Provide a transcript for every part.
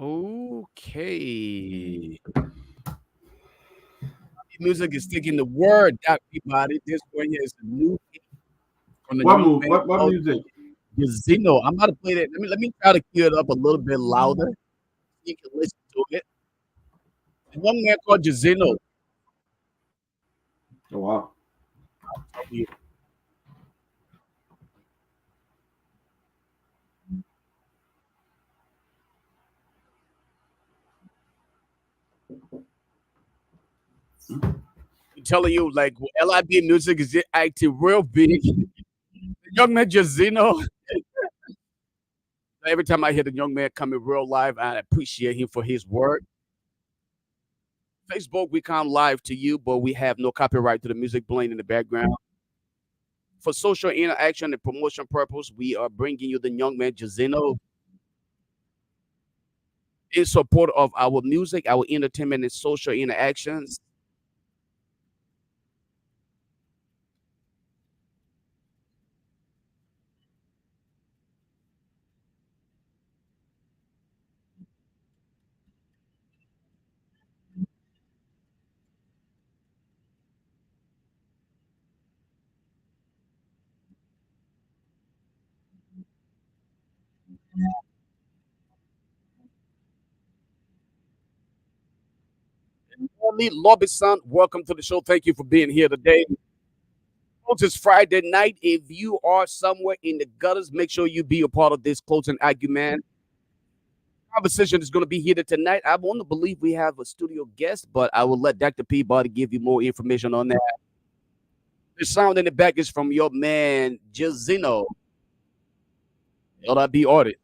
Okay. Music is sticking the word that Peabody. This one here is a new hit from the What young move? man What called music? Yazino. I'm about to play that. Let me try to cue it up a little bit louder. You can listen to it. A young man called Yazino. Oh wow. You telling you like LIB music is acting real big. The young man Yazino. Every time I hear the young man coming real live, I appreciate him for his work. Facebook, we come live to you, but we have no copyright to the music playing in the background. For social interaction and promotion purpose, we are bringing you the young man Jazino in support of our music, our entertainment, and social interactions. Only Lobby-san, welcome to the show. Thank you for being here today. It's Friday night. If you are somewhere in the gutters, make sure you be a part of this closing argument. Conversation is going to be here tonight. I want to believe we have a studio guest, but I will let Dr. Peabody give you more information on that. The sound in the back is from your man Jazino, LIB artist.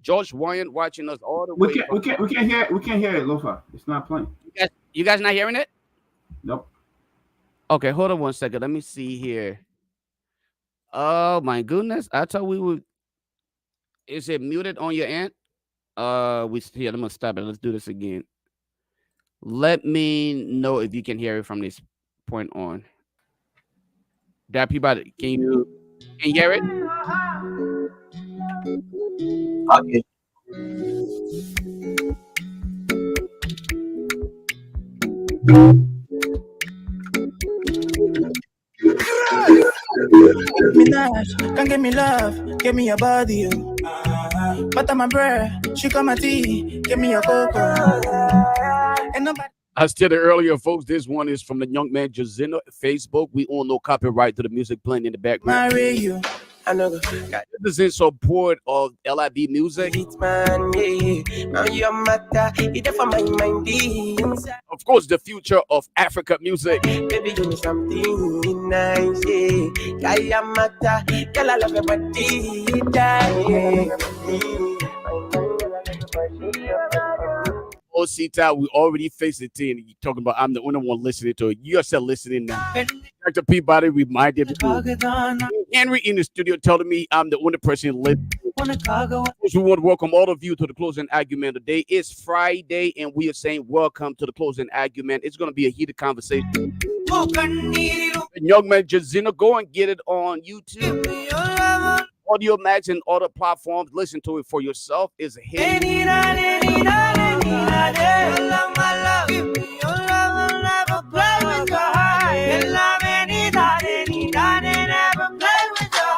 George Wyan watching us all the We way can't. from. We can't hear it, Lofa. It's not playing. You guys not hearing it? Nope. Okay, hold on one second. Let me see here. Oh my goodness! I thought we would. Is it muted on your end? We here. I'm gonna stop it. Let's do this again. Let me know if you can hear it from this point on. That Peabody, can you hear it? Okay. Minaj, come give me love, give me your body, you. Butter my bread, sugar my tea, give me your cocoa. And nobody. I stated earlier, folks, this one is from the young man Jazino Facebook. We own no copyright to the music playing in the background. Marry you. I know. This is in support of LIB music. Hit man, yeah. Now your matter, it for my mind. Of course, the future of Africa music. Baby, give me something nice, yeah. Kaya mata, girl, I love your body, yeah. Osita, we already faced it in. You talking about I'm the only one listening to it. You're still listening now. Dr. Peabody reminded me. Henry in the studio telling me I'm the only person listening. We want to welcome all of you to the closing argument today. It's Friday, and we are saying welcome to the closing argument. It's going to be a heated conversation. And young man Jazina, go and get it on YouTube, Audio Max, and other platforms. Listen to it for yourself. It's a hit.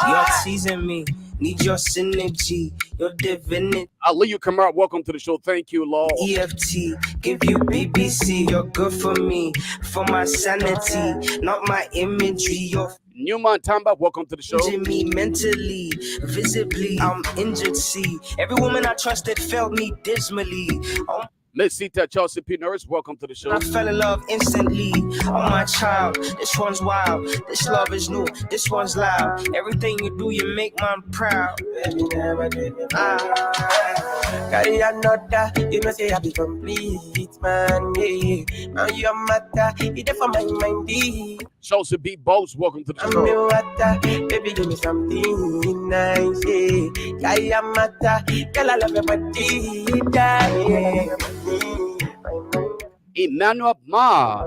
Your season me, need your synergy, your divinity. Aliyu Kamar, welcome to the show. Thank you, Lord. EFT, give you BBC, you're good for me, for my sanity, not my imagery. You're Newman Tamba, welcome to the show. me mentally, visibly, I'm injured. See, every woman I trusted failed me dismally. Miss Sita Chelsea P. Nurse, welcome to the show. I fell in love instantly. Oh my child, this one's wild. This love is new, this one's loud. Everything you do, you make mine proud. Carry another, you know say I be complete, man. Yeah, now your matter, it for my mind. Chelsea B. Bose, welcome to the I'm show. your water, baby, give me something nice. Yeah, Kaya mata, girl, I love your body, yeah. Emmanuel Ma.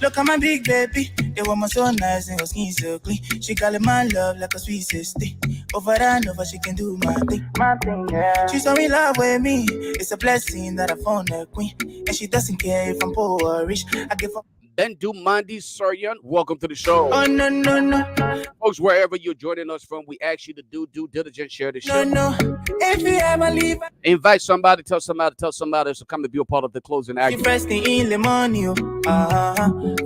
Look at my big baby, they want my so nice and her skin so clean. She call it my love like a sweet sister. Over and over, she can do my thing. Yeah. She's so in love with me. It's a blessing that I found a queen, and she doesn't care if I'm poor or rich. I give her. Ben Dumandi Soryan, welcome to the show. Oh no no no. Folks, wherever you're joining us from, we ask you to do due diligence, share the show. No, if you ever leave, invite somebody, tell somebody to come to be a part of the closing act. Investing in the money,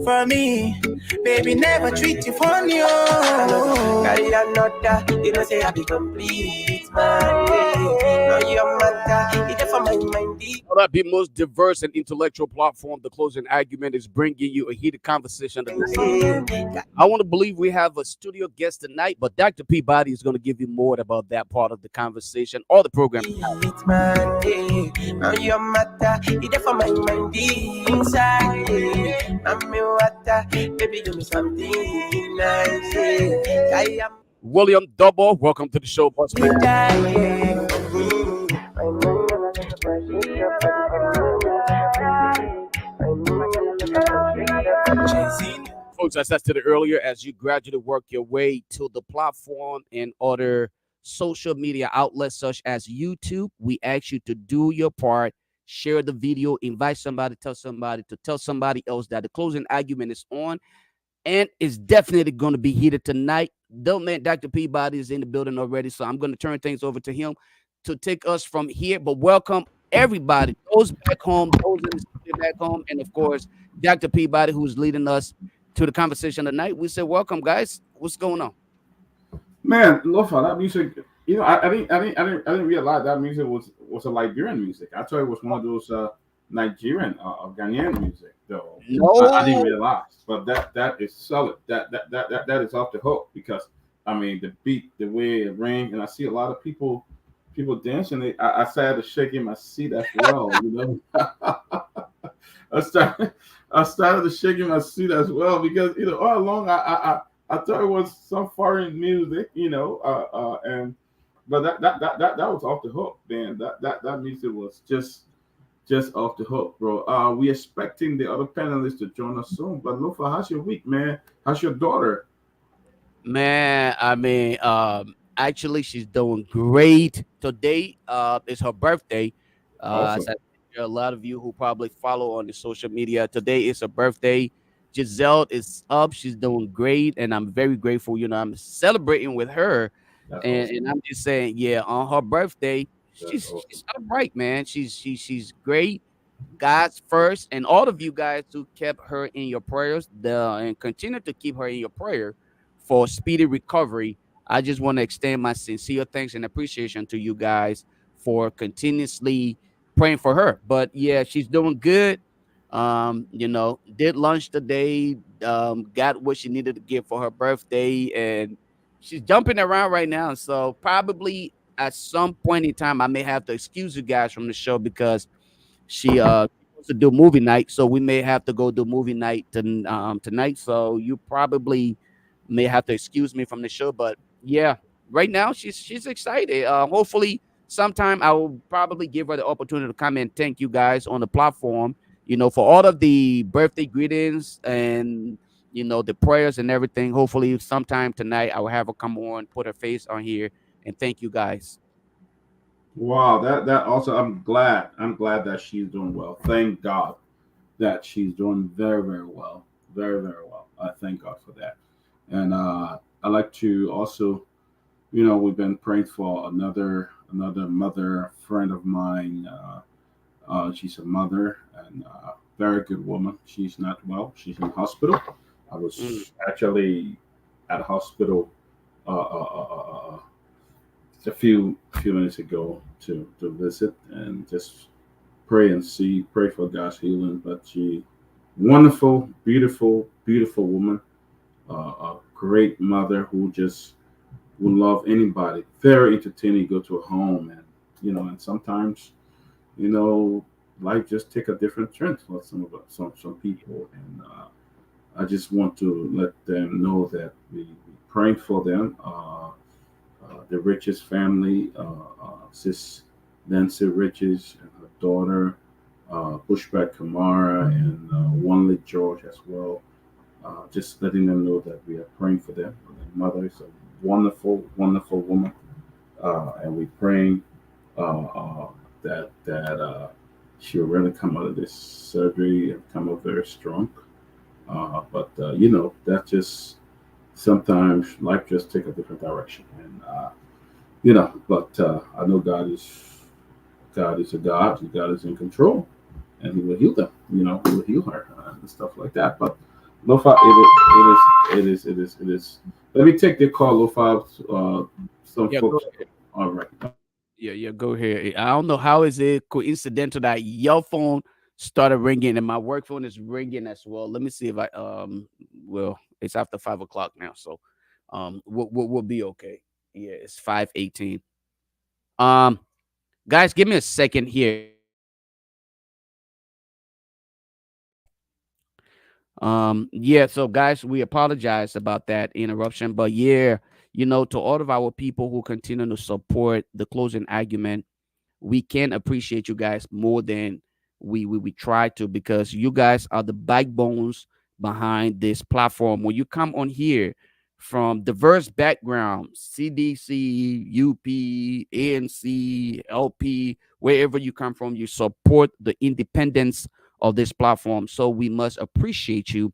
for me, baby, never treat you funny, carry another, you know say I be complete, man. No, your matter, it's for my mind. That be most diverse and intellectual platform. The closing argument is bringing you a heated conversation. I want to believe we have a studio guest tonight, but Dr. Peabody is going to give you more about that part of the conversation or the program. It's my now your matter, it's for my mind inside. I'm water, baby, give me something nice. I am William Double, welcome to the show, boss. Folks, as I said earlier, as you gradually work your way to the platform and other social media outlets such as YouTube, we ask you to do your part, share the video, invite somebody, tell somebody else that the closing argument is on, and it's definitely going to be heated tonight. The man, Dr. Peabody, is in the building already, so I'm going to turn things over to him to take us from here. But welcome everybody, those back home, those in the studio back home, and of course, Dr. Peabody, who's leading us to the conversation tonight. We said, welcome, guys. What's going on? Man, Lofa, that music, you know, I didn't realize that music was a Liberian music. I thought it was one of those Nigerian or Ghanaian music, though. No, I didn't realize, but that is solid. That is off the hook, because I mean the beat, the way it rang, and I see a lot of people dancing. I started shaking my seat as well. You know, I started shaking my seat as well, because you know all along I thought it was some foreign music, you know, but that was off the hook, man. That music was just off the hook, bro. We expecting the other panelists to join us soon. But Lofa, how's your week, man? How's your daughter? man. I mean, actually, she's doing great. Today, is her birthday. Awesome. As I a lot of you who probably follow on the social media, today is her birthday. Giselle is up. She's doing great, and I'm very grateful. You know, I'm celebrating with her, That's and, awesome. and I'm just saying, yeah, on her birthday, That's awesome. she's upright, man. She's great. God's first, and all of you guys who kept her in your prayers, and continue to keep her in your prayer for speedy recovery. I just want to extend my sincere thanks and appreciation to you guys for continuously praying for her. But yeah, she's doing good. You know, did lunch today, got what she needed to get for her birthday, and she's jumping around right now. So probably at some point in time, I may have to excuse you guys from the show because she wants to do movie night, so we may have to go do movie night tonight. So you probably may have to excuse me from the show. But yeah, right now she's excited. Hopefully, sometime I will probably give her the opportunity to come and thank you guys on the platform. You know, for all of the birthday greetings and the prayers and everything. Hopefully, sometime tonight I will have her come on, put her face on here, and thank you guys. Wow, that also, I'm glad that she's doing well. Thank God that she's doing very, very well. Very, very well. I thank God for that. And I like to also, we've been praying for another mother friend of mine. She's a mother and very good woman. She's not well. She's in hospital. I was actually at a hospital a few minutes ago to visit and just pray for God's healing. But she, wonderful, beautiful, beautiful woman, a great mother who just will love anybody. Very entertaining. Go to a home, and and sometimes life just take a different turn for some people, and I just want to let them know that we praying for them. The Riches family, Sis Nancy Riches and her daughter, Bushback Kamara, and Wanley George as well. Just letting them know that we are praying for them. Their mother is a wonderful, wonderful woman, and we're praying that she'll really come out of this surgery and come out very strong. But that just sometimes life just take a different direction, and but I know God is a God. God is in control, and He will heal them. He will heal her and stuff like that. But Lofa, it is. Let me take the call, Lofa. Some Yeah, go folks. ahead. All right. Yeah, go ahead. I don't know how is it coincidental that your phone started ringing and my work phone is ringing as well. Let me see if I well, it's after 5 o'clock now, so we'll be okay. Yeah, it's 5:18. Um, guys, give me a second here. Yeah, so guys, we apologize about that interruption, but yeah, to all of our people who continue to support the closing argument, we can appreciate you guys more than we try to, because you guys are the backbones behind this platform. When you come on here from diverse backgrounds, CDC, UP, ANC, LP, wherever you come from, you support the independence of this platform. So we must appreciate you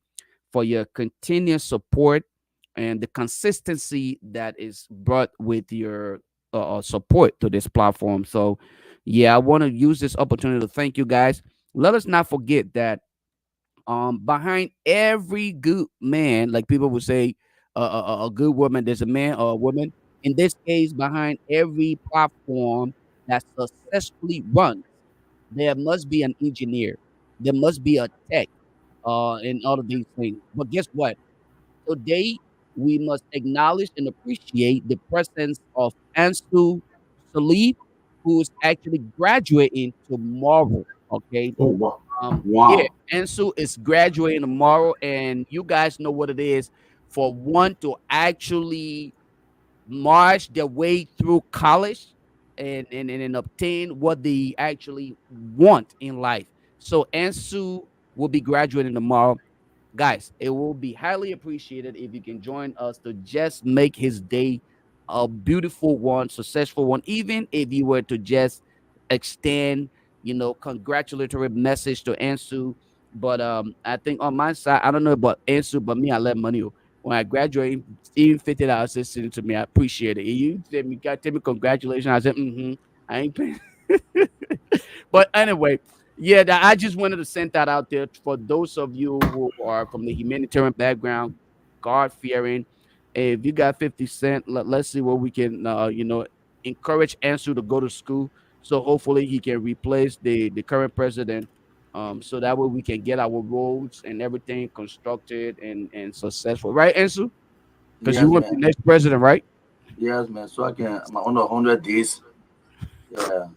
for your continuous support and the consistency that is brought with your support to this platform. So, yeah, I want to use this opportunity to thank you guys. Let us not forget that behind every good man, like people would say, a good woman, there's a man or a woman. In this case, behind every platform that successfully runs, there must be an engineer, there must be a tech, and all of these things. But guess what? Today, we must acknowledge and appreciate the presence of Ansu Salib, who is actually graduating tomorrow. Okay. Oh wow, Yeah, wow. Ansu is graduating tomorrow, and you guys know what it is for one to actually march their way through college and obtain what they actually want in life. So Ansu will be graduating tomorrow. Guys, it will be highly appreciated if you can join us to just make his day a beautiful one, successful one. Even if you were to just extend, congratulatory message to Ansu. But I think on my side, I don't know about Ansu, but me, I let money. When I graduate, even $50 is sent to me. I appreciate it. You tell me congratulations. I said, I ain't paying. But anyway, yeah, I just wanted to send that out there for those of you who are from the humanitarian background, God fearing. If you got 50 cents, let's see what we can, encourage Ansu to go to school. So hopefully he can replace the current president. So that way we can get our roads and everything constructed and successful, right, Ansu? Because you Yes, want the man. next president, right? Yes, man. So I can my under 100 days. Yeah.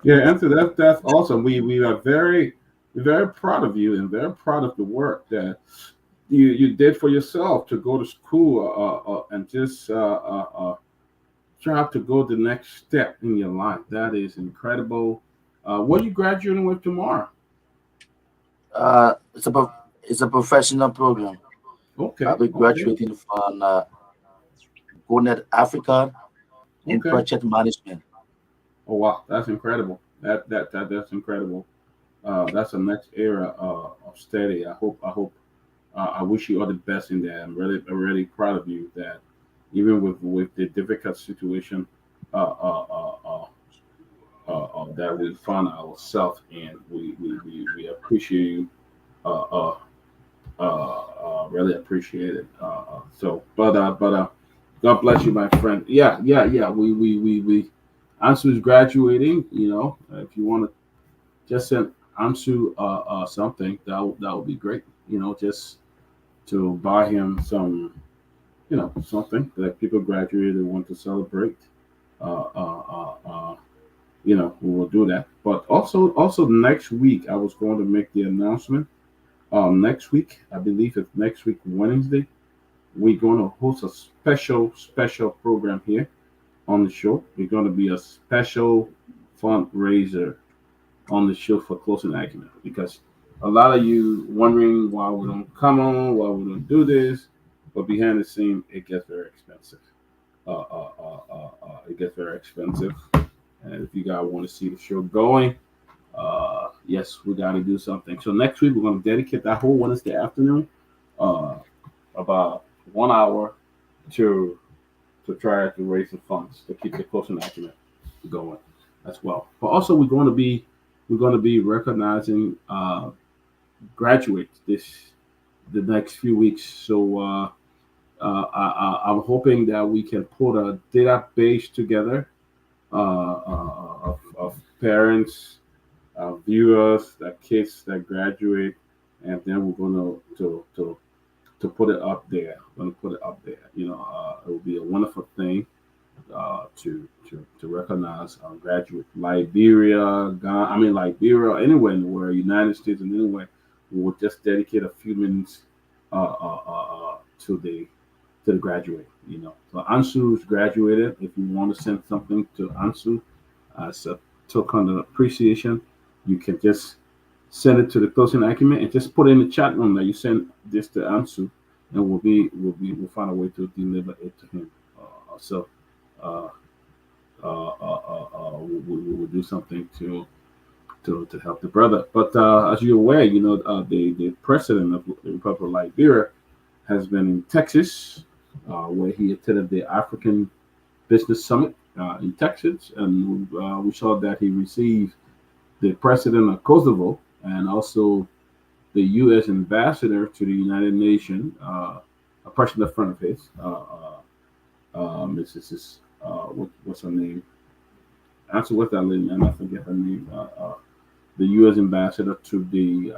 Yeah, Anthony, that's awesome. We are very proud of you and very proud of the work that you did for yourself to go to school and just try to go the next step in your life. That is incredible. What are you graduating with tomorrow? It's a professional program. I'll Okay, be okay, graduating from Gonet Africa in okay. project management. Oh wow, that's incredible. That's incredible. That's the next era of study. I hope. I wish you all the best in that. I'm really proud of you that even with the difficult situation that we find ourselves in, we appreciate you. Uh, uh, really appreciate it. But God bless you, my friend. Yeah. We Ansu is graduating. If you want to just send Ansu something, that would be great. Just to buy him some, something that people graduated want to celebrate. Uh, uh, uh, uh, we will do that. But also next week, I was going to make the announcement Next week, I believe it's next week Wednesday, we're going to host a special program here on the show. We're going to be a special fundraiser on the show for closing argument because a lot of you wondering why we don't come on, why we don't do this, but behind the scene it gets very expensive. It gets very expensive, and if you guys want to see the show going, yes, we got to do something. So next week we're going to dedicate that whole Wednesday afternoon, uh, about 1 hour to try to raise the funds to keep the closing argument going as well. But also we're going to be recognizing graduates the next few weeks. So I'm hoping that we can put a database together of parents, viewers, the kids that graduate, and then we're going to put it up there. We're going to put it up there. It will be a wonderful thing to recognize graduate Liberia, Ghana, Liberia, anywhere in the world, United States, and anywhere. We will just dedicate a few minutes to the graduate. So Ansu's graduated. If you want to send something to Ansu as a token of appreciation, you can just send it to the closing argument and just put it in the chat room that you send this to Ansu, and we'll find a way to deliver it to him. So we will do something to help the brother. But as you're aware, the president of the Republic of Liberia has been in Texas, where he attended the African Business Summit in Texas, and we saw that he received the president of Kosovo and also the U.S. ambassador to the United Nations, a personal friend of his, Mrs. What's her name? Actually, what's that lady? I forget her name. The U.S. ambassador to the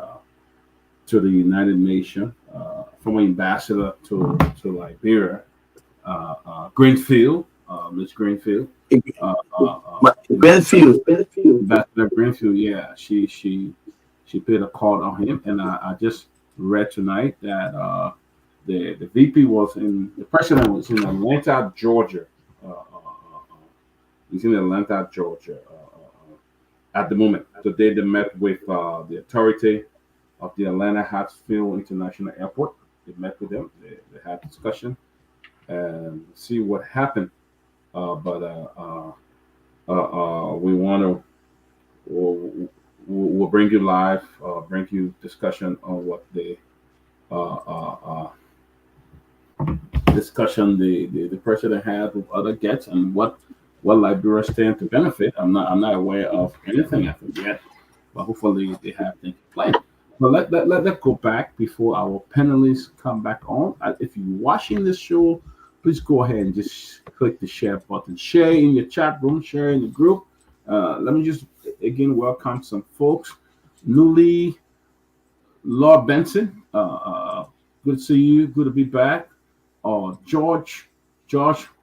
United Nations, former ambassador to Liberia, Greenfield, Miss Greenfield. Greenfield. Ambassador Greenfield, yeah, she paid a call on him, and I just read tonight that the VP the president was in Atlanta, Georgia. He's in Atlanta, Georgia at the moment. Today they met with the authority of the Atlanta Hartsfield International Airport. They met with them. They had discussion and see what happened. But we want to we'll bring you live, bring you discussion on what the discussion the president had with other guests and what Liberia stand to benefit. I'm not aware of anything as of yet, but hopefully they have things planned. But let's go back before our panelists come back on. If you're watching this show, please go ahead and just click the share button. Share in your chat room, share in the group. Let me just again welcome some folks. Newly, Lord Benson. Good to see you. Good to be back. Josh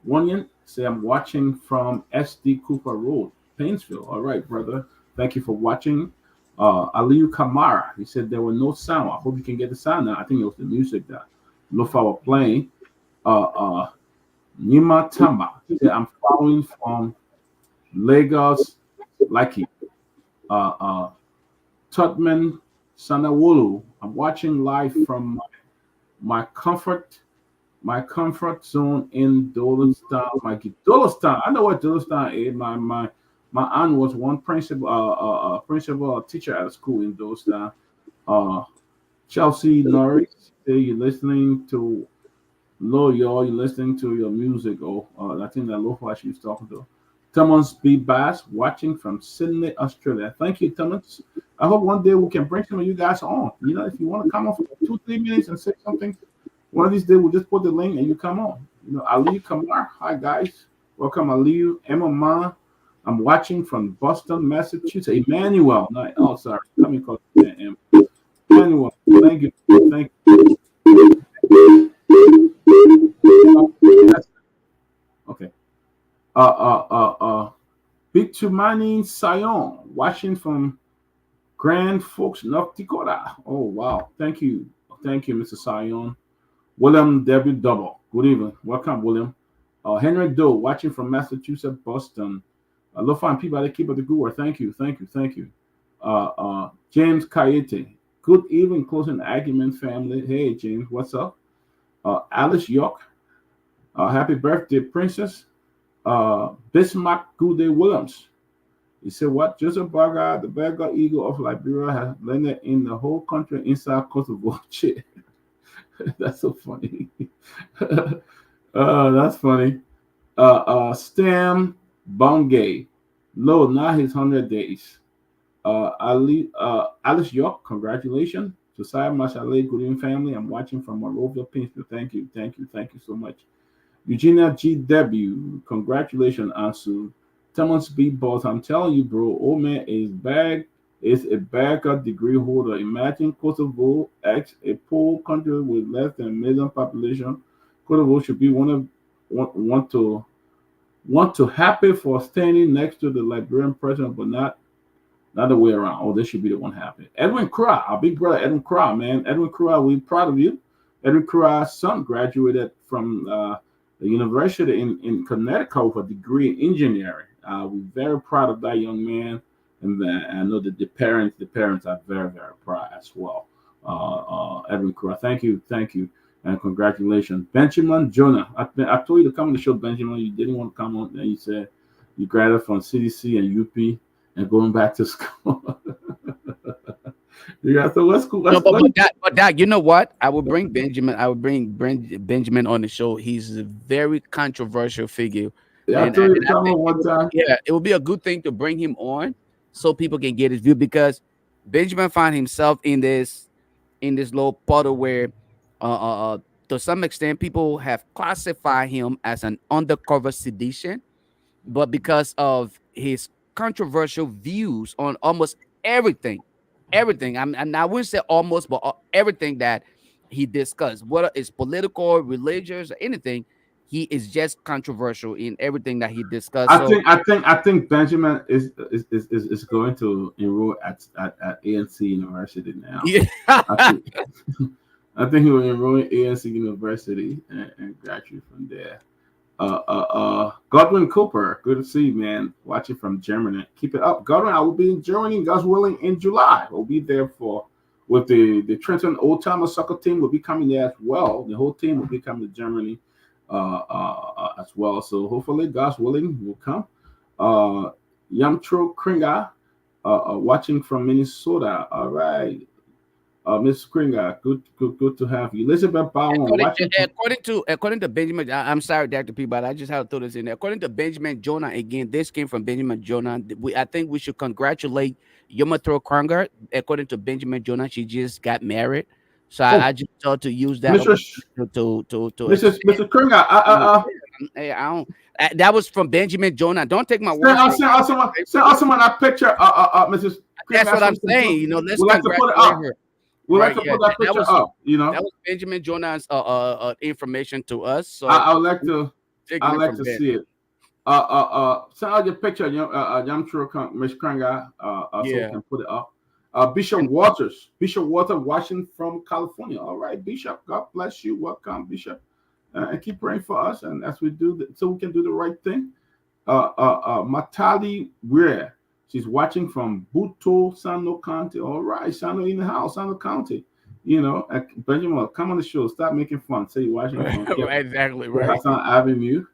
Wanyan. Say I'm watching from SD Cooper Road, Painesville. All right, brother. Thank you for watching. Aliyu Kamara. He said there was no sound. I hope you can get the sound now. I think it was the music that Lofa was playing. Nima Tamba. He said I'm following from Lagos, Lucky. Tutman Sanawolu. I'm watching live from my comfort zone in Dolistan. Dolistan. I know what Dolistan is. My aunt was one principal teacher at a school in Dolistan. Chelsea Norris, you're listening to you're listening to your music. I think that Lofa she was talking to. Thomas B. Bass watching from Sydney, Australia. Thank you, Thomas. I hope one day we can bring some of you guys on. If you want to come on for 2-3 minutes and say something, one of these days we'll just put the link and you come on. Ali Kamar. Hi guys. Welcome, Aliyu. Emma Ma. I'm watching from Boston, Massachusetts. Emmanuel. No, oh, sorry. Let me call you Emmanuel. Thank you. Thank you. Okay. Bitumani Sion, watching from Grand Forks, North Dakota. Oh wow, thank you, Mr. Sion. William W. Double. Good evening. Welcome, William. Henry Doe, watching from Massachusetts, Boston. Lofa and Peabody, keep up the good work. Thank you, thank you. James Kayete. Good evening, closing argument family. Hey, James, what's up? Alice York. Happy birthday, princess. Bismarck Goode Williams. He said, what? Joseph Barga, the Berger Eagle of Liberia, has landed in the whole country inside Kosovo. Shit. That's so funny. That's funny. Stan Bungay. No, not his 100 days. Alice York, congratulations. Josiah Mashale, good evening, family. I'm watching from Monrovia, Pennsylvania. Thank you so much. Eugenia G.W., congratulations, Ansu. Thomas B. Boss, I'm telling you, bro, old man is a backup degree holder. Imagine Kosovo X, a poor country with less than a million population. Kosovo should be want to happy for standing next to the Liberian president, but not the way around. Oh, they should be the one happy. Edwin Craw, our big brother Edwin Craw, man. Edwin Craw, we're proud of you. Edwin Craw's son graduated from the university in Connecticut with a degree in engineering. We're very proud of that young man, and I know that the parents are very, very proud as well. Edwin Craw, thank you, and congratulations, Benjamin Jonah. I told you to come on the show, Benjamin. You didn't want to come on, and you said you graduated from CDC and UP and going back to school. Yeah, so what's cool? But Doc, you know what? I would bring Benjamin. I would bring Benjamin on the show. He's a very controversial figure. Yeah, I told you to come on one time. Yeah, it would be a good thing to bring him on so people can get his view, because Benjamin found himself in this little puddle where to some extent people have classified him as an undercover sedition, but because of his controversial views on almost everything, and I wouldn't say almost, but everything that he discussed, whether it's political, religious, or anything, he is just controversial in everything that he discussed. I think Benjamin is going to enroll at ANC University now. Yeah. I think he will enroll in ANC University and graduate from there. Godwin Cooper, good to see you, man. Watching from Germany. Keep it up, Godwin. I will be in Germany, God's willing, in July. We'll be there with the Trenton Old Timer soccer team. Will be coming there as well. The whole team will be coming to Germany as well. So hopefully, God's willing, will come. Yamtro Kringa, watching from Minnesota. All right. Miss Kringa, good to have you. Elizabeth Bowen, according to Benjamin, I'm sorry, Dr. P, but I just have to throw this in there. According to Benjamin Jonah, again, this came from Benjamin Jonah. I think we should congratulate Yomathro Krunger. According to Benjamin Jonah, she just got married. So I just thought to use that to Mr. Kringa. Hey, I don't. That was from Benjamin Jonah. Don't take my word. Send us someone that picture, Mrs. Kringa. That's what I'm saying. You know, let's congratulate her. We'll have to put that picture up. You know, that was Benjamin Jonah's information to us. So I would like to see it. Send out your picture, I'm sure Miss Kranga, so we can put it up. Bishop Waters, watching from California. All right, Bishop, God bless you. Welcome, Bishop, and keep praying for us, and as we do, so we can do the right thing. Matali Weir. She's watching from Buto, Sano County. All right, Sano in the house, Sano County. You know, Benjamin, come on the show. Stop making fun. Say you're watching from exactly right. Hassan Avenue.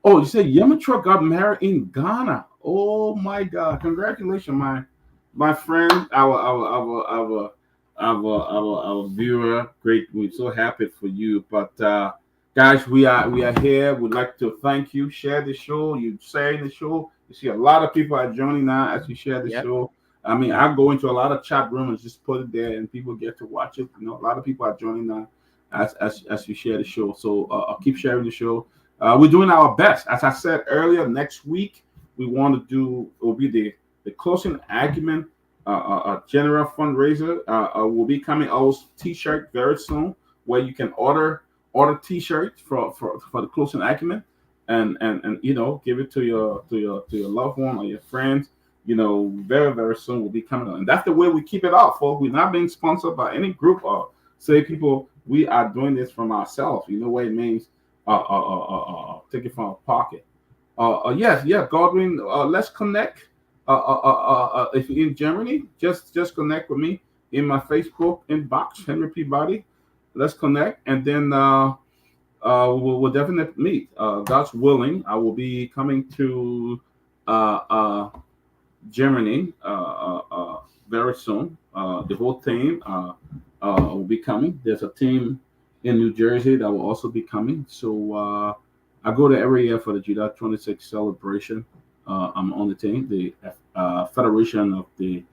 Oh, you said Yamatra got married in Ghana. Oh my God! Congratulations, my friend, our viewer. Great, we're so happy for you. But guys, we are here. We'd like to thank you. Share the show. You sharing the show. You see a lot of people are joining now as you share the show. I mean, I go into a lot of chat rooms and just put it there, and people get to watch it. You know, a lot of people are joining now as you share the show. So I'll keep sharing the show. We're doing our best. As I said earlier, next week we want to do will be the closing argument general fundraiser. Will be coming out T-shirt very soon, where you can order T-shirts for the closing argument. And you know, give it to your loved one or your friends. very, very soon will be coming on. And that's the way we keep it out, folks. We're not being sponsored by any group or say people. We are doing this from ourselves. You know what it means? Take it from our pocket. Yes, yeah, Godwin. Let's connect. If you're in Germany, just connect with me in my Facebook inbox, Henry Peabody. Let's connect, and then we'll definitely meet. God's willing, I will be coming to uh, uh, Germany very soon. The whole team will be coming. There's a team in New Jersey that will also be coming. So I go there every year for the Judah 26 celebration. I'm on the team, the Federation of the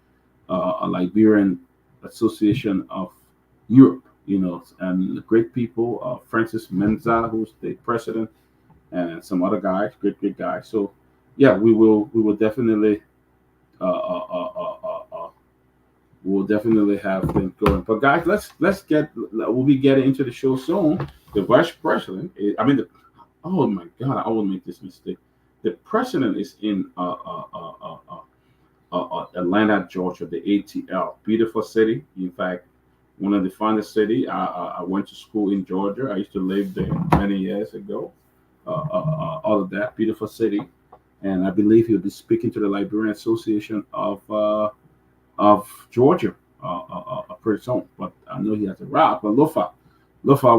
Liberian Association of Europe. And great people, Francis Menza, who's the president, and some other guys, great guys. So yeah, we will definitely uh, uh, uh, uh, uh, uh, we'll definitely have things going. But guys, we'll be getting into the show soon. The vice president, oh my God, I will make this mistake. The president is in Atlanta, Georgia, the ATL, beautiful city. In fact, one of the finest city. I went to school in Georgia. I used to live there many years ago. All of that beautiful city, and I believe he'll be speaking to the Liberian Association of Georgia pretty soon. But I know he has a route. But Lofa,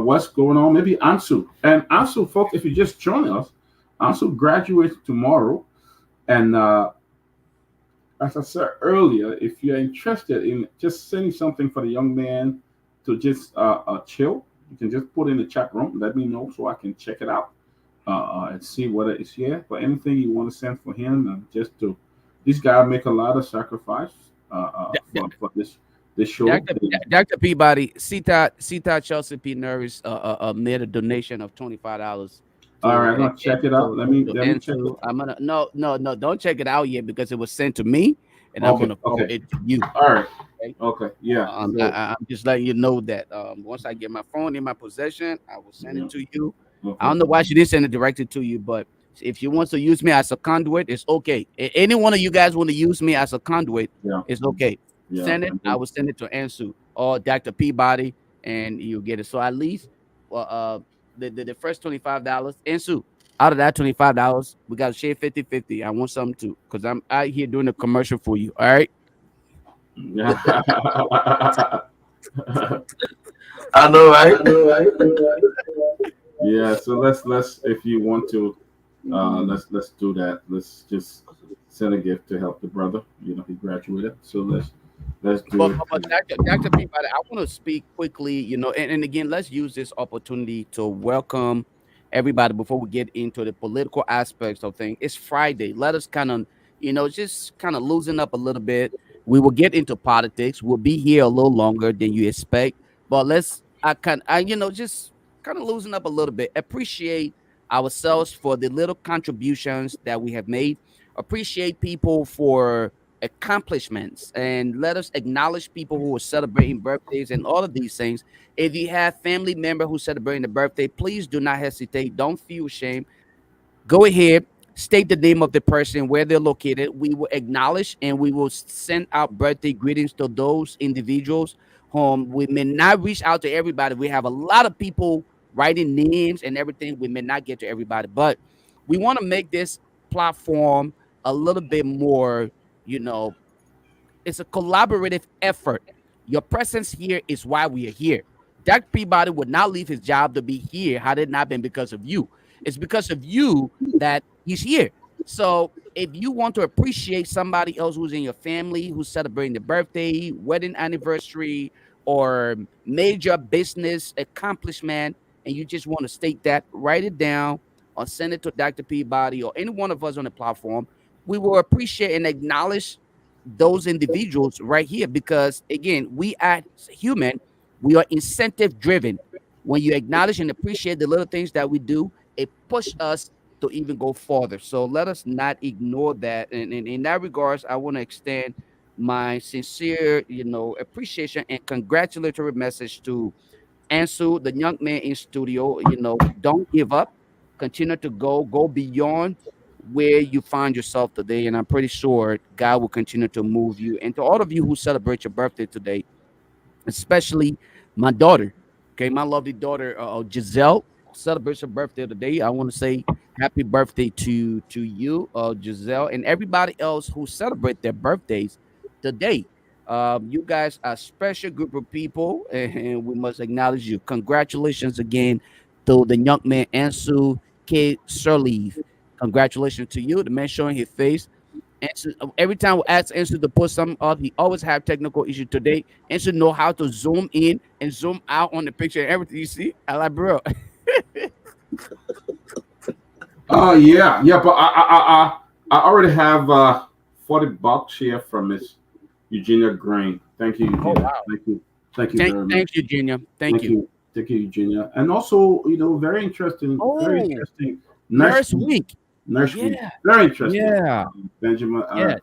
what's going on? Maybe Ansu and Ansu, folks. If you just join us, Ansu graduates tomorrow, and as I said earlier, if you're interested in just sending something for the young man to just chill, you can just put in the chat room. Let me know so I can check it out and see whether it's here. But anything you want to send for him, this guy make a lot of sacrifice for this show. Dr. Peabody, Sita Chelsea P. Nervis made a donation of $25. All right, I'm gonna check it out. Let me check it. I'm gonna no, don't check it out yet because it was sent to me, and I'm gonna forward it to you. All right. Okay. Yeah. I'm just letting you know that once I get my phone in my possession, I will send it to you. Okay. I don't know why she didn't send it directly to you, but if you want to use me as a conduit, it's okay. Any one of you guys want to use me as a conduit, it's okay. Yeah. Send it. I will send it to Ansu or Dr. Peabody, and you'll get it. So at least, the first $25, Ansu, out of that $25, we got to share 50-50. I want something too, because I'm out here doing a commercial for you. All right. Yeah. I know, right? Yeah. So let's if you want to, let's do that. Let's just send a gift to help the brother. He graduated. So let's do it. But Dr. Peabody, I want to speak quickly, and again, let's use this opportunity to welcome everybody before we get into the political aspects of things. It's Friday. Let us kind of, just kind of loosen up a little bit. We will get into politics. We'll be here a little longer than you expect, but just kind of loosen up a little bit. Appreciate ourselves for the little contributions that we have made. Appreciate people for accomplishments, and let us acknowledge people who are celebrating birthdays and all of these things. If you have family member who's celebrating the birthday, please do not hesitate. Don't feel shame. Go ahead, state the name of the person, where they're located. We will acknowledge and we will send out birthday greetings to those individuals whom we may not reach out to everybody. We have a lot of people writing names and everything. We may not get to everybody, but we want to make this platform a little bit more, it's a collaborative effort. Your presence here is why we are here. Dr. Peabody would not leave his job to be here had it not been because of you. It's because of you that he's here. So if you want to appreciate somebody else who's in your family, who's celebrating the birthday, wedding anniversary, or major business accomplishment, and you just want to state that, write it down or send it to Dr. Peabody or any one of us on the platform. We will appreciate and acknowledge those individuals right here, because again, we as human, we are incentive driven. When you acknowledge and appreciate the little things that we do, it pushes us to even go further. So let us not ignore that. And in that regards, I want to extend my sincere, appreciation and congratulatory message to Ansu, the young man in studio. Don't give up. Continue to go beyond where you find yourself today, and I'm pretty sure God will continue to move you. And to all of you who celebrate your birthday today, especially my daughter. Okay, my lovely daughter Giselle celebrates her birthday today. I want to say happy birthday to you, Giselle, and everybody else who celebrate their birthdays today. You guys are a special group of people, and we must acknowledge you. Congratulations again to the young man Ansu K. Sirleaf. Congratulations to you, the man showing his face. Answer, every time we ask Answer to put something up, he always have technical issue. Today, Answer know how to zoom in and zoom out on the picture and everything. You see, I like, bro. Oh yeah, yeah. But I already have $40 here from Miss Eugenia Green. Thank you, Oh Eugenia. wow! Thank you Thank, very much. thank you, Junior. Thank Thank you. you, Eugenia. And also, very Oh, interesting. Nurse Nurse Week. Nurse Week, Yeah, very interesting. yeah, Benjamin, yes.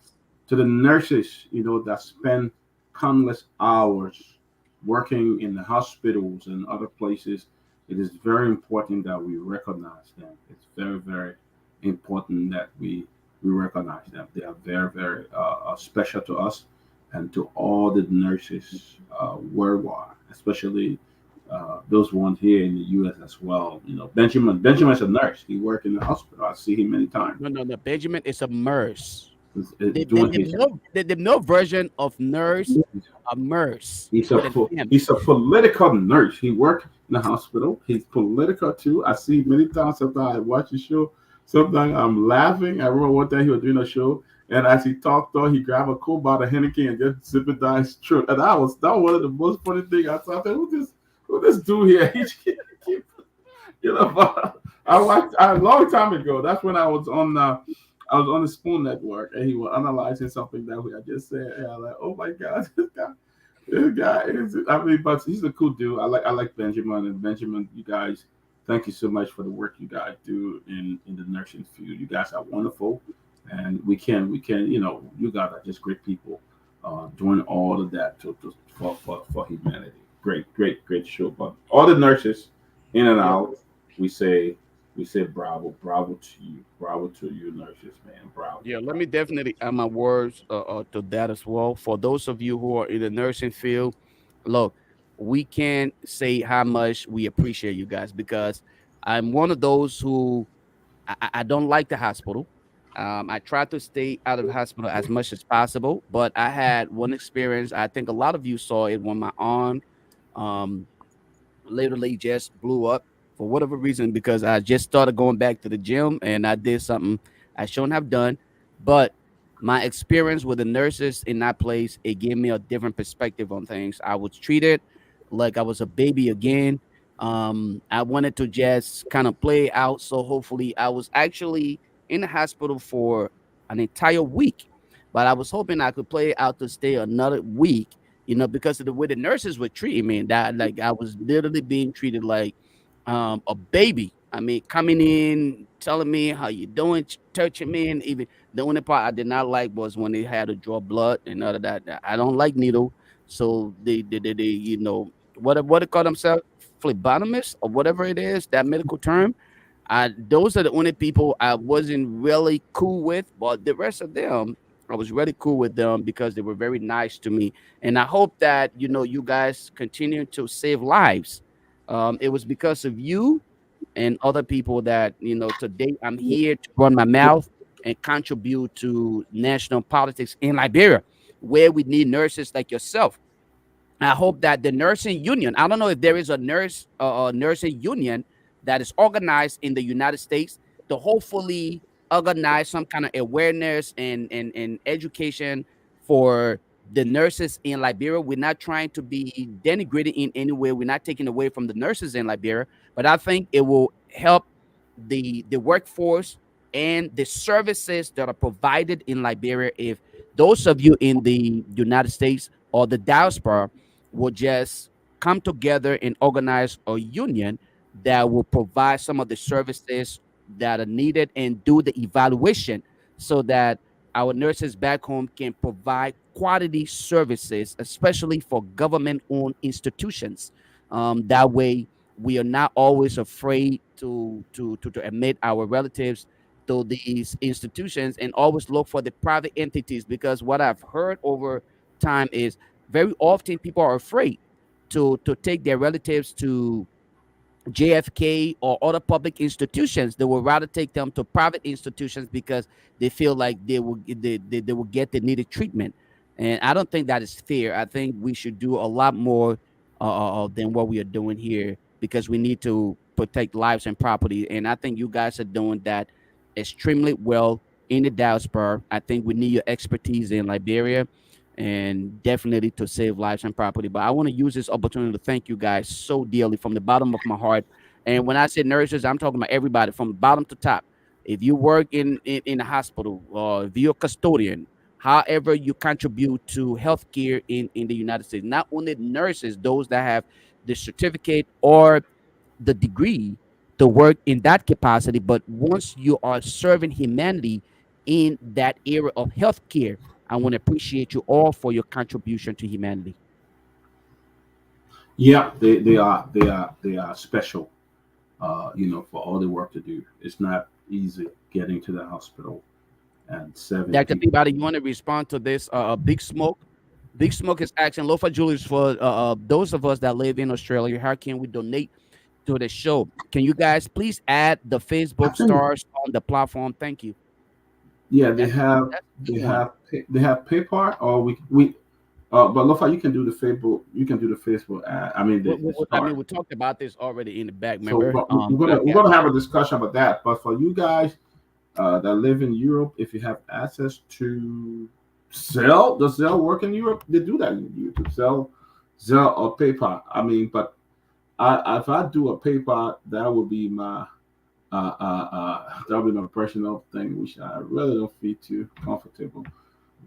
to the nurses, that spend countless hours working in the hospitals and other places, it is very important that we recognize them. It's very, very important that we recognize them. They are very, very special to us and to all the nurses worldwide, especially those ones here in the U.S. as well. Benjamin's a nurse. He worked in the hospital. I see him many times. No, no, no. Benjamin is a nurse. Doing his The no version of nurse, a nurse with an M. he's a political nurse. He worked in the hospital. He's political too. I see many times. Sometimes I watch the show. Sometimes I'm laughing. I remember one time he was doing a show, and as he talked on, he grabbed a cool bottle of Henneken and just sip it down his throat. And that was one of the most funny things I thought. Who this dude here? But I watched a long time ago. That's when I was on the Spoon Network, and he was analyzing something that I just said. And I was like, oh my god, this guy is. I mean, but he's a cool dude. I like Benjamin, and Benjamin. You guys, thank you so much for the work you guys do in the nursing field. You guys are wonderful, and we can. You guys are just great people, doing all of that for humanity. Great, great, great show. But all the nurses in and Yeah, out, we say bravo, bravo to you nurses, man, bravo. yeah. Let me definitely add my words to that as well. For those of you who are in the nursing field, look, we can't say how much we appreciate you guys because I'm one of those who I don't like the hospital. I try to stay out of the hospital as much as possible, but I had one experience. I think a lot of you saw it when my arm um, literally just blew up for whatever reason because I just started going back to the gym and I did something I shouldn't have done. But my experience with the nurses in that place, it gave me a different perspective on things. I was treated like I was a baby again. I wanted to just kind of play out. So hopefully I was actually in the hospital for an entire week. But I was hoping I could play out to stay another week, because of the way the nurses were treating me. That like I was literally being treated like a baby. I mean, coming in, telling me how you doing, touching me, and even the only part I did not like was when they had to draw blood and all of that. I don't like needle, so they what they call themselves, phlebotomist or whatever it is, that medical term. Those are the only people I wasn't really cool with, but the rest of them, I was really cool with them because they were very nice to me. And I hope that you guys continue to save lives. It was because of you and other people that today I'm here to run my mouth and contribute to national politics in Liberia, where we need nurses like yourself. I hope that the nursing union, I don't know if there is a nursing union that is organized in the United States to hopefully organize some kind of awareness and education for the nurses in Liberia. We're not trying to be denigrated in any way. We're not taking away from the nurses in Liberia, but I think it will help the workforce and the services that are provided in Liberia if those of you in the United States or the diaspora will just come together and organize a union that will provide some of the services that are needed and do the evaluation so that our nurses back home can provide quality services, especially for government owned institutions. That way, we are not always afraid to admit our relatives to these institutions, and always look for the private entities, because what I've heard over time is very often people are afraid to take their relatives to JFK or other public institutions. They would rather take them to private institutions because they feel like they will get the needed treatment. And I don't think that is fair. I think we should do a lot more than what we are doing here, because we need to protect lives and property. And I think you guys are doing that extremely well in the diaspora. I think we need your expertise in Liberia and definitely to save lives and property. But I want to use this opportunity to thank you guys so dearly from the bottom of my heart. And when I say nurses, I'm talking about everybody from bottom to top. If you work in a hospital, or if you're a custodian, however you contribute to healthcare in the United States, not only nurses, those that have the certificate or the degree to work in that capacity, but once you are serving humanity in that area of healthcare, I want to appreciate you all for your contribution to humanity. Yeah, they are special. For all the work to do. It's not easy getting to the hospital and seven Dr. people. Peabody, you want to respond to this? Big Smoke. Big Smoke is asking Lofa Julius for those of us that live in Australia. How can we donate to the show? Can you guys please add the I Facebook think stars on the platform? Thank you. yeah, That's that's a they big one. have they have PayPal or we but Lofa, you can do the Facebook ad. I mean the I mean, start. we talked about this already in the back. So Remember? but we're Okay. gonna have a discussion about that. But for you guys that live in Europe, if you have access to Zelle, does Zelle work in Europe? They do that in Europe. Zelle or PayPal. I mean, but if I do a PayPal, that would be my that would be my personal thing, which I really don't feel too comfortable.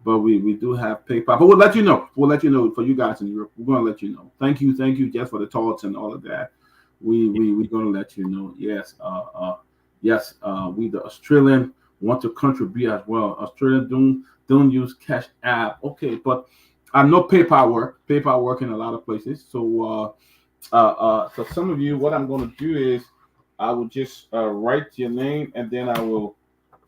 But we do have PayPal. But we'll let you know. We'll let you know for you guys in Europe. We're gonna let you know. Thank you, Jeff, for the thoughts and all of that. We're gonna let you know. Yes, yes. We the Australian want to contribute as well. Australian don't use Cash App. Okay, but I know PayPal work. PayPal work in a lot of places. So some of you, what I'm going to do is I will just write your name and then I will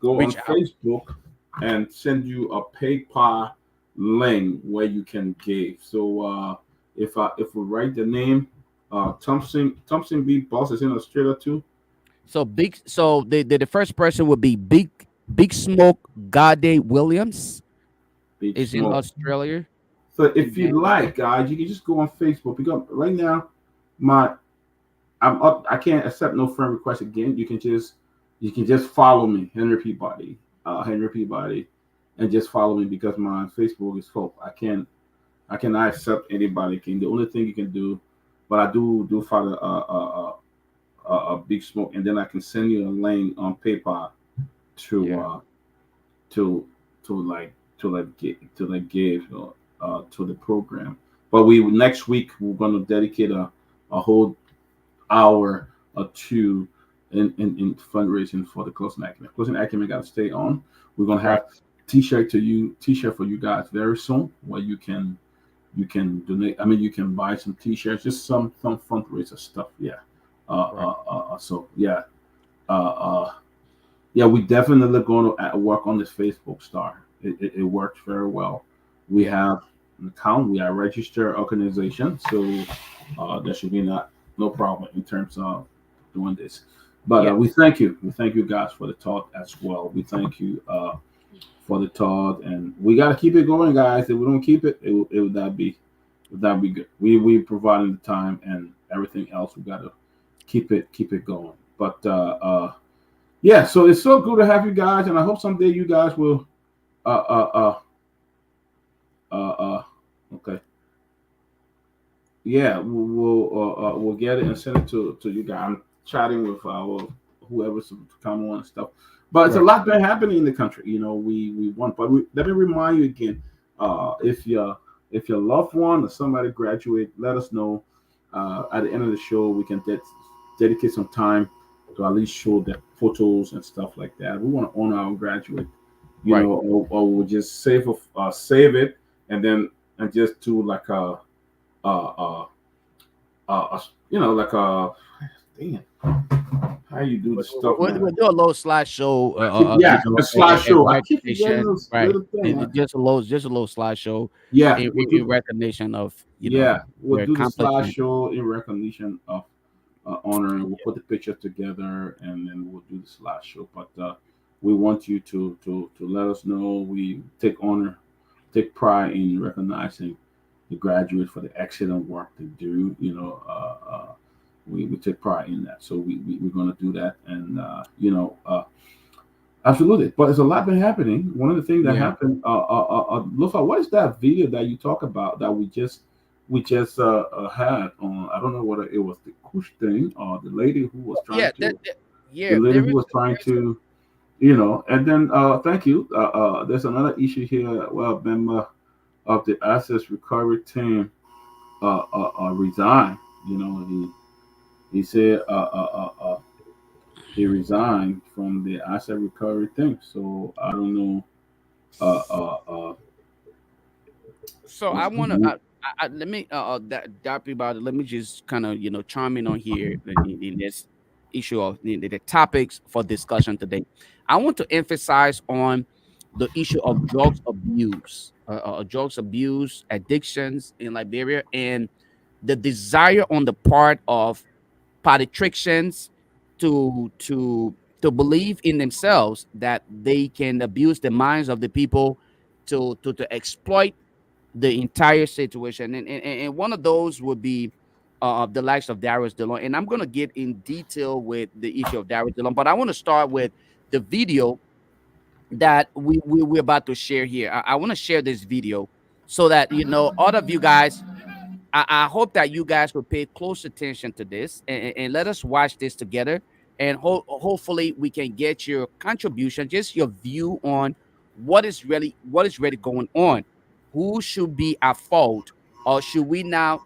go on Reach out. Facebook and send you a PayPal link where you can give. So if we write the name, Thompson B. Boss is in Australia too. So big. So the first person would be Big Smoke Gade Williams Big is in Smoke. Australia. So if And then you like, guys, you can just go on Facebook because right now my I'm up. I can't accept no friend request again. You can just follow me, Henry Peabody, and just follow me because my Facebook is full. I cannot accept anybody. The only thing you can do, but I do follow a Big Smoke, and then I can send you a link on PayPal to yeah. to give to the program. But we next week we're going to dedicate a whole hour or two in fundraising for the closing acumen. Closing acumen got to stay on. We're gonna Right. have t-shirt for you guys very soon, where you can donate. I mean, you can buy some t-shirts, just some fundraiser stuff. Yeah. Right. So yeah. Uh, yeah, we definitely going to work on this Facebook star. It works very well. We Yeah. have an account. We are a registered organization, so there should be no problem in terms of doing this. But Yeah. we thank you. We thank you guys for the talk as well. We thank you for the talk, and we got to keep it going, guys. If we don't keep it, it would not be good. We providing the time and everything else. We got to keep it going. But yeah, so it's so good to have you guys, and I hope someday you guys will. Uh, uh, okay. Yeah, we'll get it and send it to you guys. I'm chatting with whoever's to come on and stuff. But it's a Right. lot been happening in the country. We want, but let me remind you again. If your loved one or somebody graduate, let us know. At the end of the show, we can dedicate some time to at least show the photos and stuff like that. We want to honor our graduate, Right. or we'll just save it and just do like uh, like a damn. How how you do this stuff, man. We'll do a little slideshow. Yeah, a slideshow. I keep forgetting Recognition, those right? little things. Just a little slideshow. Yeah, In recognition of we'll your do the accomplishment. slideshow in recognition of honor. We'll put the picture together, and then we'll do the slideshow. But we want you to let us know. We take pride in recognizing the graduates for the excellent work they do. We take pride in that. So we're going to do that, and absolutely. But there's a lot been happening. One of the things that happened, Lofa, what is that video that you talk about that we just had on? I don't know whether it was the Kush thing or the lady who was trying to. The lady who was trying to, and then thank you. There's another issue here. Well, member of the assets recovery team resigned. He said he resigned from the asset recovery thing. So I don't know. So I want to let me about it. Let me just kind of chime in on here in this issue of the topics for discussion today. I want to emphasize on the issue of drugs abuse, addictions in Liberia, and the desire on the part of politicians to believe in themselves that they can abuse the minds of the people to exploit the entire situation. And one of those would be the likes of Darius DeLong. And I'm going to get in detail with the issue of Darius DeLong, but I want to start with the video that we're about to share here. I want to share this video so that, all of you guys, I hope that you guys will pay close attention to this and let us watch this together. And hopefully we can get your contribution, just your view on what is really going on. Who should be at fault, or should we now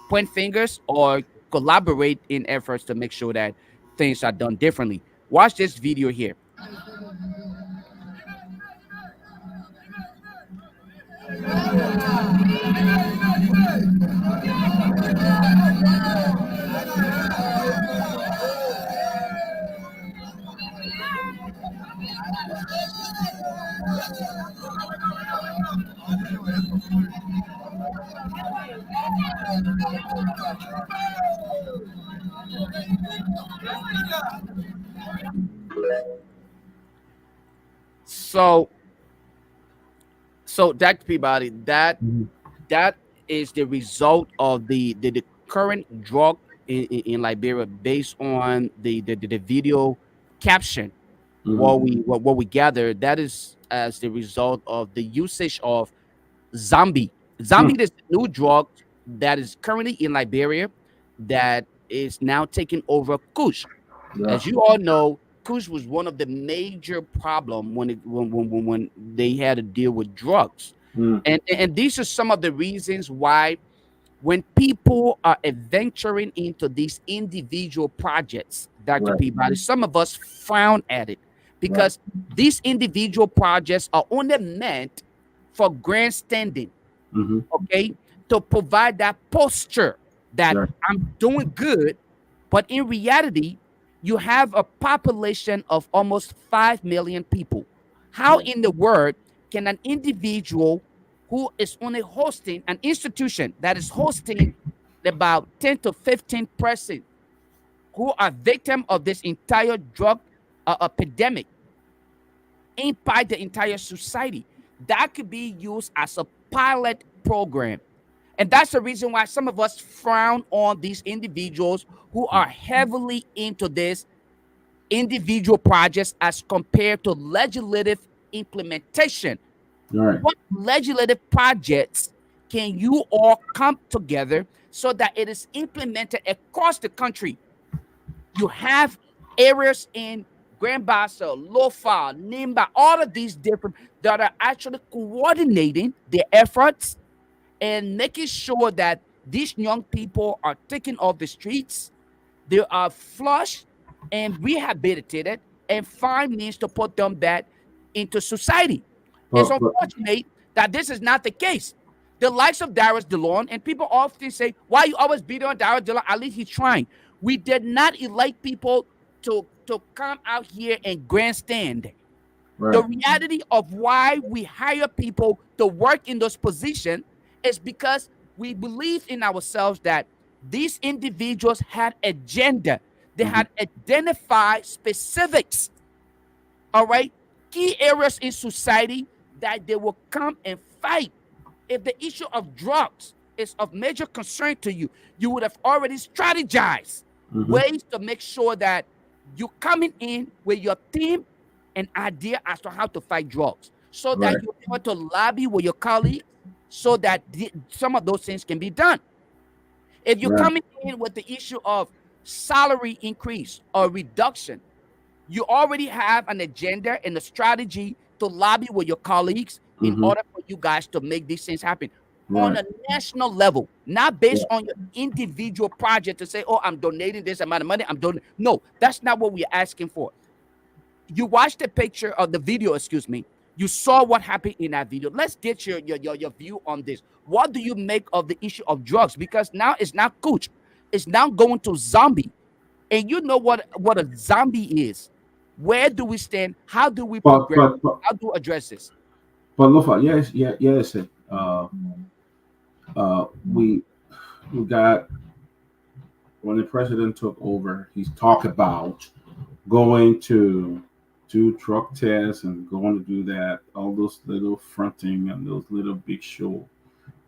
point fingers or collaborate in efforts to make sure that things are done differently? Watch this video here. So Dr. Peabody, that is the result of the current drug in Liberia, based on the video caption. What we gather, that is as the result of the usage of zombie. Zombie is a new drug that is currently in Liberia that is now taking over Kush. As you all know, Kush was one of the major problem when they had to deal with drugs. And these are some of the reasons why, when people are venturing into these individual projects, Dr. Peabody, some of us frown at it, because these individual projects are only meant for grandstanding, okay, to provide that posture that I'm doing good. But in reality, you have a population of almost 5 million people. How in the world can an individual who is only hosting an institution that is hosting about 10 to 15% who are victim of this entire drug epidemic impact the entire society? That could be used as a pilot program. And that's the reason why some of us frown on these individuals who are heavily into this individual projects as compared to legislative implementation. What legislative projects can you all come together so that it is implemented across the country? You have areas in Grand Bassa, Lofa, Nimba, all of these different that are actually coordinating their efforts and making sure that these young people are taken off the streets, they are flushed and rehabilitated, and find means to put them back into society. It's unfortunate that this is not the case. The likes of Darius DeLong, and people often say, why you always beat on Darius DeLong? At least he's trying. We did not elect people to come out here and grandstand. Right. The reality of why we hire people to work in those positions is because we believe in ourselves that these individuals had agenda. They had identified specifics, all right, key areas in society that they will come and fight. If the issue of drugs is of major concern to you, you would have already strategized ways to make sure that you're coming in with your team an idea as to how to fight drugs, so that Right. you're able to lobby with your colleagues so that some of those things can be done. If you're Right. coming in with the issue of salary increase or reduction, you already have an agenda and a strategy to lobby with your colleagues in order for you guys to make these things happen on Right. a national level, not based Yeah. on your individual project to say, oh, I'm donating this amount of money. I'm donating. No, that's not what we're asking for. You watched the picture of the video, excuse me. You saw what happened in that video. Let's get your view on this. What do you make of the issue of drugs? Because now it's not coach. It's now going to zombie. And you know what a zombie is. Where do we stand? How do we But progress? but but How do we address this? but Lofa, yes. We got, when the president took over, he's talked about going to do drug tests and going to do that. All those little fronting and those little big show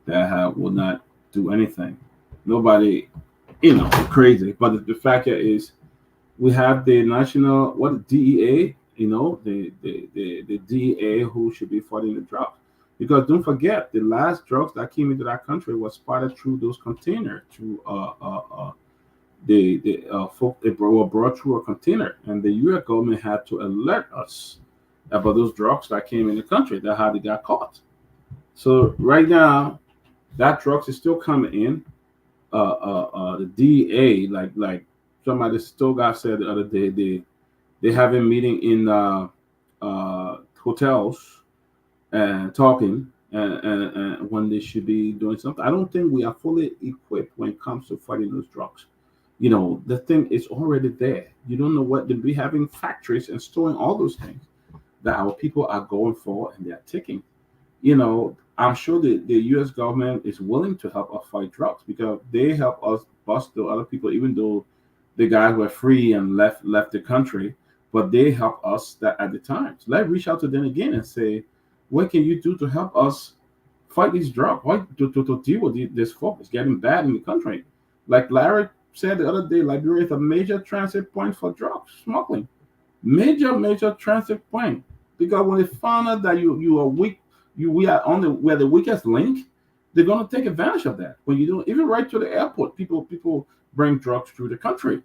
that will not do anything. Nobody, crazy. But the fact is, we have the national, DEA, the DEA who should be fighting the drugs. Because don't forget, the last drugs that came into that country was spotted through those containers, through they were brought through a container, and the U.S. government had to alert us about those drugs that came in the country. That how they got caught. So right now, that drugs is still coming in. The DEA, like somebody still got said the other day, they have a meeting in hotels and talking, and when they should be doing something. I don't think we are fully equipped when it comes to fighting those drugs. The thing is already there. You don't know what they'll be having factories and storing all those things that our people are going for and they're taking. I'm sure the U.S. government is willing to help us fight drugs because they help us bust the other people, even though the guys were free and left the country, but they help us that at the time. So let's reach out to them again and say, what can you do to help us fight these drugs? Why to deal with this folk? It's getting bad in the country. Like Larry said the other day, Liberia is a major transit point for drug smuggling. Major transit point. Because when they found out that you are weak, we are the weakest link, they're gonna take advantage of that. When you don't, even right to the airport, people bring drugs through the country.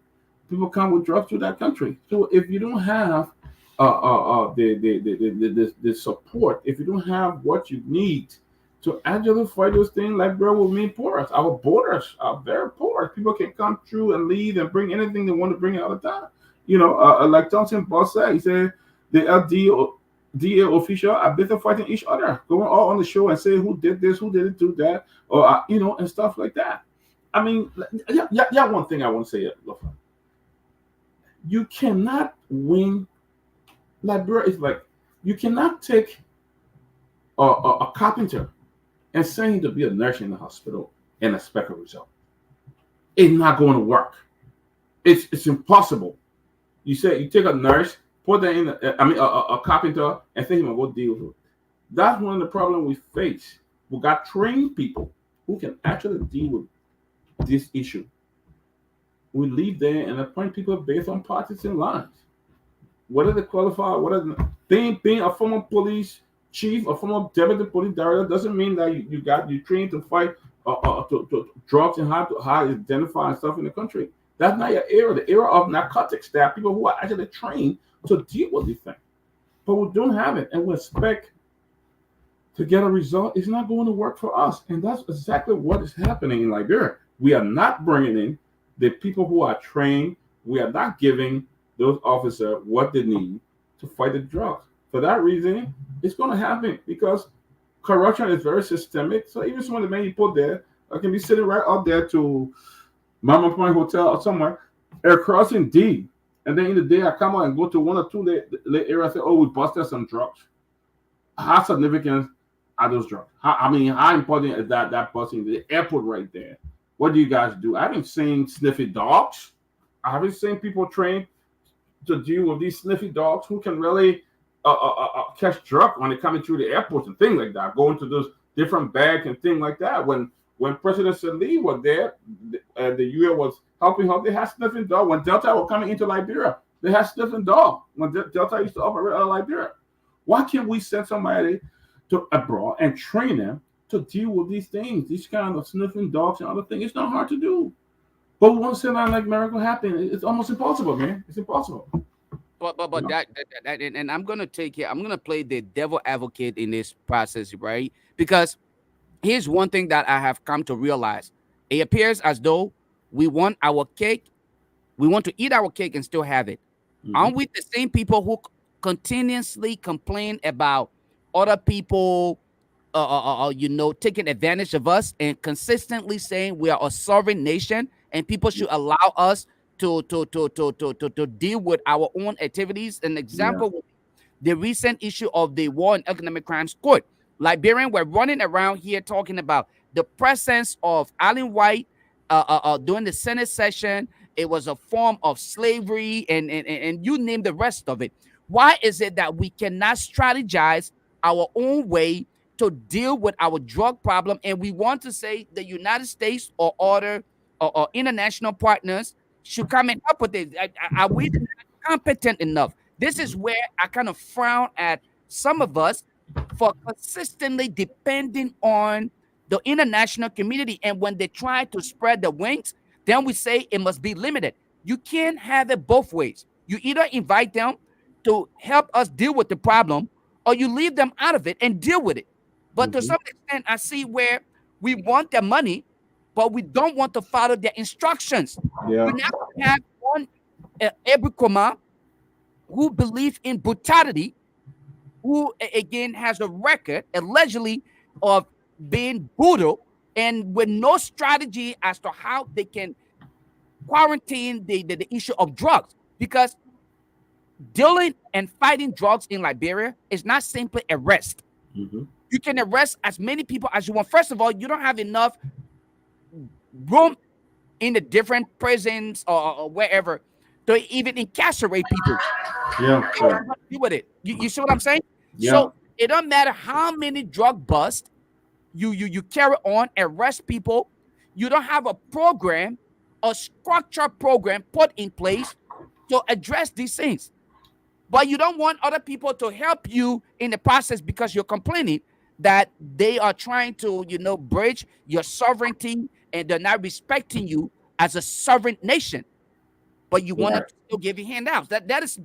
People come with drugs through that country. So if you don't have the support, if you don't have what you need to actually fight those things, like bro, will mean porous. Our borders are very porous. People can come through and leave and bring anything they want to bring all the time. Like Thompson Boss said, he said the DA official are busy fighting each other, going all on the show and say who did this, who didn't do that, or and stuff like that. I mean, yeah. One thing I want to say, Lofa, you cannot win. Like, bro, it's like you cannot take a carpenter and send him to be a nurse in the hospital and expect a result. It's not going to work. It's impossible. You take a nurse, put that in, a carpenter, and say him to go deal with it. That's one of the problems we face. We got trained people who can actually deal with this issue. We leave there and appoint people based on partisan lines. Whether they qualify, being a former police chief, a former deputy police director doesn't mean that you trained to fight to drugs and how to identify stuff in the country. That's not your era. The era of narcotics. There are people who are actually trained to deal with these things, but we don't have it, and we expect to get a result. It's not going to work for us, and that's exactly what is happening in Liberia. We are not bringing in the people who are trained. We are not giving those officers what they need to fight the drugs. For that reason, it's going to happen because corruption is very systemic. So even some of the men you put there can be sitting right up there to Mama Point Hotel or somewhere, Air Crossing D. And then in the day, I come out and go to one or two areas. Say, "Oh, we busted some drugs." How significant are those drugs? How important is that busting the airport right there? What do you guys do? I haven't seen sniffy dogs. I haven't seen people trained to deal with these sniffy dogs who can really catch drug when they coming through the airports and things like that, going to those different bags and things like that. When President Salih was there, the UN was helping her. They had sniffing dog. When Delta were coming into Liberia, they had sniffing dog. When Delta used to operate out of Liberia, why can't we send somebody to abroad and train them to deal with these things, these kind of sniffing dogs and other things? It's not hard to do. But we want to send out like miracle happen. It's almost impossible, man. It's impossible. But that and I'm gonna I'm gonna play the devil advocate in this process, right? Because here's one thing that I have come to realize. It appears as though we want our cake, we want to eat our cake and still have it. Aren't we the same people who continuously complain about other people taking advantage of us and consistently saying we are a sovereign nation and people should allow us to deal with our own activities? An example, the recent issue of the War and Economic Crimes Court. Liberians were running around here talking about the presence of Allen White during the Senate session. It was a form of slavery and you name the rest of it. Why is it that we cannot strategize our own way to deal with our drug problem, and we want to say the United States or other or international partners should come and help with it? Are we not competent enough? This is where I kind of frown at some of us for consistently depending on the international community, and when they try to spread the wings, then we say it must be limited. You can't have it both ways. You either invite them to help us deal with the problem, or you leave them out of it and deal with it. But to some extent, I see where we want their money, but we don't want to follow their instructions. Yeah. We now have one Ebukoma who believes in brutality, who again has a record allegedly of being brutal, and with no strategy as to how they can quarantine the issue of drugs. Because dealing and fighting drugs in Liberia is not simply arrest. You can arrest as many people as you want. First of all, you don't have enough room in the different prisons or wherever to even incarcerate people. Yeah. Deal with it. You see what I'm saying? Yeah. So it don't matter how many drug busts you carry on, arrest people. You don't have a program, a structured program put in place to address these things. But you don't want other people to help you in the process because you're complaining that they are trying to, bridge your sovereignty and they're not respecting you as a sovereign nation. But you want to still give you handouts. That is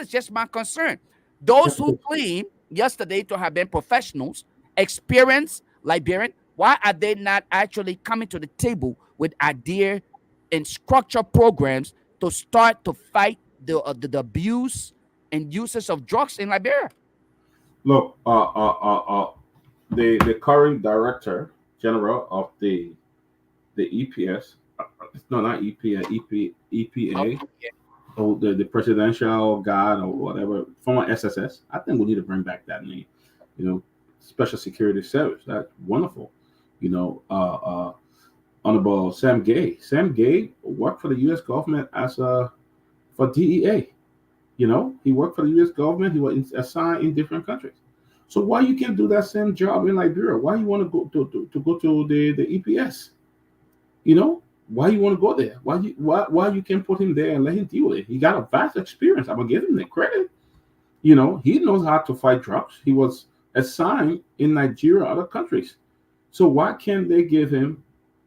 just my concern. Those who claim yesterday to have been professionals, experienced Liberian, why are they not actually coming to the table with idea and structured programs to start to fight the abuse and uses of drugs in Liberia? Look, the current director general of the EPS, no, not EPA, or the presidential guard or whatever, former SSS. I think we need to bring back that name. Special Security Service. That's wonderful. Honorable Sam Gay. Sam Gay worked for the U.S. government for DEA. He worked for the U.S. government. He was assigned in different countries. So why you can't do that same job in Liberia? Why you want to go to the EPS? Why you want to go there? Why you can't put him there and let him deal with it? He got a vast experience. I'm gonna give him the credit. He knows how to fight drugs. He was assigned in Nigeria and other countries. So why can't they give him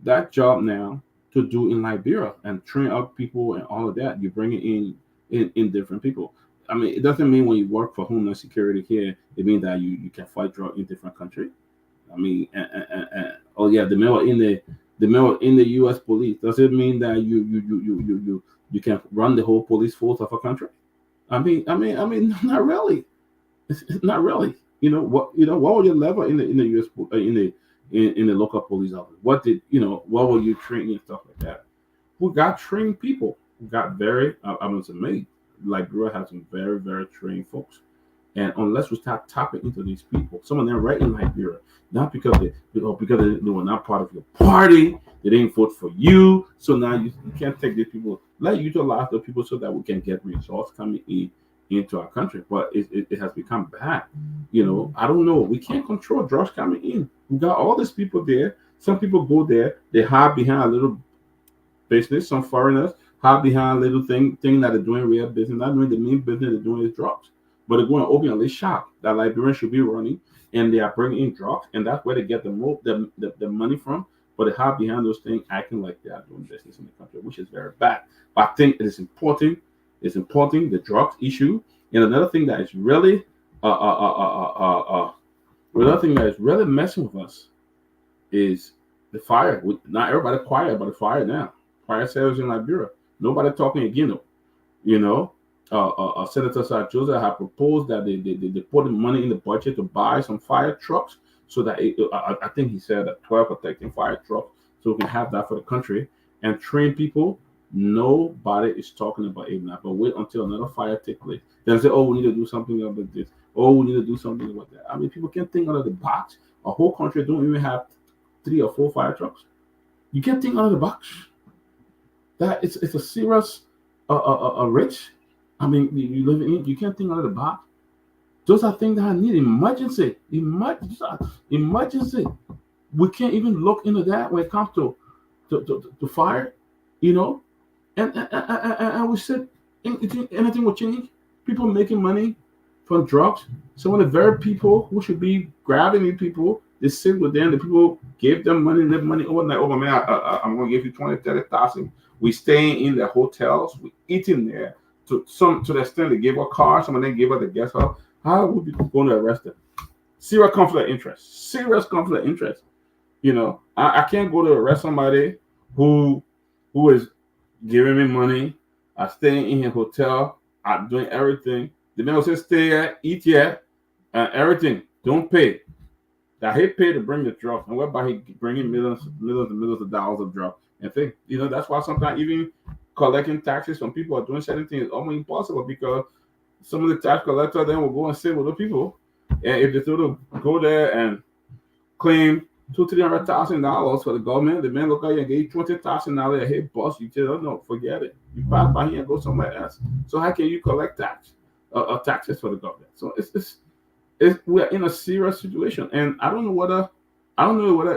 that job now to do in Liberia and train up people and all of that? You bring it in different people. I mean, it doesn't mean when you work for Homeland Security here, it means that you can fight drugs in different countries. I mean, the male in the U.S. police, does it mean that you can run the whole police force of a country? I mean, not really. It's not really. What was your level in the U.S. in the local police office? What were you training and stuff like that? We got trained people. We got very, I was amazed. Liberia has some very, very trained folks. And unless we start tapping into these people, some of them right in Liberia, not because they were not part of your party, they didn't vote for you. So now you can't take these people, let utilize the people so that we can get results coming into our country. But it has become bad. I don't know. We can't control drugs coming in. We got all these people there. Some people go there, they hide behind a little business. Some foreigners hide behind a little thing that they're doing real business, not doing the main business they're doing is drugs. But they're going to open a little shop that Liberians should be running, and they are bringing in drugs, and that's where they get the money from. But they hide behind those things, acting like they are doing business in the country, which is very bad. But I think it is important. It's important the drugs issue, and another thing that is really another thing that is really messing with us is the fire. Not everybody quiet about the fire now. Fire sales in Liberia. Nobody talking again. Senator Sir Joseph had proposed that they put the money in the budget to buy some fire trucks, so that I think he said that 12 or 13 fire trucks, so we can have that for the country and train people. Nobody is talking about it now, but wait until another fire takes place. Then say, oh, we need to do something about this. Oh, we need to do something about that. I mean, people can't think out of the box. A whole country don't even have 3 or 4 fire trucks. You can't think out of the box. That it's a serious rich. I mean, you live in, you can't think out of the box. Those are things that I need. Emergency. We can't even look into that when it comes to fire, and we said anything will change. People making money from drugs. Some of the very people who should be grabbing these people, they sit with them. The people gave them money, live money overnight. Oh man, I'm going to give you 20, 30,000. We staying in the hotels. We eating there. To the extent they gave her cars, some of them gave her the guest house. How would we going to arrest them? Serious conflict of interest. Serious conflict of interest. I can't go to arrest somebody who is giving me money. I'm staying in a hotel. I'm doing everything. The man will say, stay here, eat here, and everything. Don't pay. That he paid to bring the drugs, and whereby he bringing millions and millions of dollars of drugs. And think, that's why sometimes even collecting taxes from people are doing certain things is almost impossible, because some of the tax collectors then will go and sit with the people, and if they sort of go there and claim $200,000-$300,000 for the government, the man look at you and give you $20,000 a hit boss. You tell them, no, forget it. You pass by here and go somewhere else. So how can you collect taxes for the government? So we're in a serious situation, and I don't know whether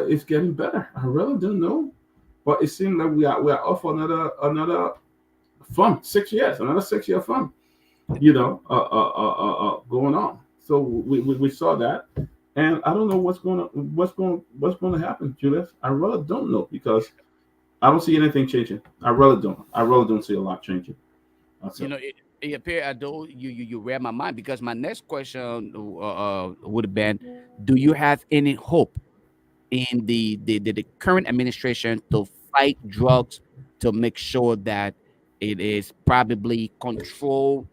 it's getting better. I really don't know. But it seems like we are off another fund, 6 years, another 6-year fund, going on. So we saw that, and I don't know what's going to happen, Julius. I really don't know, because I don't see anything changing. I really don't see a lot changing. It appears as though you read my mind, because my next question would have been, do you have any hope in the current administration to fight drugs, to make sure that it is probably controlled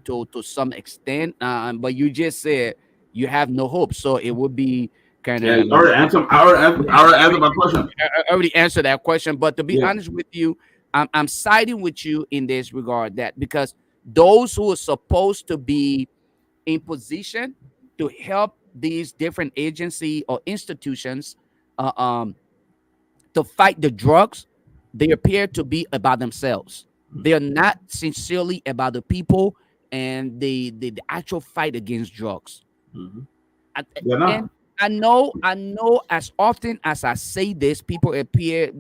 to some extent? But you just said you have no hope, so it would be kind of. I already answered my question. I already answered that question, but to be honest with you, I'm siding with you in this regard, that because those who are supposed to be in position to help these different agencies or institutions to fight the drugs, they appear to be about themselves. They are not sincerely about the people and the actual fight against drugs. Mm-hmm. And I know as often as I say this, people appear,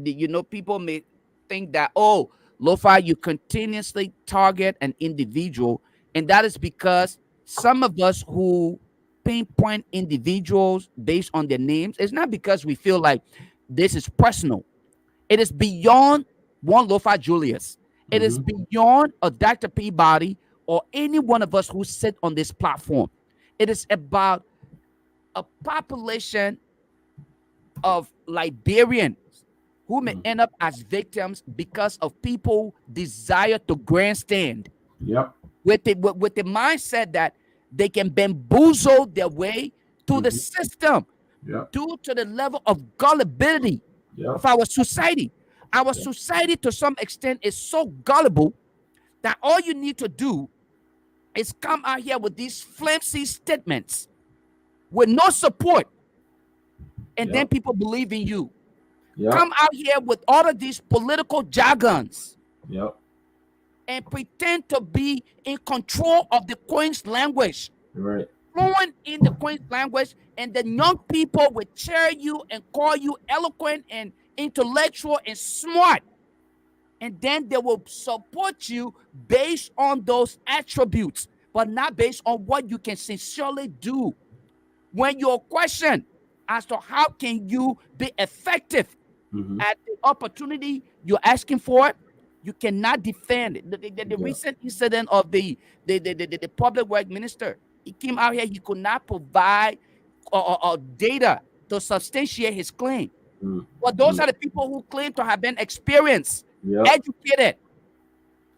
people may think that, oh, Lofa, you continuously target an individual, and that is because some of us who pinpoint individuals based on their names, it's not because we feel like this is personal. It is beyond one Lofa Julius. It is beyond a Dr. Peabody or any one of us who sit on this platform. It is about a population of Liberians who may end up as victims because of people desire to grandstand. Yep. With the mindset that they can bamboozle their way through the system, due to the level of gullibility of our society. Our society, to some extent, is so gullible that all you need to do is come out here with these flimsy statements with no support, and then people believe in you. Come out here with all of these political jargons and pretend to be in control of the Queen's language. Right. Fluent in the Queen's language, and the young people will cheer you and call you eloquent and intellectual and smart. And then they will support you based on those attributes, but not based on what you can sincerely do. When you're questioned as to how can you be effective at the opportunity you're asking for, you cannot defend it. The recent incident of the public work minister, he came out here, he could not provide data to substantiate his claim. But those are the people who claim to have been experienced, educated.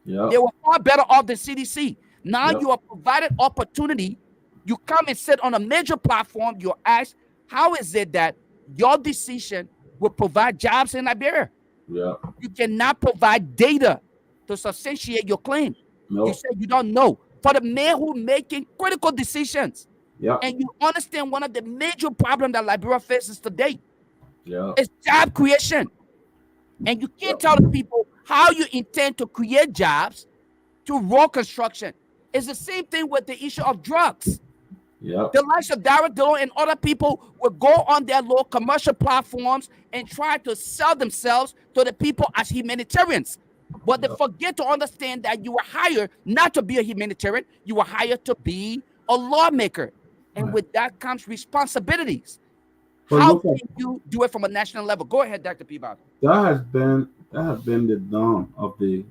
They were far better off than CDC. Now you are provided opportunity. You come and sit on a major platform. You're asked, how is it that your decision will provide jobs in Liberia? You cannot provide data to substantiate your claim. You said you don't know. For the man who making critical decisions, and you understand one of the major problems that Liberia faces today is job creation. And you can't tell the people how you intend to create jobs through road construction. It's the same thing with the issue of drugs. The likes of Dara Dillon and other people will go on their low commercial platforms and try to sell themselves to the people as humanitarians. But they forget to understand that you were hired not to be a humanitarian. You were hired to be a lawmaker. And with that comes responsibilities. How can you do it from a national level? Go ahead, Dr. Peabody. That has been the norm of the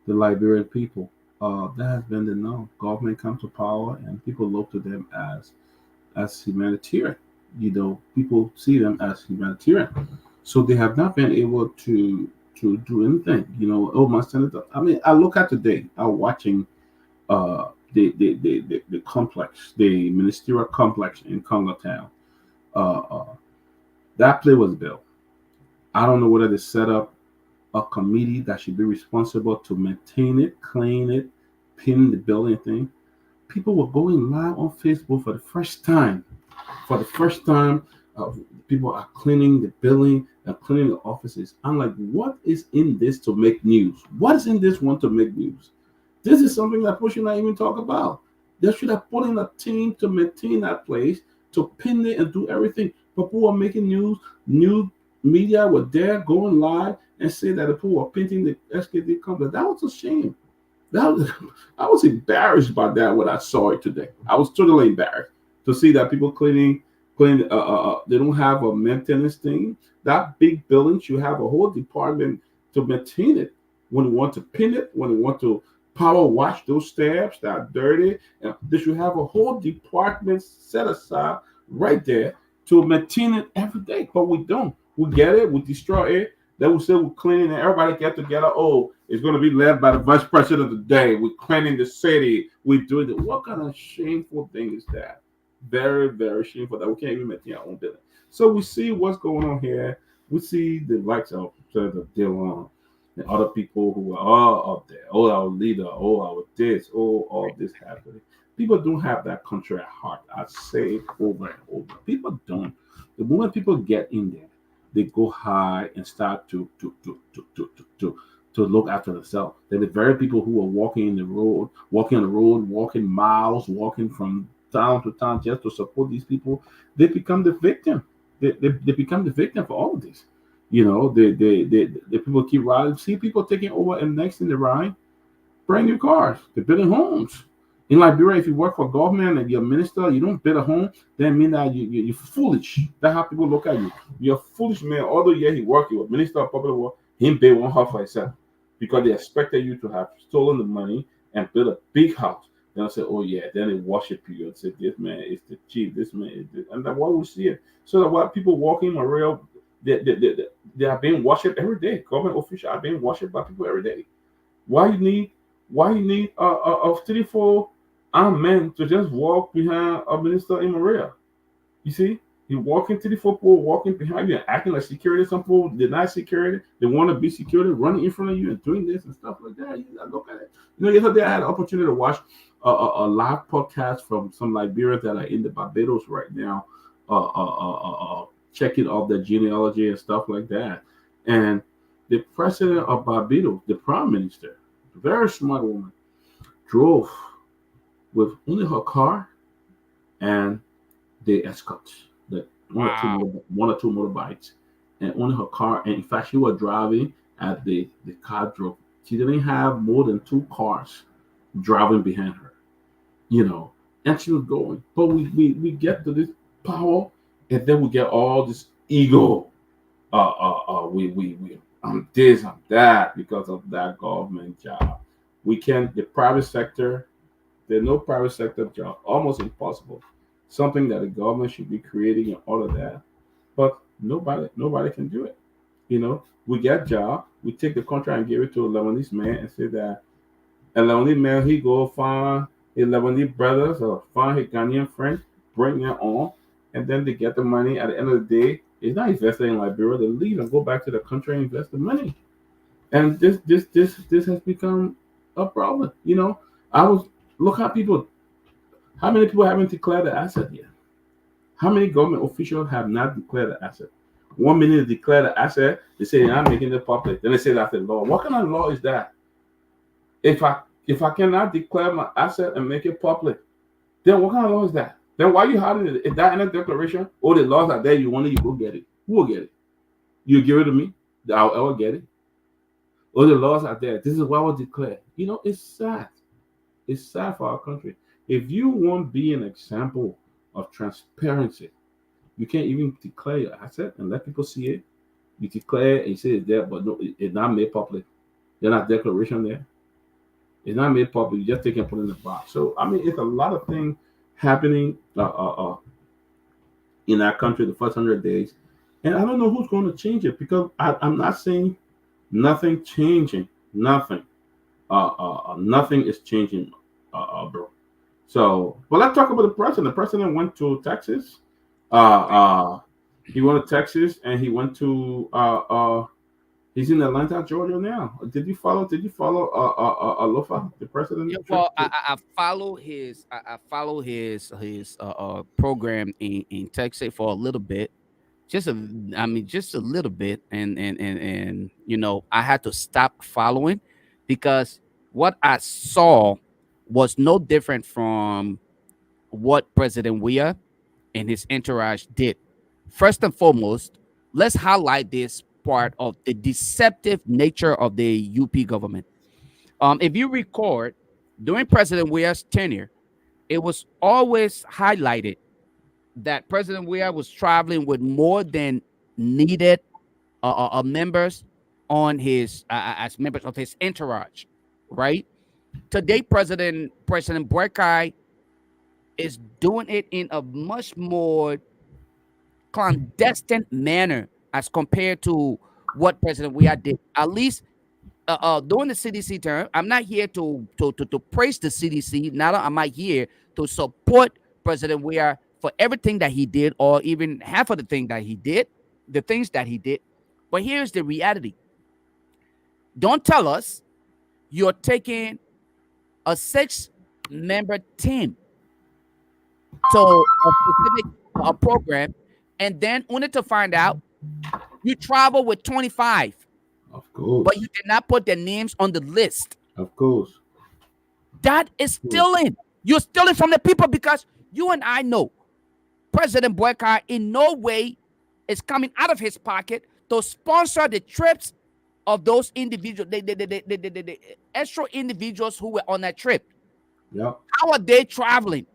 Liberian people. That has been the norm. Government comes to power, and people look to them as humanitarian. People see them as humanitarian. So they have not been able to do anything. My senator. I mean, I look at today. I'm watching the complex, the ministerial complex in Congo Town. That place was built. I don't know whether they set up a committee that should be responsible to maintain it, clean it, pin the building thing. People were going live on Facebook for the first time. People are cleaning the building and cleaning the offices. I'm like, what is in this to make news? What is in this one to make news? This is something that people should not even talk about. They should have put in a team to maintain that place, to pin it and do everything. But people are making news. New media were there going live and say that the people were painting the SKD complex. That was a shame. I was embarrassed by that when I saw it today. I was totally embarrassed to see that people cleaning. They don't have a maintenance thing. That big building should have a whole department to maintain it. When you want to pin it, when you want to power wash those steps that are dirty, and they should have a whole department set aside right there to maintain it every day. But we don't. We get it, we destroy it. Then we say we're cleaning, and everybody get together. Oh, it's going to be led by the vice president of the day. We're cleaning the city. We're doing it. What kind of shameful thing is that? Very, very shameful that we can't even maintain our own building. So we see what's going on here. We see the likes of Senator Dillon and other people who are all up there. Oh, our leader. Oh, our this. Oh, all this happening. People don't have that country at heart. I say it over and over. People don't. The moment people get in there, they go high and start to look after themselves. They're the very people who are walking on the road, walking miles, walking from town to town just to support these people. They become the victim. They become the victim for all of this. The people keep riding. See people taking over, and next in the ride, brand new cars. They're building homes. In Liberia, if you work for government and you're a minister, you don't build a home, then mean that you're foolish. That's how people look at you. You're a foolish man. Although, he worked, you were minister of public work, he built one house for himself because they expected you to have stolen the money and build a big house. Then I said, oh, yeah. Then they worship you and say, this man is the chief, this man is this. And that's what we see it. So that while people walking a real, they are being worshipped every day. Government officials are being worshipped by people every day. Why you need a 34 armed men to just walk behind a minister in Maria? You see? You walk into the football, walking behind you, and acting like security. Some people deny security. They want to be security, running in front of you and doing this and stuff like that. You gotta look at it. You know, yesterday I had an opportunity to watch a live podcast from some Liberians that are in the Barbados right now, checking off their genealogy and stuff like that. And the president of Barbados, the prime minister, very smart woman, drove with only her car and the escort, the one or two motorbikes, and only her car. And in fact, she was driving at the car drove. She didn't have more than two cars driving behind her, you know, and she was going. But we get to this power, and then we get all this ego. I'm this, I'm that because of that government job. We can't. The private sector, there's no private sector job, almost impossible. Something that the government should be creating and all of that, but nobody can do it. You know, we get job, we take the contract and give it to a Lebanese man and say that a Lebanese man he go find his Lebanese brothers or find his Ghanaian friend, bring them on, and then they get the money. At the end of the day, it's not invested in Liberia. They leave and go back to the country and invest the money. And this has become a problem. You know, I was look how people. How many people haven't declared the asset yet? How many government officials have not declared the asset? 1 minute they declare the asset, they say I'm making it public. Then they say that's the law. What kind of law is that? If I cannot declare my asset and make it public, then what kind of law is that? Then why are you hiding it? Is that in a declaration? Or the laws are there, you want it, you go get it. Who will get it? You give it to me, I'll ever get it. Or the laws are there. This is what was declared. You know, it's sad. It's sad for our country. If you want to be an example of transparency, you can't even declare your asset and let people see it. You declare and you say it's there, but no, it's not made public. There's not declaration there. It's not made public. You just take it and put it in the box. So I mean, it's a lot of things happening in our country the first 100 days, and I don't know who's going to change it because I'm not saying nothing changing. Nothing. Nothing is changing, bro. So, well, let's talk about the president. The president went to Texas. He went to Texas, and he went to he's in Atlanta, Georgia now. Did you follow? Lofa, the president? Yeah, well, I follow his program in Texas for a little bit, just a little bit, and you know, I had to stop following because what I saw was no different from what President Weah and his entourage did. First and foremost, let's highlight this part of the deceptive nature of the UP government. If you record, during President Weah's tenure, it was always highlighted that President Weah was traveling with more than needed members on his as members of his entourage, right? Today, President Boakai is doing it in a much more clandestine manner as compared to what President Weah did. At least during the CDC term, I'm not here to praise the CDC. Now am I here to support President Weah for everything that he did, or even half of the things that he did. But here's the reality. Don't tell us you're taking a 6-member team to a specific program, and then only to find out you travel with 25. Of course. But you did not put their names on the list. Of course. That is stealing. You're stealing from the people, because you and I know President Boakai in no way is coming out of his pocket to sponsor the trips of those individuals, the extra individuals who were on that trip. Yep. How are they traveling?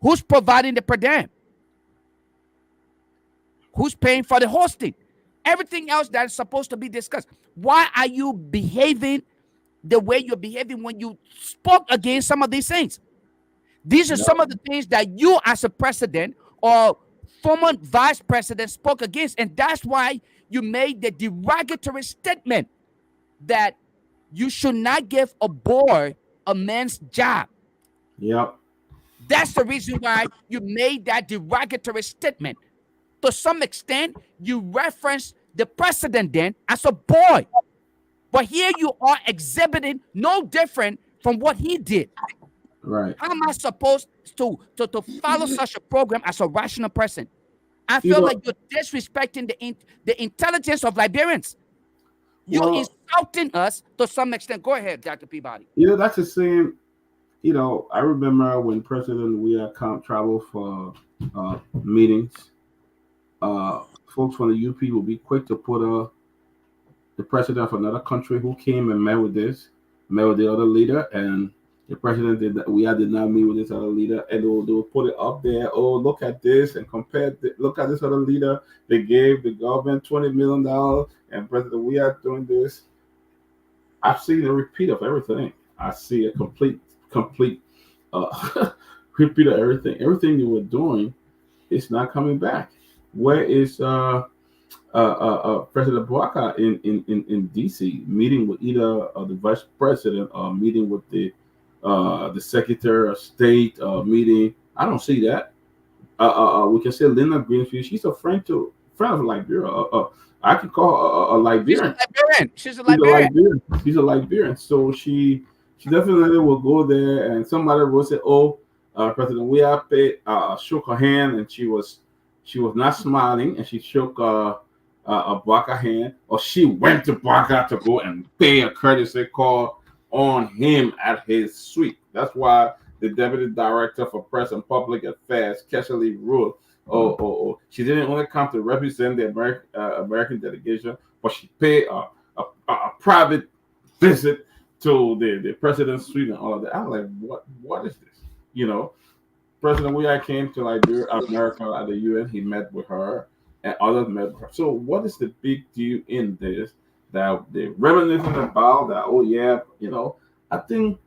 Who's providing the per diem? Who's paying for the hosting? Everything else that's supposed to be discussed. Why are you behaving the way you're behaving when you spoke against some of these things? These are some of the things that you as a president or former vice president spoke against. And that's why you made the derogatory statement that you should not give a boy a man's job. Yep. That's the reason why you made that derogatory statement. To some extent, you reference the president then as a boy. But here you are exhibiting no different from what he did. Right. How am I supposed to follow such a program as a rational person? I You feel know, like you're disrespecting the intelligence of Liberians. You're well, insulting us to some extent. Go ahead, Dr. Peabody. that's the same. I remember when President Weah come travel for meetings. Folks from the UP will be quick to put the president of another country who came and met with the other leader, and the president did that. We did not meet with this other leader, and they will put it up there. Oh, look at this, and look at this other leader. They gave the government $20 million, and President we are doing this. I've seen a repeat of everything. I see a complete repeat of everything. Everything they were doing is not coming back. Where is President Bouaka in DC meeting with either the vice president or meeting with the secretary of state meeting? I don't see that. We can say Linda Greenfield. She's a friend of Liberia. I can call her a Liberian. She's a Liberian. She's a Liberian. So she definitely will go there. And somebody will say, "Oh, President Weah shook her hand, and she was not smiling, and she shook a Baka hand, or she went to Baka to go and pay a courtesy call on him at his suite." That's why the deputy director for press and public affairs, Keshley Road, she didn't only come to represent the American delegation, but she paid a private visit to the president's suite and all of that. I'm like, what is this? President Weah came to Liberia, America at the UN. He met with her, and others met with her. So, what is the big deal in this that they're reminiscing about? That I think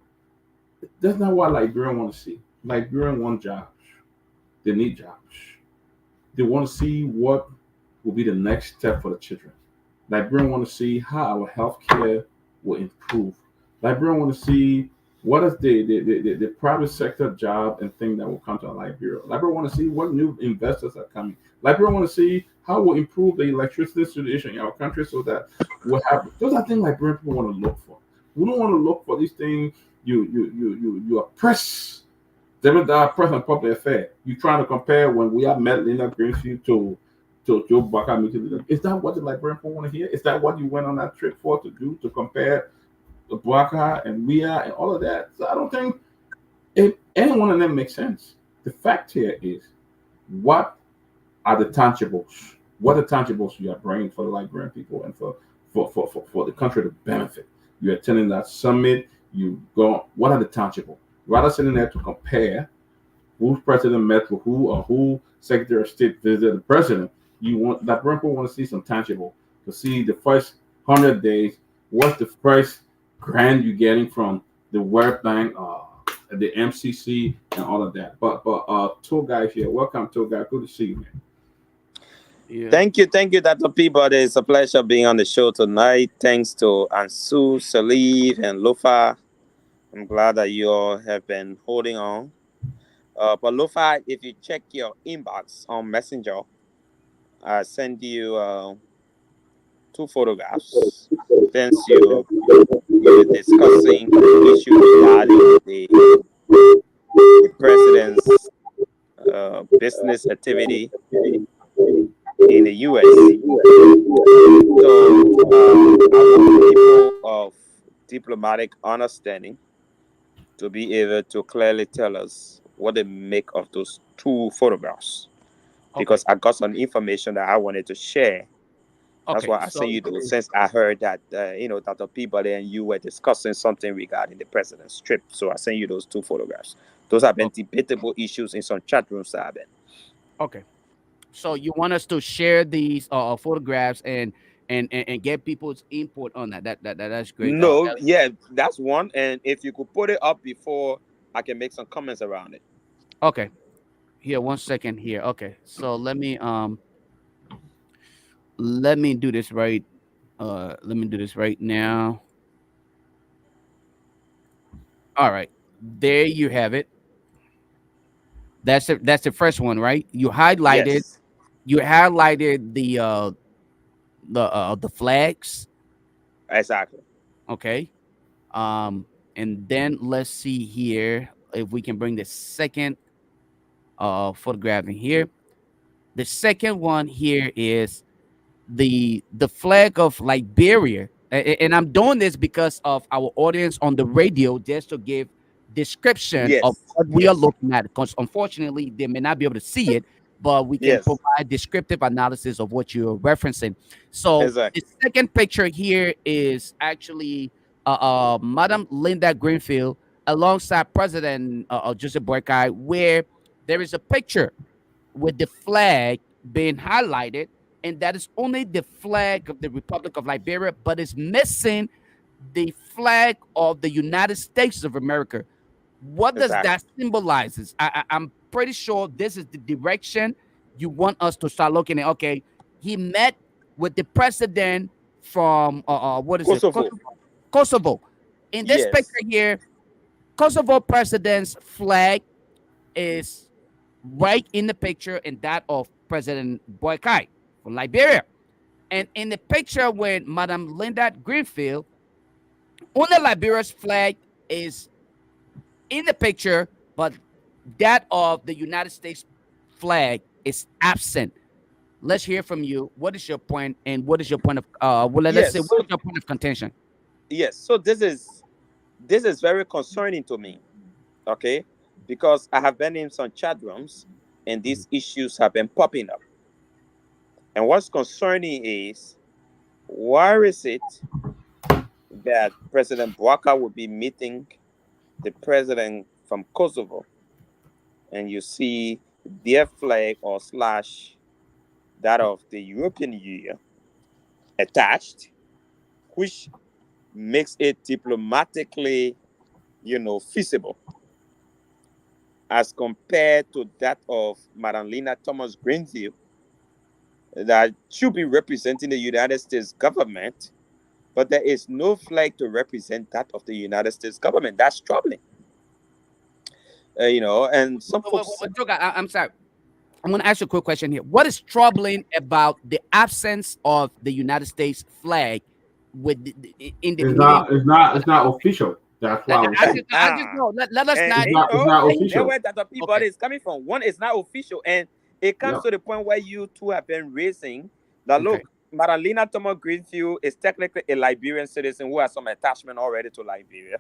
that's not what Liberians want to see. Liberians want jobs. They need jobs. They want to see what will be the next step for the children. Liberians want to see how our healthcare will improve. Liberians want to see what is the private sector job and thing that will come to Liberia. Liberia want to see what new investors are coming. Liberia want to see how we'll improve the electricity situation in our country so that we'll have those are things Liberian people want to look for. We don't want to look for these things. You oppress press and public affair. You trying to compare when we have met Linda Greenfield to Joe Baka meeting. Is that what the Liberian people want to hear? Is that what you went on that trip for to do to compare the Baka and Mia and all of that? So I don't think any one of them makes sense. The fact here is, what are the tangibles? What are the tangibles you are bringing for the Liberian people and for the country to benefit? You're attending that summit. You go. What are the tangible? Rather sitting there to compare who president met with who or who secretary of state visited the president, you want that people want to see some tangible, to see the first 100 days. What's the first grant you're getting from the World Bank, the MCC, and all of that. But tour guy here, welcome, tour guy. Good to see you, man. Yeah. Thank you, Dr. Peabody. It's a pleasure being on the show tonight. Thanks to Ansu, Salif, and Lofa. I'm glad that you all have been holding on. But Lofa, if you check your inbox on Messenger, I sent you 2 photographs. Since you were discussing the issue regarding the president's business activity in the U.S. So I want people of diplomatic understanding to be able to clearly tell us what they make of those 2 photographs. Because I got some information that I wanted to share. That's why I sent you those, since I heard that, Dr. Peabody and you were discussing something regarding the president's trip. So I sent you those 2 photographs. Those have been debatable issues in some chat rooms that have been. Okay. So you want us to share these photographs and get people's input on that. That's great. No, yeah, that's one. And if you could put it up before I can make some comments around it. Okay. Here, 1 second here. Okay. So let me do this right. Let me do this right now. All right. There you have it. That's the first one, right? Yes, You highlighted the flags. exactly. Okay. Um, and then let's see here if we can bring the second photograph in here. The second one here is the flag of Liberia. And I'm doing this because of our audience on the radio, just to give description of Yes, what we are yes, looking at. Because unfortunately, they may not be able to see it, but we can yes, provide descriptive analysis of what you're referencing. So the exactly. second picture here is actually Madam Linda Greenfield alongside President Joseph Boakai, where there is a picture with the flag being highlighted, and that is only the flag of the Republic of Liberia, but it's missing the flag of the United States of America. What does Exactly. that symbolizes? I'm pretty sure this is the direction you want us to start looking at. Okay, he met with the president from what is it? Kosovo. Kosovo. In this Yes, picture here, Kosovo president's flag is right in the picture, and that of President Boakai from Liberia. And in the picture with Madam Linda Greenfield, only Liberia's flag is in the picture, but that of the United States flag is absent. Let's hear from you. What is your point, and what is your point of well, let's yes. say, what So is your point of contention? yes, so this is very concerning to me. Okay, because I have been in some chat rooms, and these issues have been popping up. And what's concerning is, why is it that President Bouaka will be meeting the president from Kosovo, and you see their flag or slash that of the European Union attached, which makes it diplomatically, feasible, as compared to that of Madalena Thomas Greenfield, that should be representing the United States government, but there is no flag to represent that of the United States government. That's troubling. And some folks, Joga, I'm sorry. I'm going to ask you a quick question here. What is troubling about the absence of the United States flag with in the It's meeting? not. It's not. It's not official. That's why we see. I just know. Let us and, not. It's and you not. It's know, not and that's official. where that the Peabody Okay. is coming from. One is not official, and it comes Yep. to the point where you two have been raising that, Okay. look, Madalena Thomas Greenfield is technically a Liberian citizen who has some attachment already to Liberia.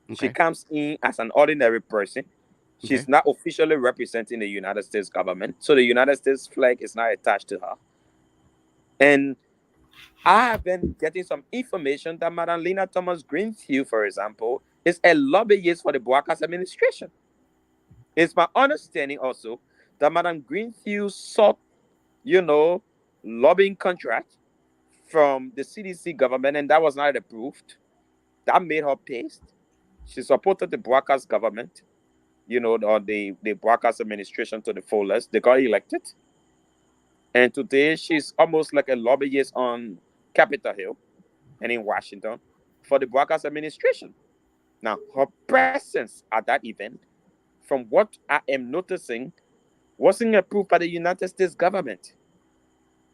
She Okay. comes in as an ordinary person. Okay. She's not officially representing the United States government, so the United States flag is not attached to her. And I have been getting some information that Madam Lena Thomas Greenfield, for example, is a lobbyist for the Boakas administration. It's my understanding also that Madam Greenfield sought, you know, lobbying contract from the CDC government, and that was not approved. That made her pissed. She supported the Boakas government, or the Boakas administration to the fullest. They got elected. And today she's almost like a lobbyist on Capitol Hill and in Washington for the Boakas administration. Now, her presence at that event, from what I am noticing, wasn't approved by the United States government.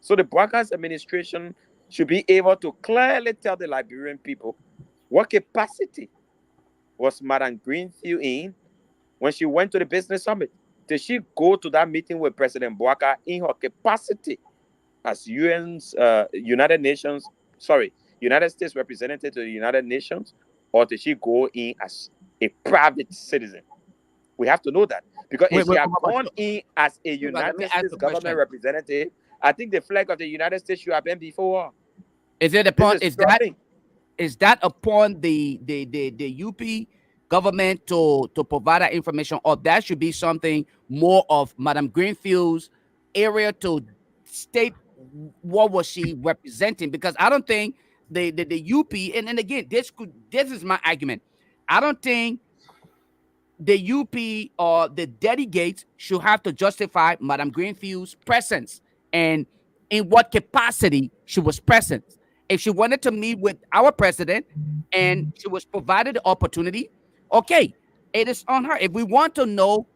So the Boakas administration should be able to clearly tell the Liberian people what capacity was Madam Greenfield in when she went to the business summit. Did she go to that meeting with President Boaka in her capacity as United States representative to the United Nations, or did she go in as a private citizen? We have to know that, because if she had gone in as a Let me United ask States you a government question. representative, I think the flag of the United States should have been before her. Is it This upon? is troubling. Is that upon the UP government to provide that information, or that should be something more of Madam Greenfield's area to state what was she representing? Because I don't think the UP, and again, this is my argument. I don't think the UP or the delegates should have to justify Madam Greenfield's presence and in what capacity she was present. If she wanted to meet with our president and she was provided the opportunity, okay, it is on her. If we want to know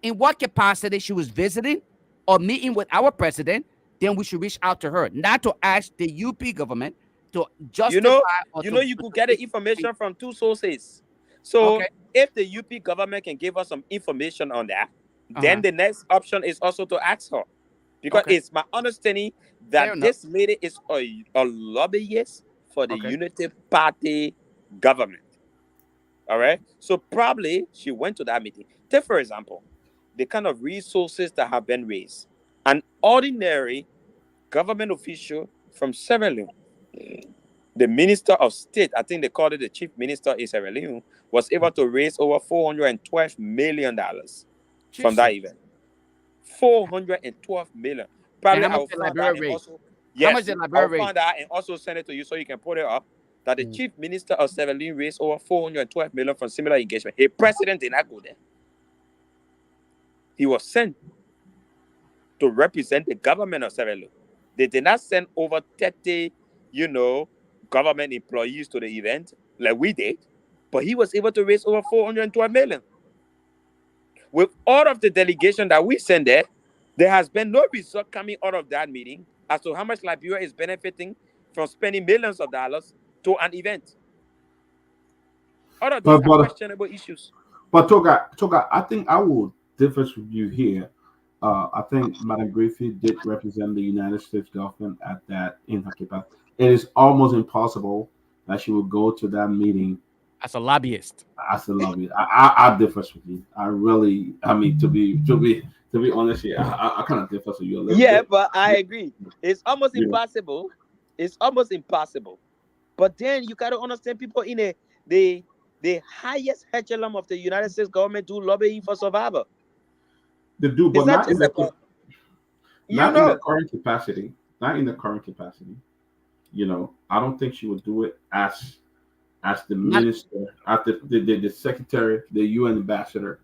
in what capacity she was visiting or meeting with our president, then we should reach out to her, not to ask the UP government to justify or You could get the information from two sources. So Okay. if the UP government can give us some information on that, then Uh-huh. the next option is also to ask her. Because Okay. it's my understanding Fair that enough. this lady is a lobbyist for the Okay. Unity Party government. All right. So probably she went to that meeting. Take, for example, the kind of resources that have been raised. An ordinary government official from Sierra Leone, the Minister of State, I think they called it the Chief Minister in Sierra Leone, was able to raise over $412 million from Jesus. that event. 412 million. And Probably how I much will the find out Liberia and rate? also How much yes, the I'll Liberia rate? find out and also send it to you so you can put it up. That the Chief Minister of Sierra Leone raised over 412 million from similar engagement. His president did not go there. He was sent to represent the government of Sierra Leone. They did not send over 30, government employees to the event like we did, but he was able to raise over 412 million. With all of the delegation that we sent there has been no result coming out of that meeting as to how much Liberia is benefiting from spending millions of dollars to an event. All of these are questionable issues. But Toga, I think I will differ with you here. I think Madam Griffith did represent the United States government at that in her capacity. It is almost impossible that she would go to that meeting As a lobbyist. as a lobbyist. I differ with you. I really, I mean, to be honest here, I kind of differ with you a little bit. But I agree. It's almost You know. impossible. It's almost impossible. But then you got to understand people in the highest echelon of the United States government do lobbying for survivor. They do, but It's not not in just the about, not in the current capacity. Not in the current capacity. I don't think she would do it as the minister, as the secretary, the UN ambassador,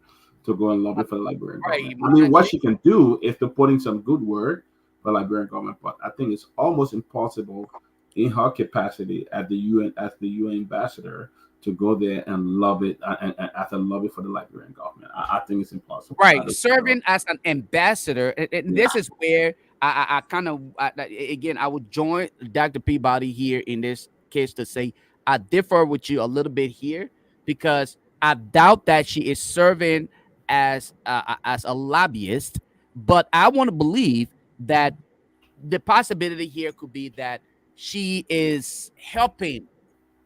to go and lobby for the Liberian government. I mean, what she can do is to put in some good word for the Liberian government, but I think it's almost impossible in her capacity at the UN as the UN ambassador to go there and lobby and as a lobby for the Liberian government. I think it's impossible. Right. Serving as an ambassador. And this is where I kind of, again, I would join Dr. Peabody here in this case to say I differ with you a little bit here because I doubt that she is serving as a lobbyist, but I want to believe that the possibility here could be that she is helping,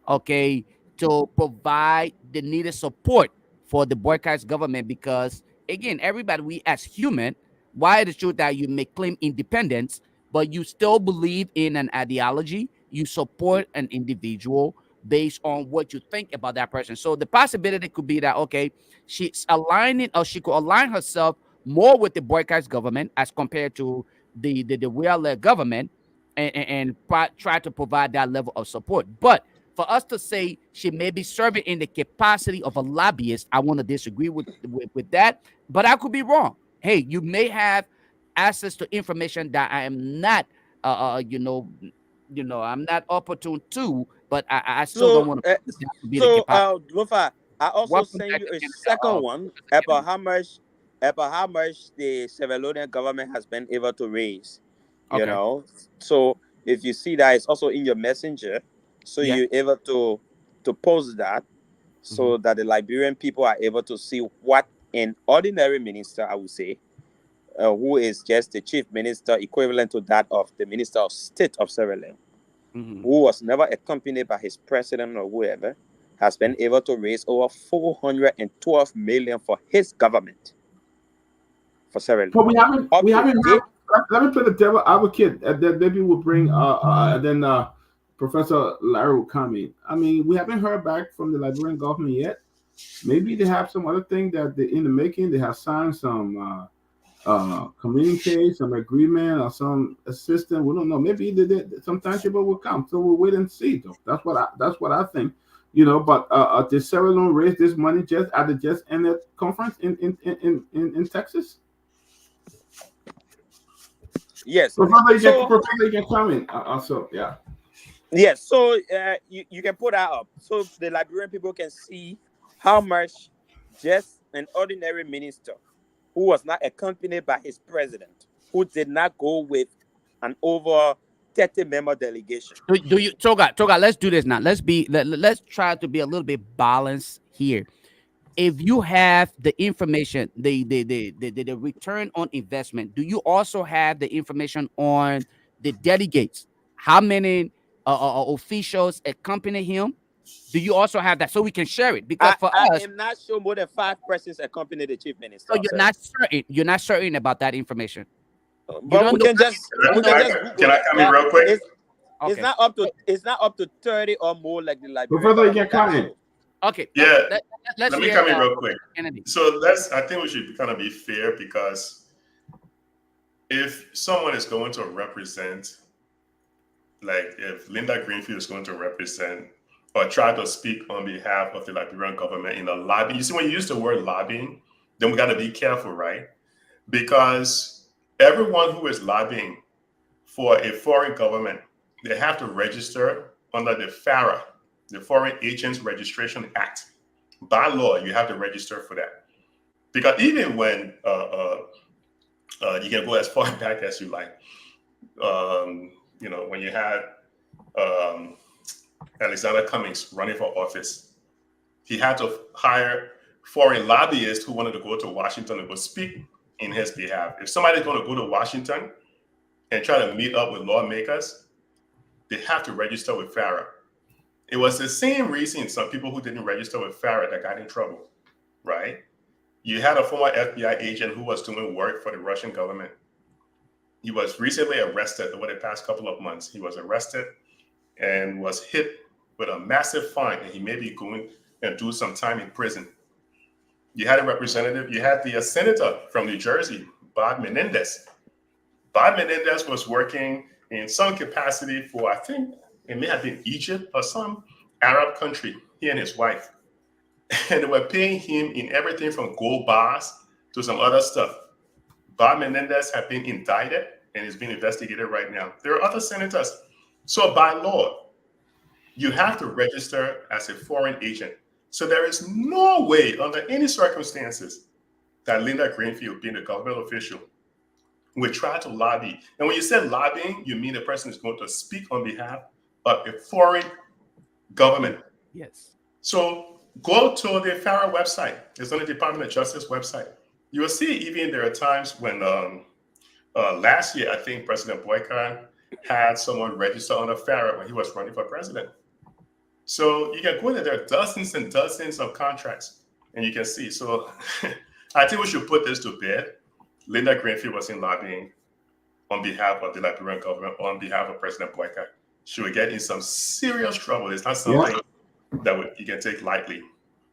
okay, to provide the needed support for the boycott's government because, again, everybody, we as human, why it is true that you may claim independence, but you still believe in an ideology, you support an individual based on what you think about that person. So the possibility could be that, okay, she's aligning or she could align herself more with the boycott's government as compared to the real government and try to provide that level of support. But for us to say she may be serving in the capacity of a lobbyist, I want to disagree with that, but I could be wrong. Hey, you may have access to information that I am not, I'm not opportune to, but I still don't want to be the capacity. Lofa, I also send you a second one about how much the Sierra Leonean government has been able to raise. So if you see that, it's also in your messenger. So you're able to post that so that the Liberian people are able to see what an ordinary minister, I would say, who is just the chief minister, equivalent to that of the Minister of State of Sierra Leone, who was never accompanied by his president or whoever, has been able to raise over 412 million for his government for Sierra Leone. But we haven't. Let me play the devil advocate, and then maybe we'll bring Professor Larry will come in. I mean, we haven't heard back from the Liberian government yet. Maybe they have some other thing that they're in the making. They have signed some communique, some agreement, or some assistance. We don't know. Maybe some tangible will come. So we'll wait and see. Though that's what I think. But did Sierra Leone raise this money just at the just ended conference in Texas? Yes. Professor, you can comment. Also, yeah. Yes. So you can put that up so the Liberian people can see how much just an ordinary minister who was not accompanied by his president, who did not go with an over 30-member delegation. Do you Toga? Let's do this now. Let's try to be a little bit balanced here. If you have the information, the return on investment, do you also have the information on the delegates? How many officials accompany him? Do you also have that so we can share it? Because for I us, am not sure more than 5 persons accompany the chief minister. so you're not certain. You're not certain about that information. But we can just can I come in real quick? It's not up to 30 or more like the Liberian. Professor, you can comment. Okay. Yeah. Let me come in real quick. Kennedy. So I think we should kind of be fair, because if someone is going to represent, like if Linda Greenfield is going to represent or try to speak on behalf of the Liberian government in a lobby, you see, when you use the word lobbying, then we got to be careful, right? Because everyone who is lobbying for a foreign government, they have to register under the FARA, the Foreign Agents Registration Act. By law, you have to register for that. Because even when you can go as far back as you like, when you had Alexander Cummings running for office, he had to hire foreign lobbyists who wanted to go to Washington to go speak in his behalf. If somebody's going to go to Washington and try to meet up with lawmakers, they have to register with FARA. It was the same reason some people who didn't register with FARA that got in trouble, right? You had a former FBI agent who was doing work for the Russian government. He was recently arrested over the past couple of months. He was arrested and was hit with a massive fine, and he may be going and do some time in prison. You had a representative, you had the senator from New Jersey, Bob Menendez. Bob Menendez was working in some capacity for, I think it may have been Egypt or some Arab country, he and his wife. And they were paying him in everything from gold bars to some other stuff. Bob Menendez had been indicted and is being investigated right now. There are other senators. So by law, you have to register as a foreign agent. So there is no way under any circumstances that Linda Greenfield, being a government official, would try to lobby. And when you say lobbying, you mean the person is going to speak on behalf of a foreign government. Yes. So go to the FARA website. It's on the Department of Justice website. You will see even there are times when last year, I think President Boyka had someone register on the FARA when he was running for president. So you can go there. There are dozens and dozens of contracts, and you can see. So I think we should put this to bed. Linda Greenfield was in lobbying on behalf of the Liberian government, on behalf of President Boyka. She would get in some serious trouble. It's not something that you can take lightly.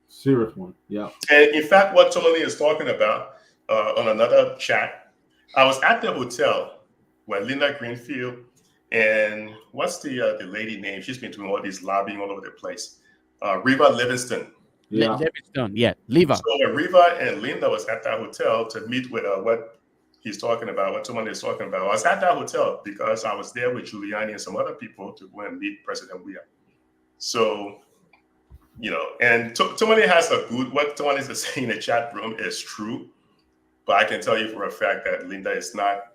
Serious one, yeah. And in fact, what Tomalin is talking about on another chat, I was at the hotel when Linda Greenfield and what's the lady name? She's been doing all these lobbying all over the place. Reva Livingston. Yeah. Livingston, yeah. Leva. So Reva and Linda was at that hotel to meet with what he's talking about, what Tomalin is talking about. I was at that hotel because I was there with Giuliani and some other people to go and meet President Weah. So, and Tomalin has what Tomalin is saying in the chat room is true, but I can tell you for a fact that Linda is not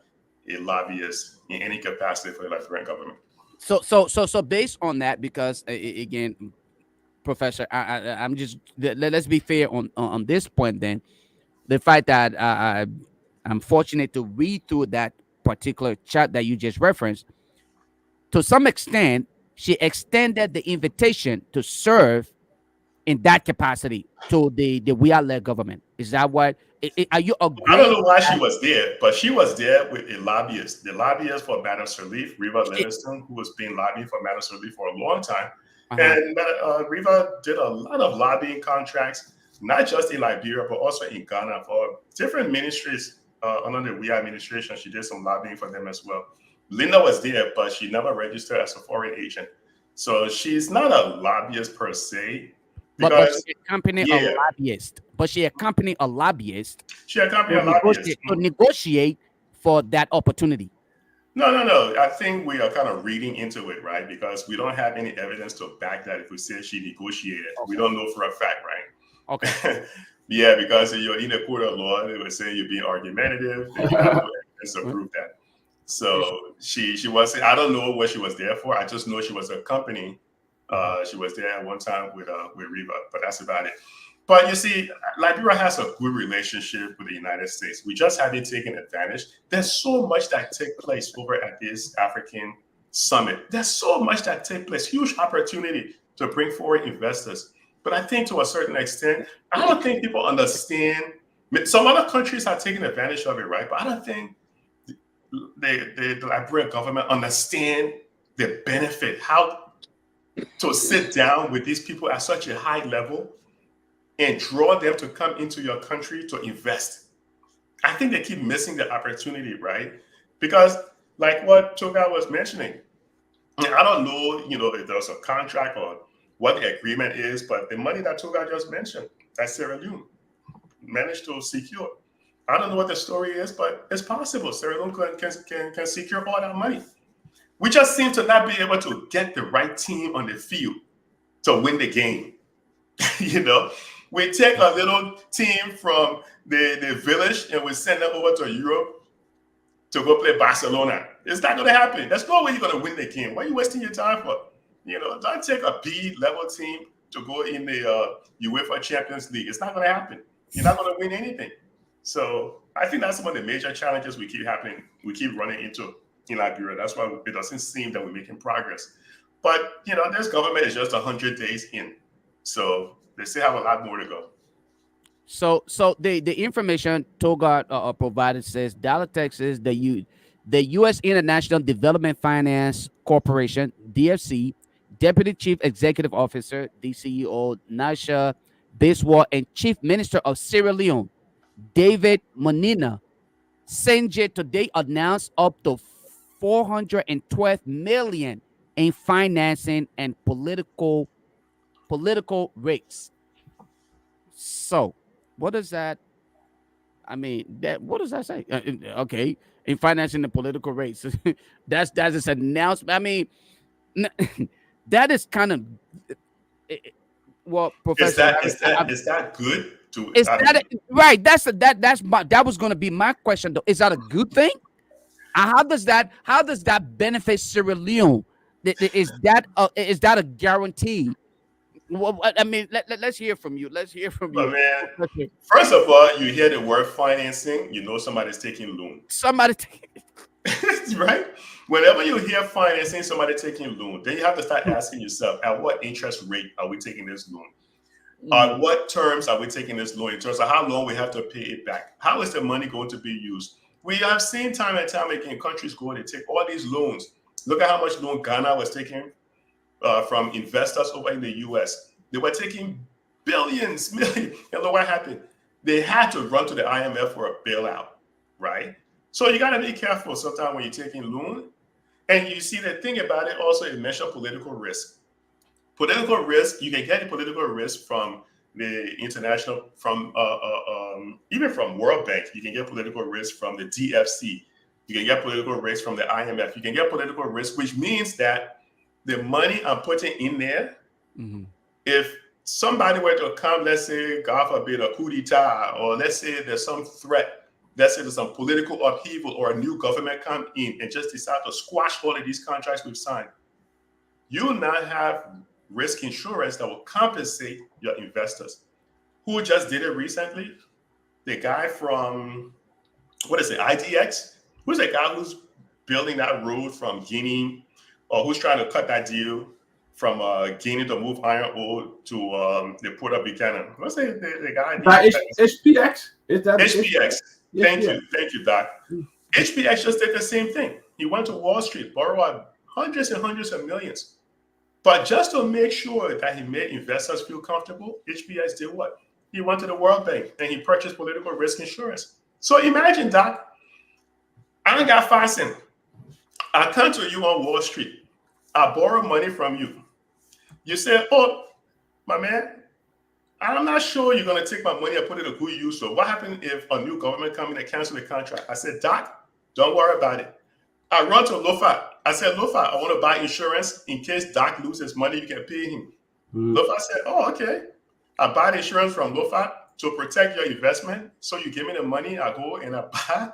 a lobbyist in any capacity for the Liberian government. So based on that, because again, Professor, I'm just let's be fair on this point. Then the fact that I'm fortunate to read through that particular chat that you just referenced. To some extent, she extended the invitation to serve in that capacity to the Weah-led government. Is that what? Are you agreeing? I don't know why she was there, but she was there with a lobbyist. The lobbyist for Madam Sirleaf, Reva Livingston, who was being lobbying for Madam Sirleaf for a long time. And Reva did a lot of lobbying contracts, not just in Liberia, but also in Ghana for different ministries under the Weah administration. She did some lobbying for them as well. Linda was there, but she never registered as a foreign agent. So she's not a lobbyist per se. But she accompanied a lobbyist. But she accompanied a lobbyist. She accompanied a lobbyist to negotiate for that opportunity. No. I think we are kind of reading into it, right? Because we don't have any evidence to back that if we say she negotiated. Okay. We don't know for a fact, right? Okay. Yeah, because you're in a court of law, they were saying you're being argumentative, and you have no evidence to prove that. So she was. I don't know what she was there for. I just know she was accompanying. She was there at one time with Reba, but that's about it. But you see, Liberia has a good relationship with the United States. We just haven't taken advantage. There's so much that takes place over at this African summit. There's so much that takes place. Huge opportunity to bring forward investors. But I think to a certain extent, I don't think people understand. Some other countries are taking advantage of it, right? But I don't think the Liberian government understand the benefit, how to sit down with these people at such a high level and draw them to come into your country to invest. I think they keep missing the opportunity, right? Because like what Toga was mentioning, I don't know, if there's a contract or what the agreement is, but the money that Toga just mentioned, that Sierra Leone managed to secure. I don't know what the story is, but it's possible Sierra Leone can secure all that money. We just seem to not be able to get the right team on the field to win the game. We take a little team from the village and we send them over to Europe to go play Barcelona. It's not going to happen. There's no way you're going to win the game. What are you wasting your time for? Don't take a B-level team to go in the UEFA Champions League. It's not going to happen. You're not going to win anything. So I think that's one of the major challenges we keep running into in Liberia. That's why it doesn't seem that we're making progress. But, this government is just 100 days in. So they still have a lot more to go. So the information Toga provided says Dallas, Texas, the U.S. International Development Finance Corporation, DFC, Deputy Chief Executive Officer, DCEO, Nasha Biswa, and Chief Minister of Sierra Leone, David Monina, Senje today announced up to $412 million in financing and political rates. So, what does that? I mean, what does that say? Okay, in financing the political rates, that's its announcement. I mean, that is kind of well, Professor. Is that good? Right? That was going to be my question. Though, is that a good thing? How does that benefit Sierra Leone? Is that a guarantee? Well, I mean, let's hear from you. Let's hear from you. Man, first of all, you hear the word financing, somebody's taking loan. Right? Whenever you hear financing, somebody taking loan, then you have to start asking yourself, at what interest rate are we taking this loan? On what terms are we taking this loan in terms of how long we have to pay it back? How is the money going to be used? We have seen time and time again countries go and take all these loans. Look at how much loan Ghana was taking from investors over in the U.S. They were taking billions, millions. And look what happened. They had to run to the IMF for a bailout, right? So you got to be careful sometimes when you're taking loan. And you see the thing about it also, it measures political risk. Political risk, you can get the political risk from the international, even from World Bank. You can get political risk from the DFC. You can get political risk from the IMF. You can get political risk, which means that the money I'm putting in there, if somebody were to come, let's say, God forbid, a coup d'etat, or let's say there's some threat, let's say there's some political upheaval or a new government come in and just decide to squash all of these contracts we've signed, you will not have risk insurance that will compensate your investors. Who just did it recently? The guy from, IDX? Who's the guy who's building that road from Guinea, or who's trying to cut that deal from Guinea to move iron ore to the port of Buchanan? What's the guy? HPX? Is that HPX? Thank you, Doc. HPX just did the same thing. He went to Wall Street, borrowed hundreds and hundreds of millions. But just to make sure that he made investors feel comfortable, HPX did what? He went to the World Bank and he purchased political risk insurance. So imagine, Doc, I got fastened. I come to you on Wall Street. I borrow money from you. You say, oh, my man, I'm not sure you're going to take my money and put it to good use. So what happens if a new government comes in and cancel the contract? I said, Doc, don't worry about it. I run to Lofa. I said, Lofa, I want to buy insurance in case Doc loses money, you can pay him. Lofa said, oh, okay. I buy the insurance from Lofa. to protect your investment. So you give me the money, I go and I buy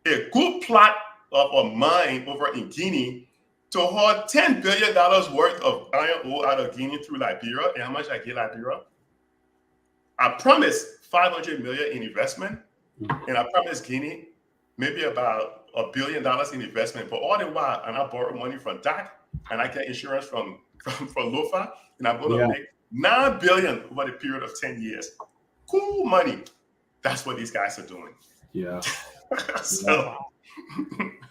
a good plot of a mine over in Guinea to hold $10 billion worth of iron ore out of Guinea through Liberia. And how much I get Liberia? I promised 500 million in investment, and I promised Guinea maybe about $1 billion in investment. But all the while, and I borrow money from DAC, and I get insurance from Lofa, and I'm going to make $9 billion over the period of 10 years. Cool money. That's what these guys are doing. Yeah. So,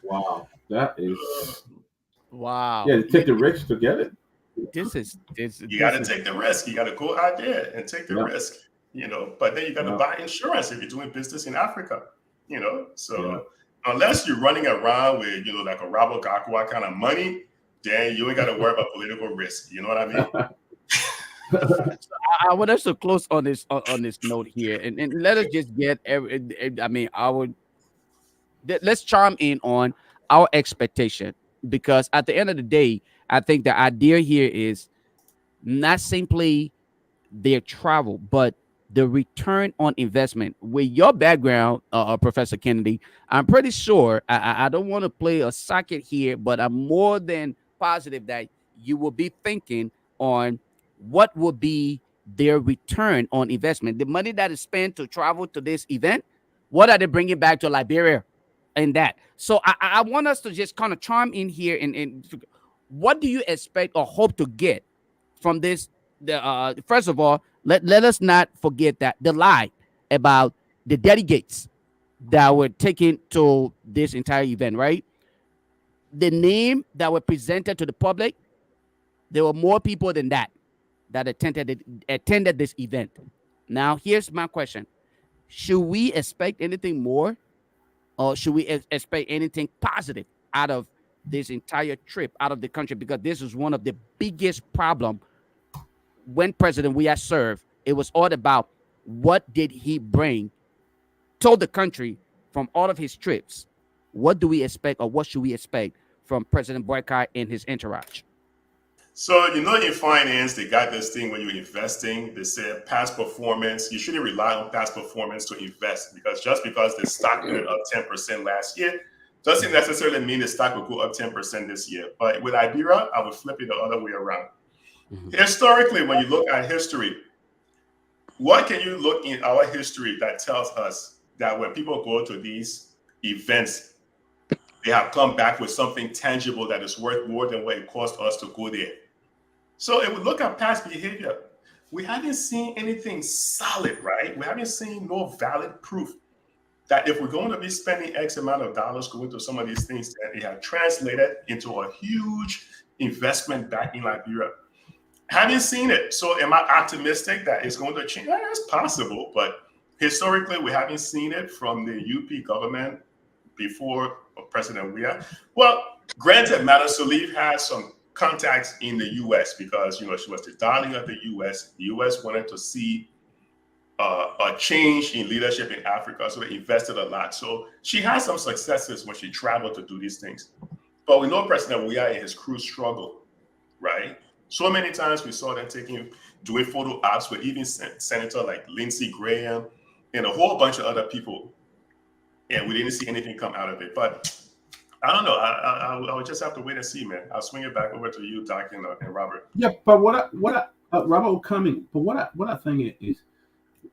wow, that is Wow. Yeah, take the risk to get it. You got to take the risk. You got to go out there and take the risk. You know, but then you got to buy insurance if you're doing business in Africa. You know, so unless you're running around with like a Robert Gakwa kind of money, then you ain't got to worry about political risk. You know what I mean? I want us to close on this note here, and let us just get let's chime in on our expectation, because at the end of the day, I think the idea here is not simply their travel, but the return on investment. With your background, Professor Kennedy, I'm pretty sure, I don't want to play a socket here, but I'm more than positive that you will be thinking on what will be their return on investment. The money that is spent to travel to this event, what are they bringing back to Liberia and that? So I want us to just kind of chime in here and what do you expect or hope to get from this? First of all, let us not forget that the lie about the delegates that were taken to this entire event, right? The name that were presented to the public, there were more people than that attended this event. Now, here's my question. Should we expect anything more, or should we expect anything positive out of this entire trip out of the country? Because this is one of the biggest problems when President Weah served. It was all about what did he bring to the country from all of his trips. What do we expect, or what should we expect from President Boycott and his entourage? So, in finance, they got this thing when you're investing, they say past performance, you shouldn't rely on past performance to invest, because just because the stock went up 10% last year doesn't necessarily mean the stock will go up 10% this year. But with Iberia, I would flip it the other way around. Historically, when you look at history, what can you look in our history that tells us that when people go to these events, they have come back with something tangible that is worth more than what it cost us to go there? So if we look at past behavior, we haven't seen anything solid, right? We haven't seen no valid proof that if we're going to be spending X amount of dollars going to some of these things, that it have translated into a huge investment back in Liberia. Haven't seen it. So am I optimistic that it's going to change? It's possible, but historically, we haven't seen it from the UP government before President Weah. Well, granted, Madam Salif has some contacts in the U.S. because, she was the darling of the U.S. The U.S. wanted to see a change in leadership in Africa, so they invested a lot. So she has some successes when she traveled to do these things. But we know President Weah and his crew struggle, right? So many times we saw them doing photo ops with even Senator like Lindsey Graham and a whole bunch of other people, and we didn't see anything come out of it. But I don't know. I would just have to wait and see, man. I'll swing it back over to you, Doc, and Robert. Yeah, but Robert coming. But what I think is,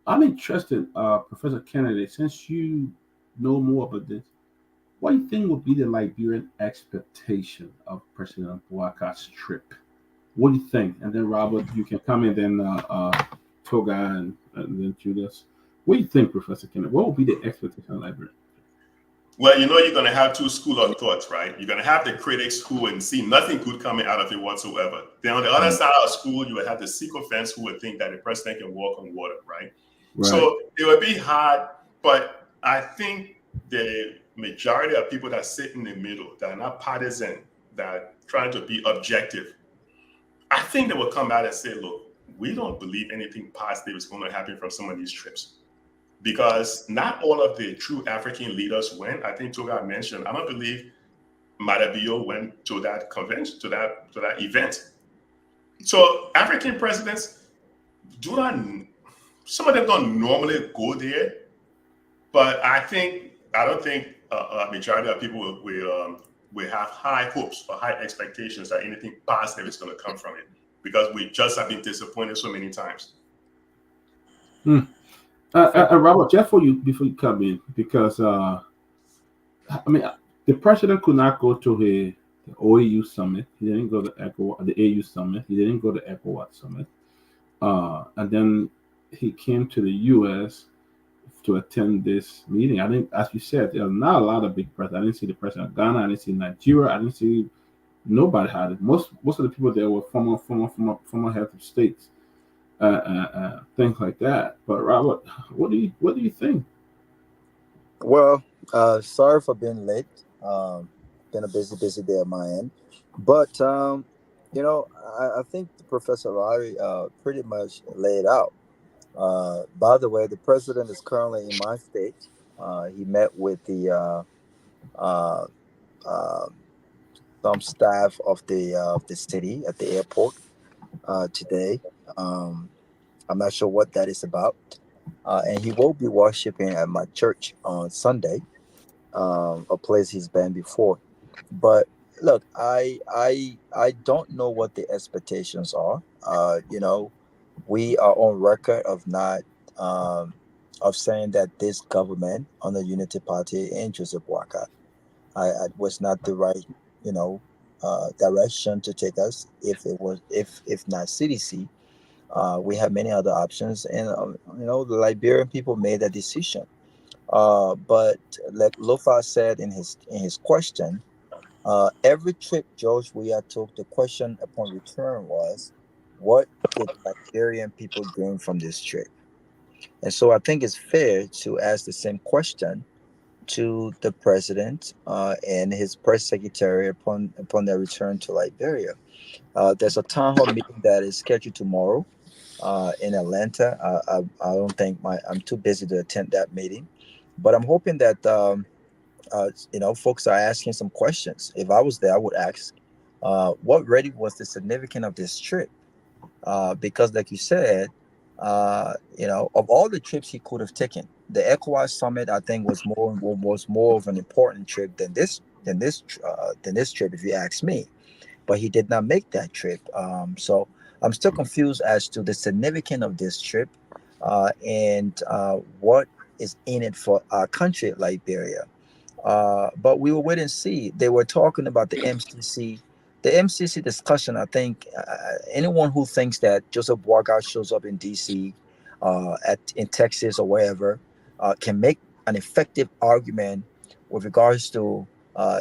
I'm interested, Professor Kennedy, since you know more about this. What do you think would be the Liberian expectation of President Boycott's trip? What do you think? And then Robert, you can come in, then Toga and then Julius. What do you think, Professor Kennedy? What would be the expectation of Liberia? Well, you're going to have two schools of thoughts, right? You're going to have the critics who would see nothing good coming out of it whatsoever. Then on the other side of the school, you would have the sycophants who would think that the president can walk on water, right? So it would be hard, but I think the majority of people that sit in the middle, that are not partisan, that are trying to be objective, I think they will come out and say, look, we don't believe anything positive is going to happen from some of these trips, because not all of the true African leaders went. I think Toga mentioned, I don't believe Madabio went to that convention, to that event. So African presidents do not some of them don't normally go there, but I don't think a majority of people will have high hopes or high expectations that anything positive is going to come from it, because we just have been disappointed so many times. Robert, just for you before you come in, because I mean, the president could not go to the OAU summit. He didn't go to the AU summit. He didn't go to ECOWAS summit. And then he came to the U.S. to attend this meeting. I think, as you said, there are not a lot of big presidents. I didn't see the president of Ghana. I didn't see Nigeria. I didn't see nobody had it. Most of the people there were former heads of states, things like that. But Robert, what do you think? Well, sorry for being late. Been a busy day on my end, but I think Professor Larry pretty much laid out. By the way, the president is currently in my state. He met with the some staff of the city at the airport today. I'm not sure what that is about, and he will be worshiping at my church on Sunday, a place he's been before. But look, I don't know what the expectations are. We are on record of not of saying that this government on the Unity Party and Joseph Boakai was not the right direction to take us. If not CDC, we have many other options, and the Liberian people made that decision. But like Lofa said in his question, every trip George Weah took, the question upon return was, what did Liberian people gain from this trip? And so I think it's fair to ask the same question to the president and his press secretary upon their return to Liberia. There's a town hall meeting that is scheduled tomorrow in Atlanta. I don't think I'm too busy to attend that meeting, but I'm hoping that folks are asking some questions. If I was there, I would ask, what really was the significance of this trip? Because, like you said, of all the trips he could have taken, the ECOWAS summit, I think, was more of an important trip than this trip, if you ask me. But he did not make that trip. So I'm still confused as to the significance of this trip and what is in it for our country, Liberia. But we will wait and see. They were talking about the MCC. The MCC discussion, I think anyone who thinks that Joseph Boakai shows up in D.C., in Texas or wherever, can make an effective argument with regards to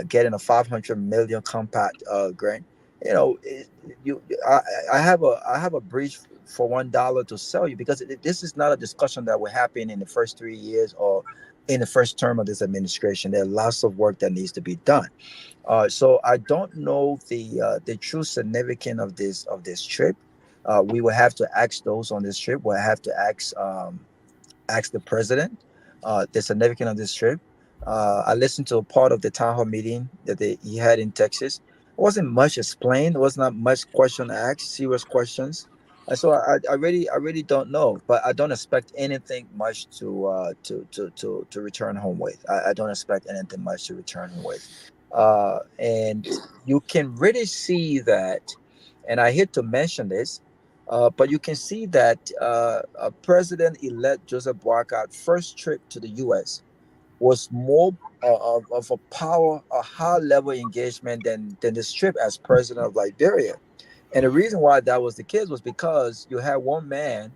getting a 500 million compact grant. I have a bridge for $1 to sell you, because this is not a discussion that will happen in the first 3 years or in the first term of this administration. There's lots of work that needs to be done. So I don't know the true significance of this trip. We will have to ask those on this trip. We'll have to ask the president the significance of this trip. I listened to a part of the town hall meeting that he had in Texas. It wasn't much explained. There was not much question asked, serious questions. So I really don't know, but I don't expect anything much to return home with. I don't expect anything much to return home with, and you can really see that. And I hate to mention this, but you can see that President-elect Joseph Boakai first trip to the U.S. was more of a high-level engagement than this trip as president of Liberia. And the reason why that was the case was because you had one man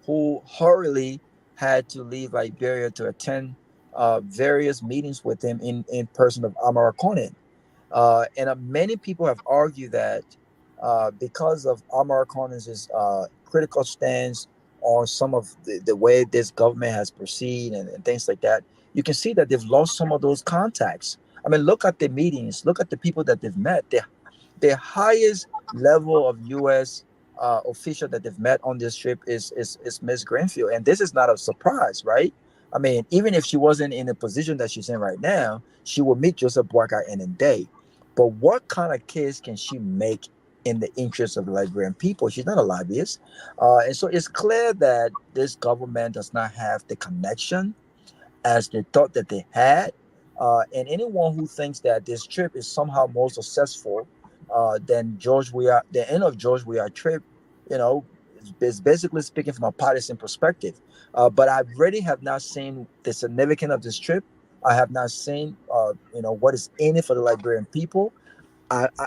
who hurriedly had to leave Liberia to attend various meetings with him in person of Amara Conan. And many people have argued that because of Amara Conan's critical stance on some of the way this government has proceeded and things like that, you can see that they've lost some of those contacts. I mean, look at the meetings, look at the people that they've met. The highest level of U.S. Official that they've met on this trip is Ms. Greenfield, and this is not a surprise, right? I mean, even if she wasn't in the position that she's in right now, she will meet Joseph Boakai in a day. But what kind of case can she make in the interest of the Liberian people. She's not a lobbyist. And so it's clear that this government does not have the connection as they thought that they had. And anyone who thinks that this trip is somehow more successful than the end of George Weah trip, you know, is basically speaking from a partisan perspective. But I really have not seen the significance of this trip. I have not seen, what is in it for the Liberian people.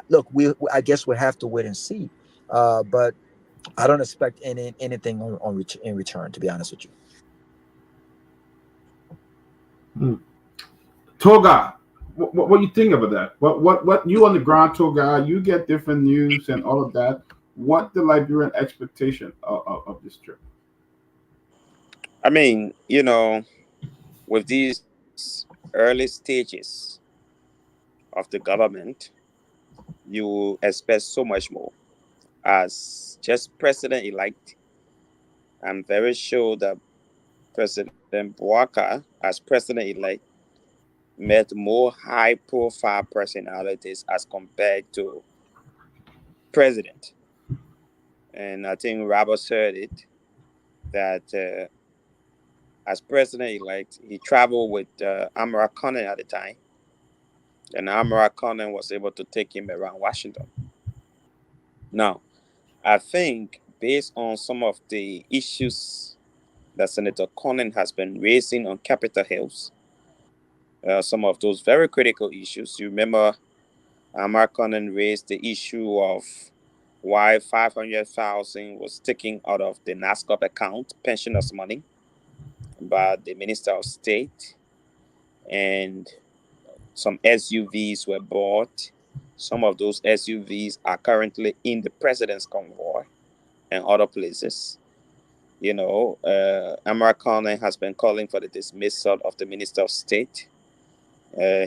Look, I guess we have to wait and see. But I don't expect anything in return, to be honest with you. Toga, what do you think about that? What you on the ground, Toga? You get different news and all of that. What the Liberian expectation of this trip? I mean, with these early stages of the government, you expect so much more. As just president-elect, I'm very sure that President Bouaka, as president-elect, met more high-profile personalities as compared to president. And I think Robert said it, that as president-elect, he traveled with Amara Conan at the time, and Amara Conan was able to take him around Washington. Now, I think based on some of the issues that Senator Conan has been raising on Capitol Hills, some of those very critical issues. You remember Amara Conan raised the issue of why 500,000 was taken out of the NASCOP account, pensioners' money, by the Minister of State, and some SUVs were bought. Some of those SUVs are currently in the president's convoy and other places. Amara Conan has been calling for the dismissal of the Minister of State.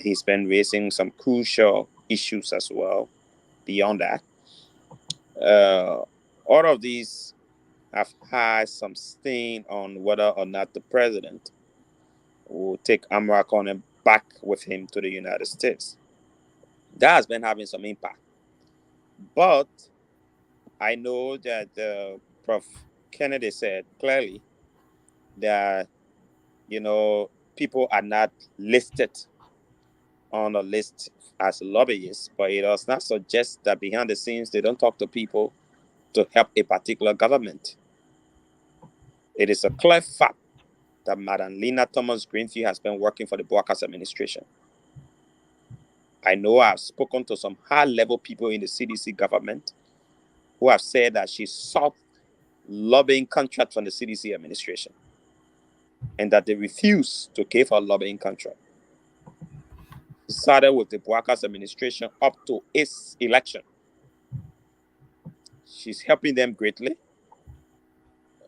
He's been raising some crucial issues as well beyond that. All of these have had some stain on whether or not the president will take Amara Conan back with him to the United States. That has been having some impact. But I know that Prof. Kennedy said clearly that, people are not listed on a list as lobbyists, but it does not suggest that behind the scenes they don't talk to people to help a particular government. It is a clear fact that Madam Lena Thomas Greenfield has been working for the Bouaka's administration. I know I've spoken to some high-level people in the CDC government who have said that she sought lobbying contract from the CDC administration and that they refused to give her lobbying contract. She started with the Bouaka's administration up to its election. She's helping them greatly.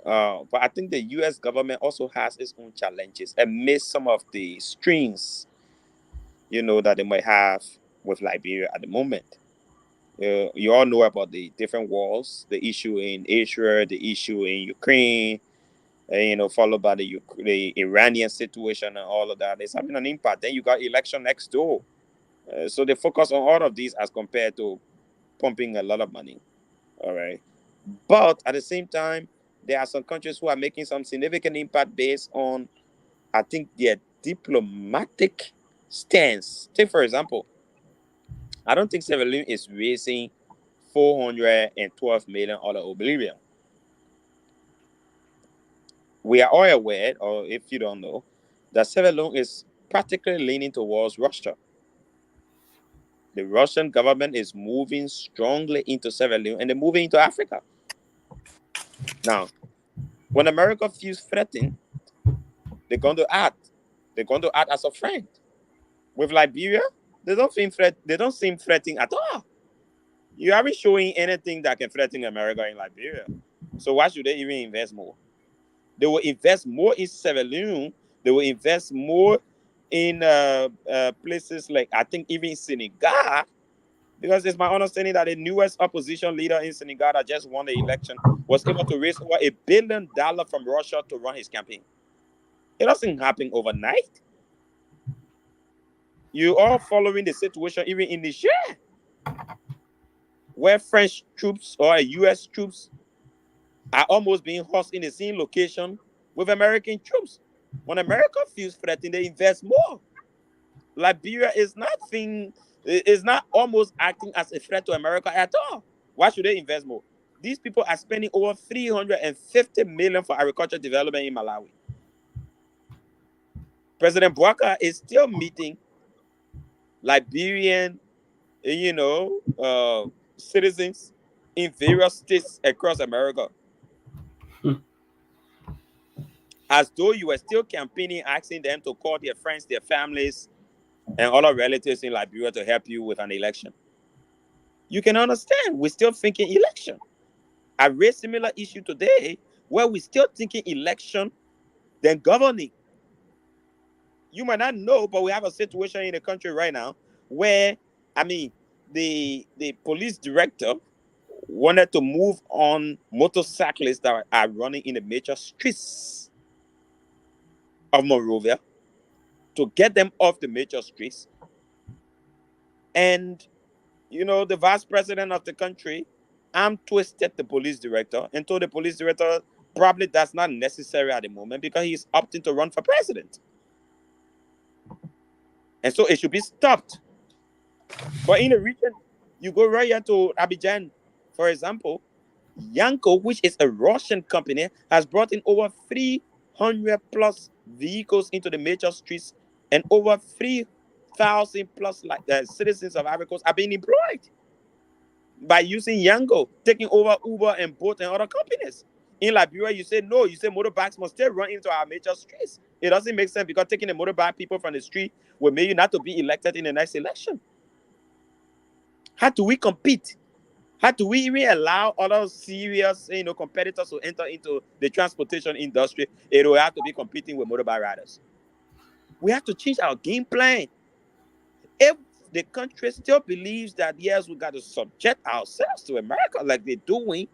But I think the U.S. government also has its own challenges amidst some of the strings, that they might have with Liberia at the moment. You all know about the different wars, the issue in Israel, the issue in Ukraine, followed by the Iranian situation and all of that. It's having an impact. Then you got election next door. So they focus on all of these as compared to pumping a lot of money. All right. But at the same time, there are some countries who are making some significant impact based on, I think, their diplomatic stance. Take, for example, I don't think Sierra Leone is raising $412 million oblivion. We are all aware, or if you don't know, that Sierra Leone is practically leaning towards Russia. The Russian government is moving strongly into Sierra Leone and they're moving into Africa. Now, when America feels threatened, they're going to act. They're going to act as a friend. With Liberia, they don't seem threatening at all. You aren't showing anything that can threaten America in Liberia. So why should they even invest more? They will invest more in Sierra Leone. They will invest more in places like, I think, even Senegal, because it's my understanding that the newest opposition leader in Senegal that just won the election was able to raise over $1 billion from Russia to run his campaign. It doesn't happen overnight. You are following the situation even in Niger. where French troops or US troops are almost being housed in the same location with American troops. When America feels threatened, they invest more. Liberia is not almost acting as a threat to America at all. Why should they invest more? These people are spending over 350 million for agriculture development in Malawi. President Bouaka is still meeting Liberian, citizens in various states across America. As though you were still campaigning, asking them to call their friends, their families, and other relatives in Liberia to help you with an election. You can understand, we're still thinking election. I raised similar issue today where we're still thinking election, then governing. You might not know, but we have a situation in the country right now where, the police director wanted to move on motorcyclists that are running in the major streets of Monrovia to get them off the major streets. And, the vice president of the country twisted the police director and told the police director probably that's not necessary at the moment because he's opting to run for president. And so it should be stopped. But in the region, you go right here to Abidjan, for example, Yanko, which is a Russian company, has brought in over 300 plus vehicles into the major streets, and over 3,000 plus citizens of Ivory Coast are being employed by using Yango, taking over Uber and Bolt and other companies. In Liberia, you say no, you say motorbikes must still run into our major streets. It doesn't make sense because taking the motorbike people from the street will make you not to be elected in the next election. How do we compete? How do we even allow other serious, competitors to enter into the transportation industry? It will have to be competing with motorbike riders. We have to change our game plan. If the country still believes that, yes, we got to subject ourselves to America like they're doing,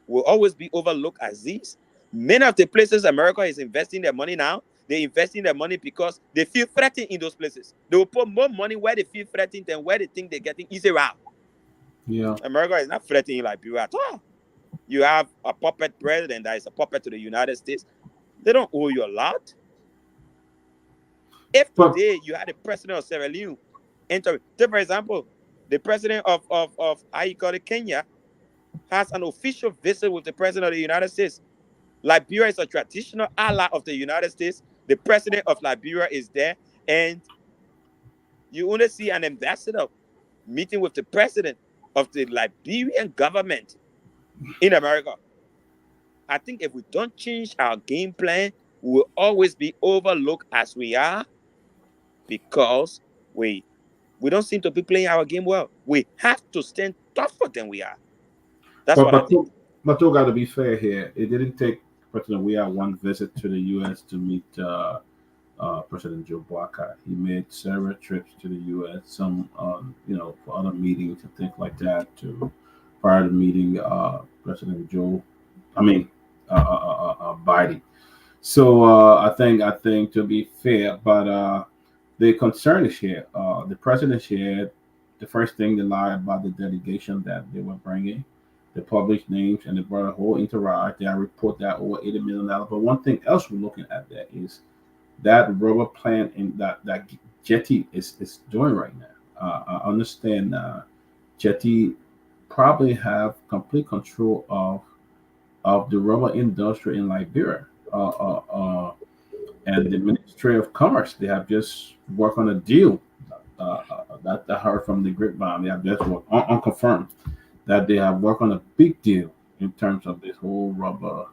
we'll always be overlooked as these. Many of the places America is investing their money now, they're investing their money because they feel threatened in those places. They will put more money where they feel threatened than where they think they're getting easy route. Yeah. America is not threatening Liberia at all. You have a puppet president that is a puppet to the United States. They don't owe you a lot. If today you had the president of Sierra Leone enter, for example, the president of Kenya has an official visit with the president of the United States. Liberia is a traditional ally of the United States. The president of Liberia is there, and you only see an ambassador meeting with the president of the Liberian government in America. I think if we don't change our game plan, we will always be overlooked as we are because we don't seem to be playing our game well. We have to stand tougher than we are. That's what I think. But to got to be fair here, it didn't take President Weah one visit to the U.S. to meet President Joe Bouaka. He made several trips to the U.S., some for other meetings and things like that. Prior to meeting President Biden. So I think to be fair, but the concern is here. The president shared the first thing they lied about the delegation that they were bringing. They published names and they brought a whole entourage. They report that over $80 million. But one thing else we're looking at there is that rubber plant in that Jetty is doing right now. I understand Jetty probably have complete control of the rubber industry in Liberia. And the Ministry of Commerce, they have just worked on a deal that I heard from the grapevine. They have just worked unconfirmed that they have worked on a big deal in terms of this whole rubber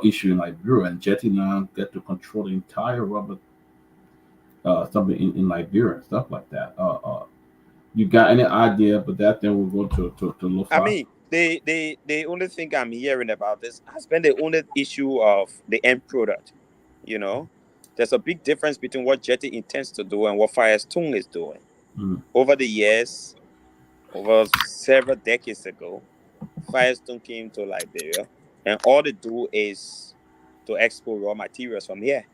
issue in Liberia. And Jetty now get to control the entire rubber something in Liberia and stuff like that. You got any idea? But that then we'll go to Lofa. The only thing I'm hearing about this has been the only issue of the end product. There's a big difference between what Jetty intends to do and what Firestone is doing. Over the years, over several decades ago, Firestone came to Liberia, and all they do is to export raw materials from here.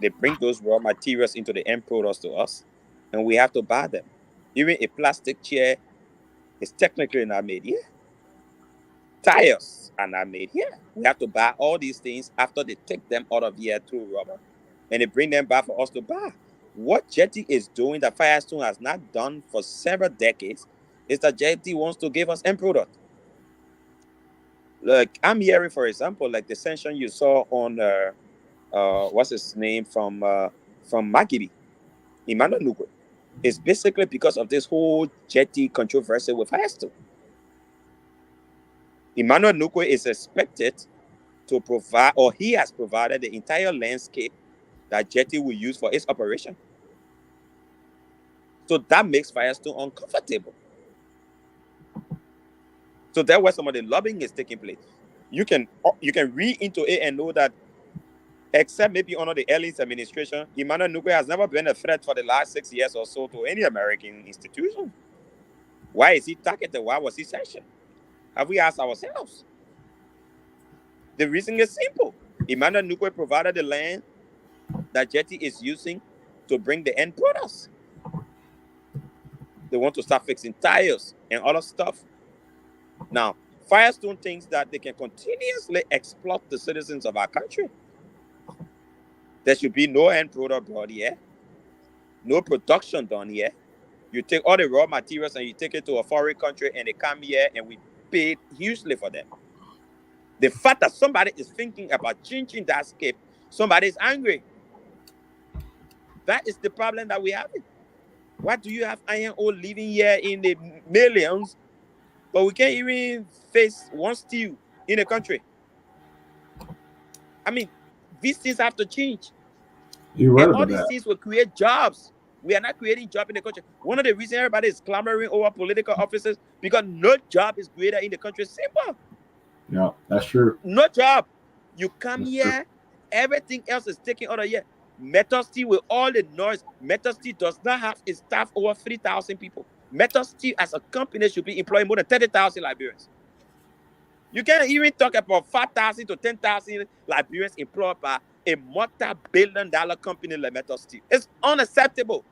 They bring those raw materials into the end products to us, and we have to buy them. Even a plastic chair It's technically not made here. Tires are not made here. We have to buy all these things after they take them out of here through rubber, and they bring them back for us to buy. What Jetty is doing that Firestone has not done for several decades is that Jetty wants to give us end product. Like I'm hearing, for example, like the sanction you saw on what's his name from Makibi, Emmanuel Nugwe. It's basically because of this whole Jetty controversy with Firestone. Emmanuel Nugwe is expected to provide, or he has provided, the entire landscape that Jetty will use for its operation. So that makes Firestone uncomfortable. So that's where some of the lobbying is taking place. You can read into it and know that, except maybe under the Ellis administration, Emmanuel Nugwe has never been a threat for the last 6 years or so to any American institution. Why is he targeted? Why was he sanctioned? Have we asked ourselves? The reason is simple. Emmanuel Nugwe provided the land that Jetty is using to bring the end products. They want to start fixing tires and other stuff. Now, Firestone thinks that they can continuously exploit the citizens of our country. There should be no end product brought here, no production done here. You take all the raw materials and you take it to a foreign country and they come here and we pay hugely for them. The fact that somebody is thinking about changing that scape, somebody is angry. That is the problem that we have. Why do you have iron ore living here in the millions, but we can't even face one steel in the country? I mean, these things have to change. You're right and all about these that. things will create jobs. We are not creating jobs in the country. One of the reasons everybody is clamoring over political offices because no job is created in the country. Simple. Yeah, that's true. No job. You come That's here, everything else is taken out of here. Metal Steel with all the noise. Metal Steel does not have its staff over 3,000 people. Metal Steel as a company should be employing more than 30,000 Liberians. You can't even talk about 5,000 to 10,000 Liberians employed by a multi-billion-dollar company like Metal Steel. It's unacceptable.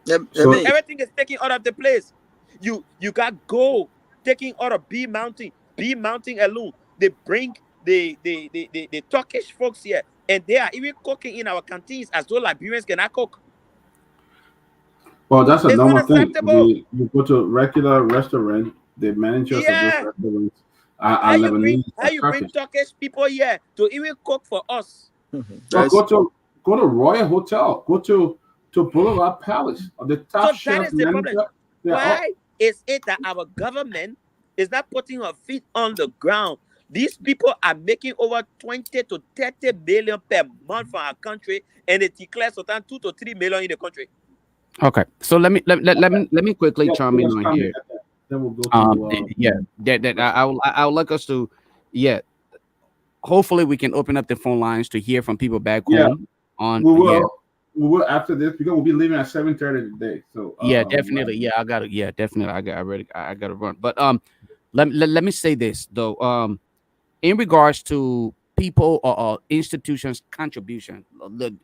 Everything is taken out of the place. You got gold taking out of B Mountain. B Mountain alone. They bring the Turkish folks here, and they are even cooking in our canteens as though Liberians cannot cook. Well, that's a It's normal thing. unacceptable. You go to a regular restaurant, the managers of those restaurants are Lebanese. How you bring Turkish people here to even cook for us? Well, go to Royal Hotel. Go to Boulevard Palace. The top So chef that is the problem. manager. Why is it that our government is not putting her feet on the ground? These people are making over 20 to 30 million per month for our country, and they declare sometimes 2 to 3 million in the country. Okay, so let me quickly chime in on here. Then we'll go to I would like us to hopefully we can open up the phone lines to hear from people back home on we will after this because we'll be leaving at 7:30 today. So definitely. I got to run. But let me say this though. In regards to people or institutions contribution,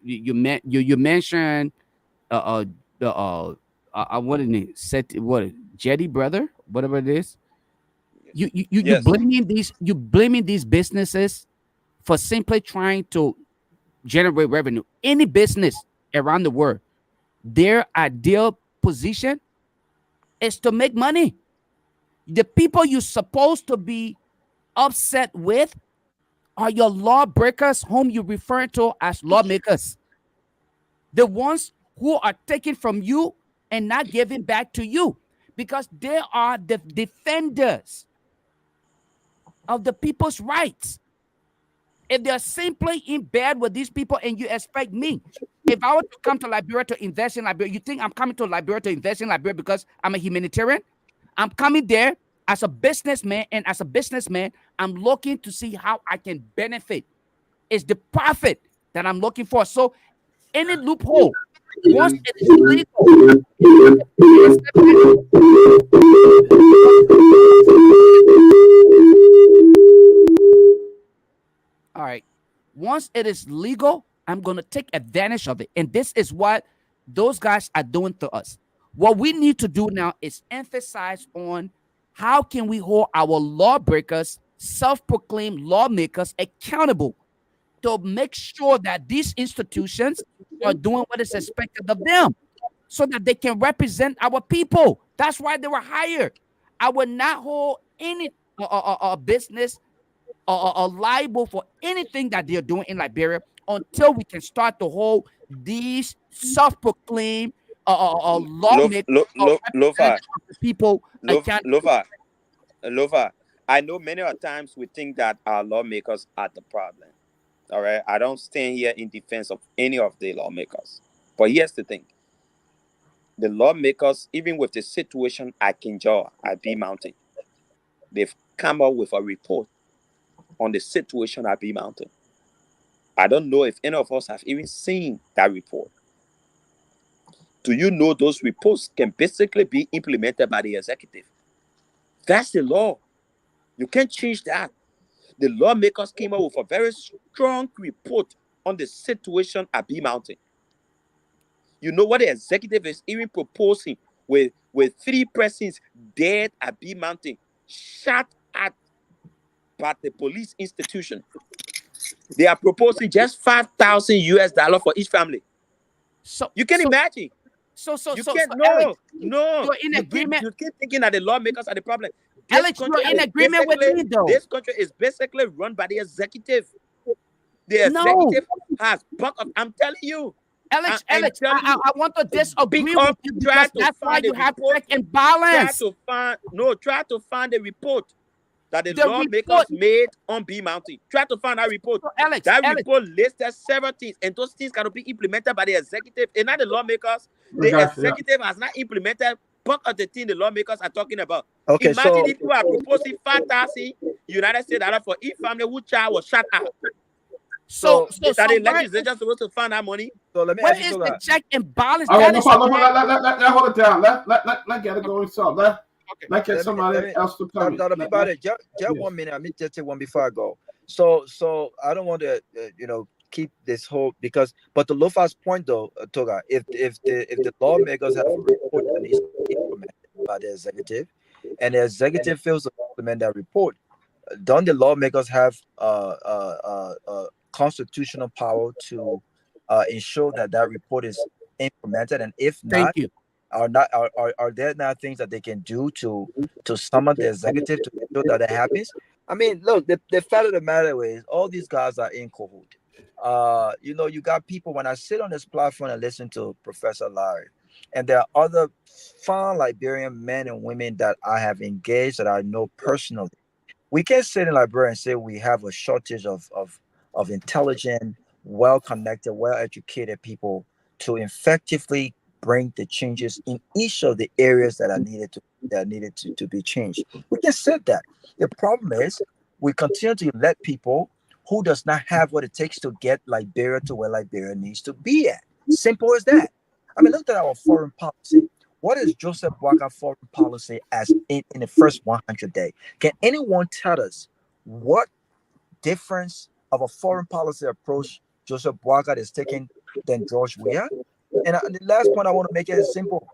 you mentioned what is it? Jetty brother, whatever it is. You blaming these businesses for simply trying to generate revenue. Any business around the world, their ideal position is to make money. The people you're supposed to be upset with are your lawbreakers, whom you refer to as lawmakers. The ones who are taking from you and not giving back to you, because they are the defenders of the people's rights. If they're simply in bed with these people and you expect me, if I were to come to Liberia to invest in Liberia, you think I'm coming to Liberia to invest in Liberia because I'm a humanitarian? I'm coming there as a businessman, and as a businessman, I'm looking to see how I can benefit. It's the profit that I'm looking for. So any loophole, once it is legal, all right. Once it is legal, I'm going to take advantage of it. And this is what those guys are doing to us. What we need to do now is emphasize on how can we hold our lawbreakers, self-proclaimed lawmakers accountable to make sure that these institutions are doing what is expected of them so that they can represent our people. That's why they were hired. I would not hold any business liable for anything that they're doing in Liberia until we can start to hold these self-proclaimed lawmakers or Lofa, representatives of the people accountable. Lofa. I know many of times we think that our lawmakers are the problem. All right. I don't stand here in defense of any of the lawmakers. But here's the thing. The lawmakers, even with the situation at Kinjaw, at B Mountain, they've come up with a report on the situation at B Mountain. I don't know if any of us have even seen that report. Do you know those reports can basically be implemented by the executive? That's the law. You can't change that. The lawmakers came up with a very strong report on the situation at B Mountain. You know what the executive is even proposing with 3 persons dead at B Mountain, shot at by the police institution. They are proposing just $5,000 for each family. So you can imagine. You can't. Alex, No. you're in agreement. You keep thinking that the lawmakers are the problem. Alex, you're in agreement with me, though. This country is basically run by the executive. The executive has buck up. I'm telling you. Alex, I want to disagree with you because that's why you have check and balance. Try to find a report that the lawmakers made on B Mountain. Try to find that report. That report listed several things, and those things cannot be implemented by the executive and not the lawmakers. The executive has not implemented part of the thing the lawmakers are talking about. Okay, imagine if you are proposing $5,000 United States for each family whose child was shot out. So the legislature supposed to find that money. So let me what ask is you the check and balance? Let hold it down. Let get it going. So let get somebody else to come. Peabody, just 1 minute. Let me just take one before I go. So I don't want to keep this whole but the Lofa's point though, Toga, if the lawmakers have a report that needs to be implemented by the executive, and the executive fails to implement that report, don't the lawmakers have constitutional power to ensure that report is implemented? And if not, are there now things that they can do to summon the executive to ensure that happens? I mean, look, the fact of the matter is all these guys are in cahoot. You got people, when I sit on this platform and listen to Professor Larry, and there are other fine Liberian men and women that I have engaged that I know personally. We can't sit in Liberia and say we have a shortage of intelligent, well-connected, well-educated people to effectively bring the changes in each of the areas that are needed to be changed. We can say that. The problem is we continue to let people who does not have what it takes to get Liberia to where Liberia needs to be at. Simple as that. I mean, look at our foreign policy. What is Joseph Boakai foreign policy as in the first 100 days? Can anyone tell us what difference of a foreign policy approach Joseph Boakai is taking than George Weah? And the last point I want to make it is simple.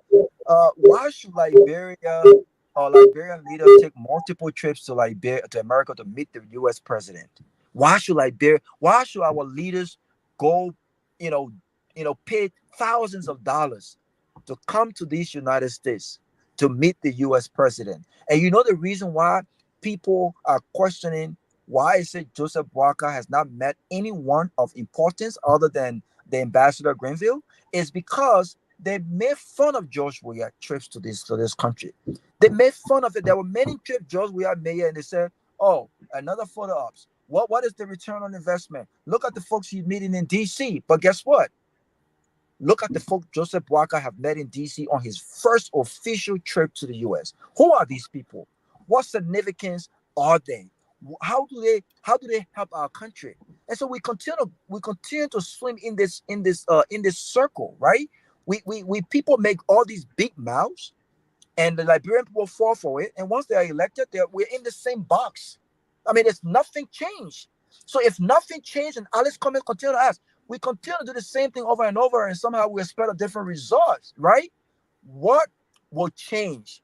Why should Liberia or Liberian leaders take multiple trips to America to meet the U.S. president? Why should our leaders go, pay thousands of dollars to come to these United States to meet the U.S. president? And you know the reason why people are questioning why is it Joseph Boakai has not met anyone of importance other than the ambassador Greenville is because they made fun of George Weah trips to this country. They made fun of it. There were many trips George Weah made, and they said, "Oh, another photo ops. What is the return on investment? Look at the folks he's meeting in D.C." But guess what? Look at the folks Joseph Boakai have met in D.C. on his first official trip to the U.S. Who are these people? What significance are they? How do they help our country? And so we continue to swim in this circle, right? We people make all these big mouths, and the Liberian people fall for it. And once they are elected, we're in the same box. I mean, there's nothing changed. So if nothing changed, and Alice continue to ask, we continue to do the same thing over and over, and somehow we expect a different result, right? What will change?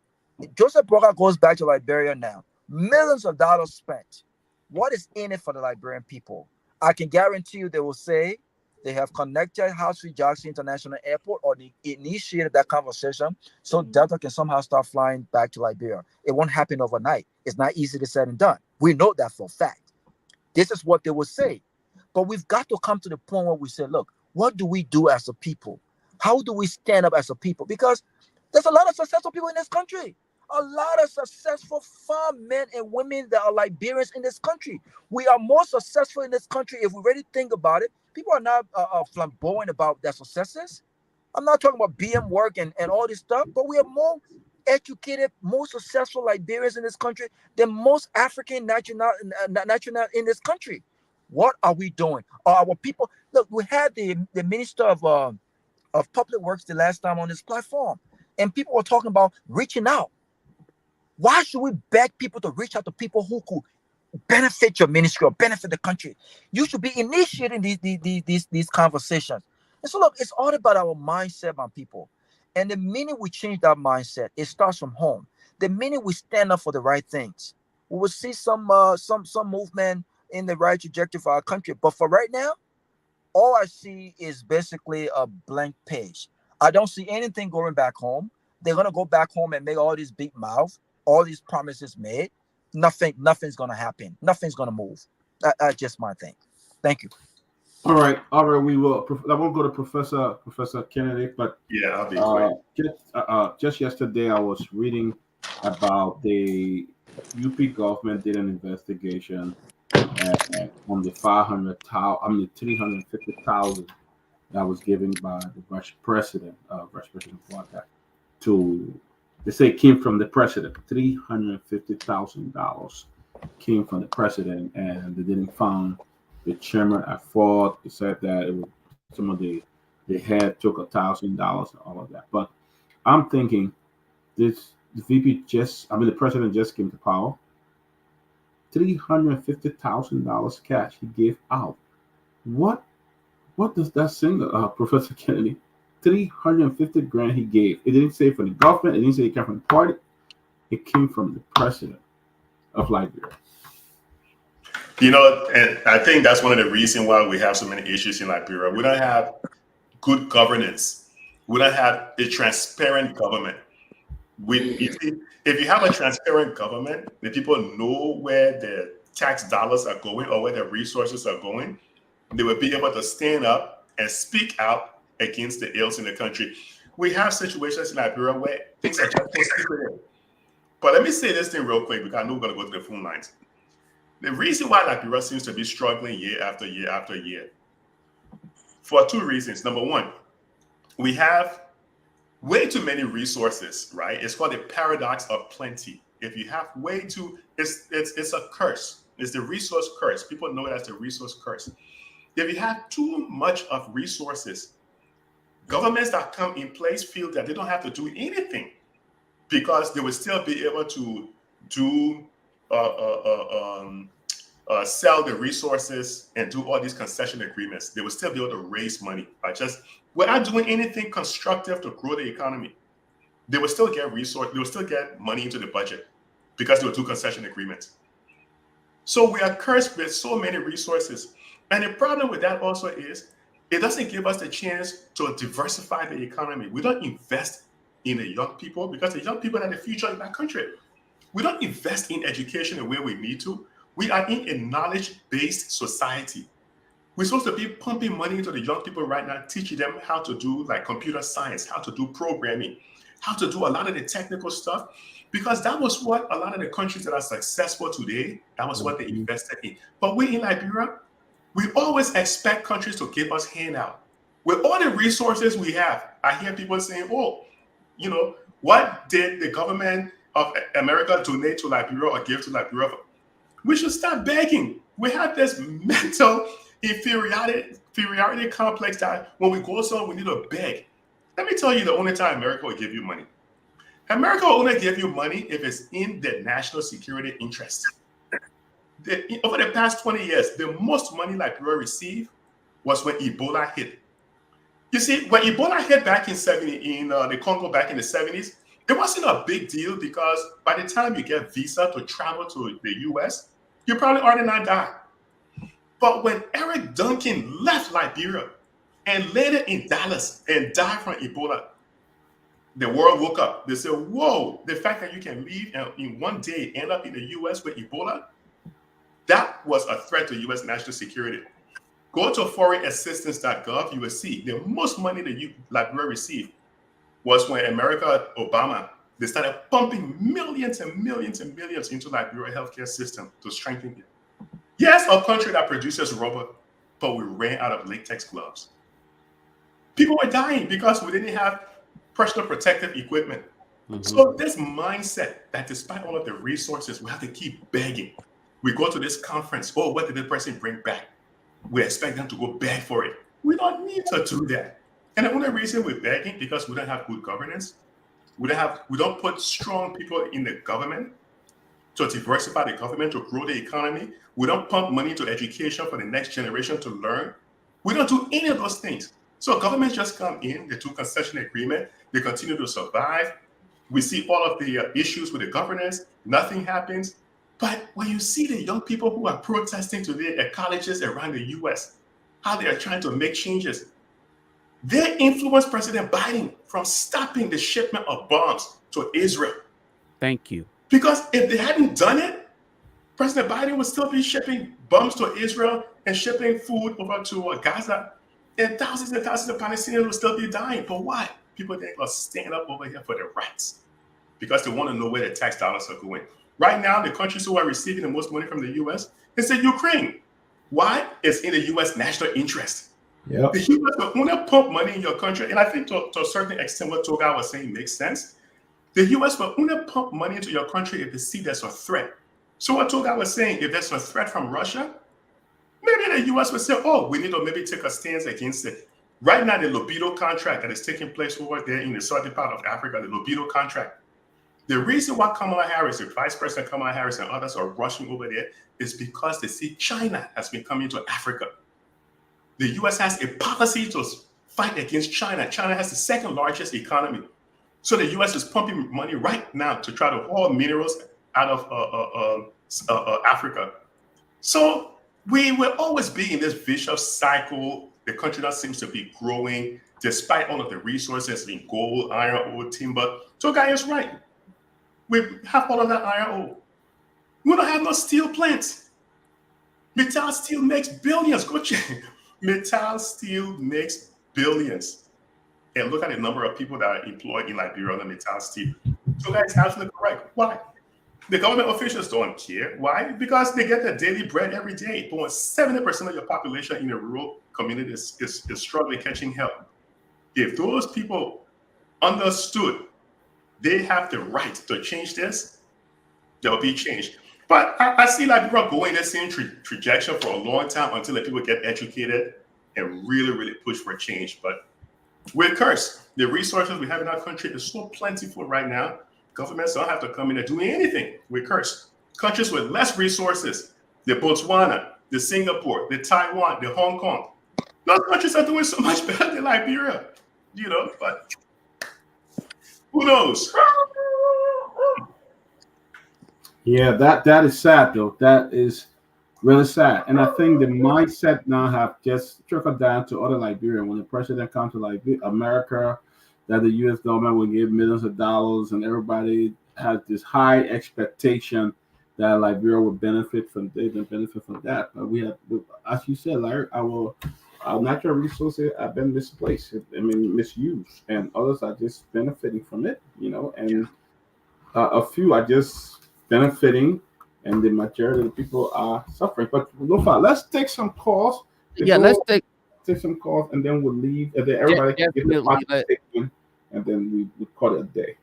Joseph Boga goes back to Liberia now. Millions of dollars spent. What is in it for the Liberian people? I can guarantee you they will say they have connected Hartsfield Jackson International Airport, or they initiated that conversation so Delta can somehow start flying back to Liberia. It won't happen overnight. It's not easily said and done. We know that for a fact. This is what they will say. But we've got to come to the point where we say, look, what do we do as a people? How do we stand up as a people? Because there's a lot of successful people in this country. A lot of successful farm men and women that are Liberians in this country. We are more successful in this country if we really think about it. People are not flamboyant about their successes. I'm not talking about BM work and all this stuff, but we are more educated, more successful Liberians in this country than most African national in this country. What are we doing? Are our people? Look, we had the minister of public works the last time on this platform, and people were talking about reaching out. Why should we beg people to reach out to people who could benefit your ministry or benefit the country? You should be initiating these conversations. And so look, it's all about our mindset, my people. And the minute we change that mindset, it starts from home. The minute we stand up for the right things, we will see some movement in the right trajectory for our country. But for right now, all I see is basically a blank page. I don't see anything going back home. They're gonna go back home and make all these big mouths, all these promises made. Nothing's gonna happen. Nothing's gonna move. That's just my thing. Thank you. All right. We will. I won't go to Professor Kennedy, but yeah, I'll be quick. Just yesterday, I was reading about the UP government did an investigation on the 350,000 that was given by the Vice President Wada to. They say it came from the president. $350,000 came from the president, and they didn't find the chairman at fault. They said that it was some of the head took $1,000 and all of that. But I'm thinking the president just came to power. $350,000 cash he gave out. What does that signal, Professor Kennedy? 350 grand he gave. It didn't say from the government. It didn't say it came from the party. It came from the president of Liberia. And I think that's one of the reasons why we have so many issues in Liberia. We don't have good governance. We don't have a transparent government. If you have a transparent government, the people know where their tax dollars are going or where their resources are going, they will be able to stand up and speak out against the ills in the country. We have situations in Liberia where things are just secretive. But let me say this thing real quick because I know we're going to go to the phone lines. The reason why Liberia seems to be struggling year after year after year, for two reasons. Number one, we have way too many resources, right? It's called the paradox of plenty. If you have way too, it's a curse. It's the resource curse. People know it as the resource curse. If you have too much of resources, governments that come in place feel that they don't have to do anything because they will still be able to do sell the resources and do all these concession agreements. They will still be able to raise money by without doing anything constructive to grow the economy. They will still get they will still get money into the budget because they will do concession agreements. So we are cursed with so many resources. And the problem with that also is it doesn't give us the chance to diversify the economy. We don't invest in the young people because the young people are the future in that country. We don't invest in education the way we need to. We are in a knowledge-based society. We're supposed to be pumping money into the young people right now, teaching them how to do like computer science, how to do programming, how to do a lot of the technical stuff, because that was what a lot of the countries that are successful today, that was what they invested in. But we in Liberia, we always expect countries to give us handout. With all the resources we have, I hear people saying, what did the government of America donate to Liberia or give to Liberia? We should stop begging. We have this mental inferiority complex that when we go somewhere, we need to beg. Let me tell you the only time America will give you money. America will only give you money if it's in the national security interest. Over the past 20 years, the most money Liberia received was when Ebola hit. You see, when Ebola hit back in the Congo back in the 70s, it wasn't a big deal because by the time you get visa to travel to the US, you probably already not die. But when Eric Duncan left Liberia and landed in Dallas and died from Ebola, the world woke up. They said, whoa, the fact that you can leave and in one day end up in the US with Ebola, that was a threat to US national security. Go to foreignassistance.gov, you will see the most money that Liberia received was when Obama, they started pumping millions and millions and millions into Liberia healthcare system to strengthen it. Yes, a country that produces rubber, but we ran out of latex gloves. People were dying because we didn't have personal protective equipment. So this mindset that despite all of the resources, we have to keep begging. We go to this conference, oh, what did the person bring back? We expect them to go beg for it. We don't need to do that. And the only reason we're begging because we don't have good governance. We don't put strong people in the government to diversify the government, to grow the economy. We don't pump money into education for the next generation to learn. We don't do any of those things. So governments just come in, they do concession agreement, they continue to survive. We see all of the issues with the governance, nothing happens. But when you see the young people who are protesting today at colleges around the US, how they are trying to make changes, they influenced President Biden from stopping the shipment of bombs to Israel. Thank you. Because if they hadn't done it, President Biden would still be shipping bombs to Israel and shipping food over to Gaza, and thousands of Palestinians would still be dying. But why? People think are stand up over here for their rights because they want to know where the tax dollars are going. Right now, the countries who are receiving the most money from the U.S. is the Ukraine. Why? It's in the U.S. national interest. Yep. The U.S. will only pump money in your country, and I think to a certain extent what Toga was saying makes sense. The U.S. will only pump money into your country if they see there's a threat. So what Toga was saying, if there's a threat from Russia, maybe the U.S. would say, oh, we need to maybe take a stance against it. Right now, the Libido contract that is taking place over there in the southern part of Africa, the Libido contract, the reason why Kamala Harris, the Vice President Kamala Harris and others are rushing over there is because they see China has been coming to Africa. The U.S. has a policy to fight against China. China has the second largest economy. So the U.S. is pumping money right now to try to haul minerals out of Africa. So we will always be in this vicious cycle. The country that seems to be growing despite all of the resources in gold, iron ore, timber. So guy is right. We have all of that iron ore. We don't have no steel plants. Metal Steel makes billions. Go check. Metal Steel makes billions. And look at the number of people that are employed in Liberia on Metal Steel. So that's absolutely correct. Why? The government officials don't care. Why? Because they get their daily bread every day. But when 70% of your population in a rural community is struggling catching help, if those people understood they have the right to change this, there'll be change. But I see Liberia going the same trajectory for a long time until the people get educated and really, really push for change. But we're cursed. The resources we have in our country is so plentiful right now. Governments don't have to come in and do anything. We're cursed. Countries with less resources, the Botswana, the Singapore, the Taiwan, the Hong Kong, those countries are doing so much better than Liberia, but who knows? Yeah, that is sad though. That is really sad. And I think the mindset now have just trickled down to other Liberia. When the president comes to America, that the U.S. government will give millions of dollars, and everybody has this high expectation that Liberia will benefit from this and benefit from that. But we have, as you said, Larry, our natural resources have been misplaced. Misused, and others are just benefiting from it. And a few are just benefiting, and the majority of the people are suffering. But Lofa, let's take some calls. Let's take some calls, and then we'll leave. And then everybody can get the statement, and then we call it a day.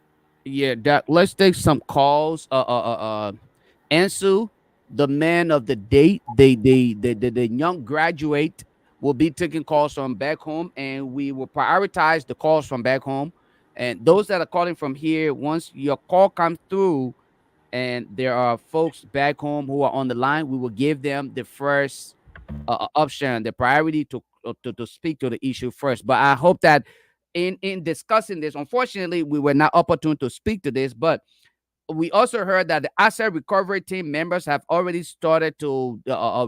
Yeah, let's take some calls. Ansu, the man of the day, the young graduate, will be taking calls from back home, and we will prioritize the calls from back home. And those that are calling from here, once your call comes through, and there are folks back home who are on the line, we will give them the first option, the priority to to speak to the issue first. But I hope that in discussing this, unfortunately, we were not opportune to speak to this, but we also heard that the asset recovery team members have already started to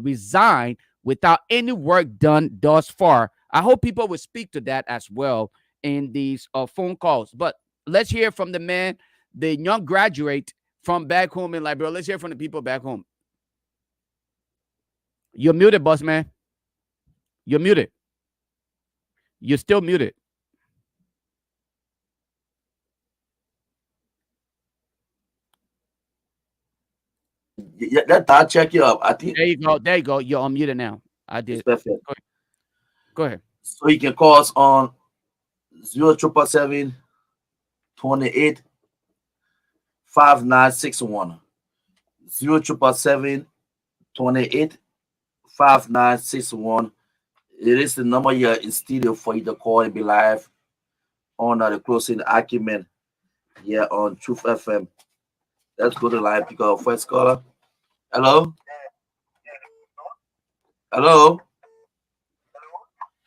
resign without any work done thus far. I hope people will speak to that as well in these phone calls. But let's hear from the man, the young graduate from back home in Liberia. Let's hear from the people back home. You're muted, boss man. You're muted. You're still muted. Yeah, that check you up. I think There you go. There you go. You're unmuted now. I it's did. perfect. Go ahead. So you can call us on 0777 28 5961. 0777 28 5961. It is the number here in studio for you to call and be live on the closing argument here on Truth FM. Let's go to live pick up first caller. Hello? Hello?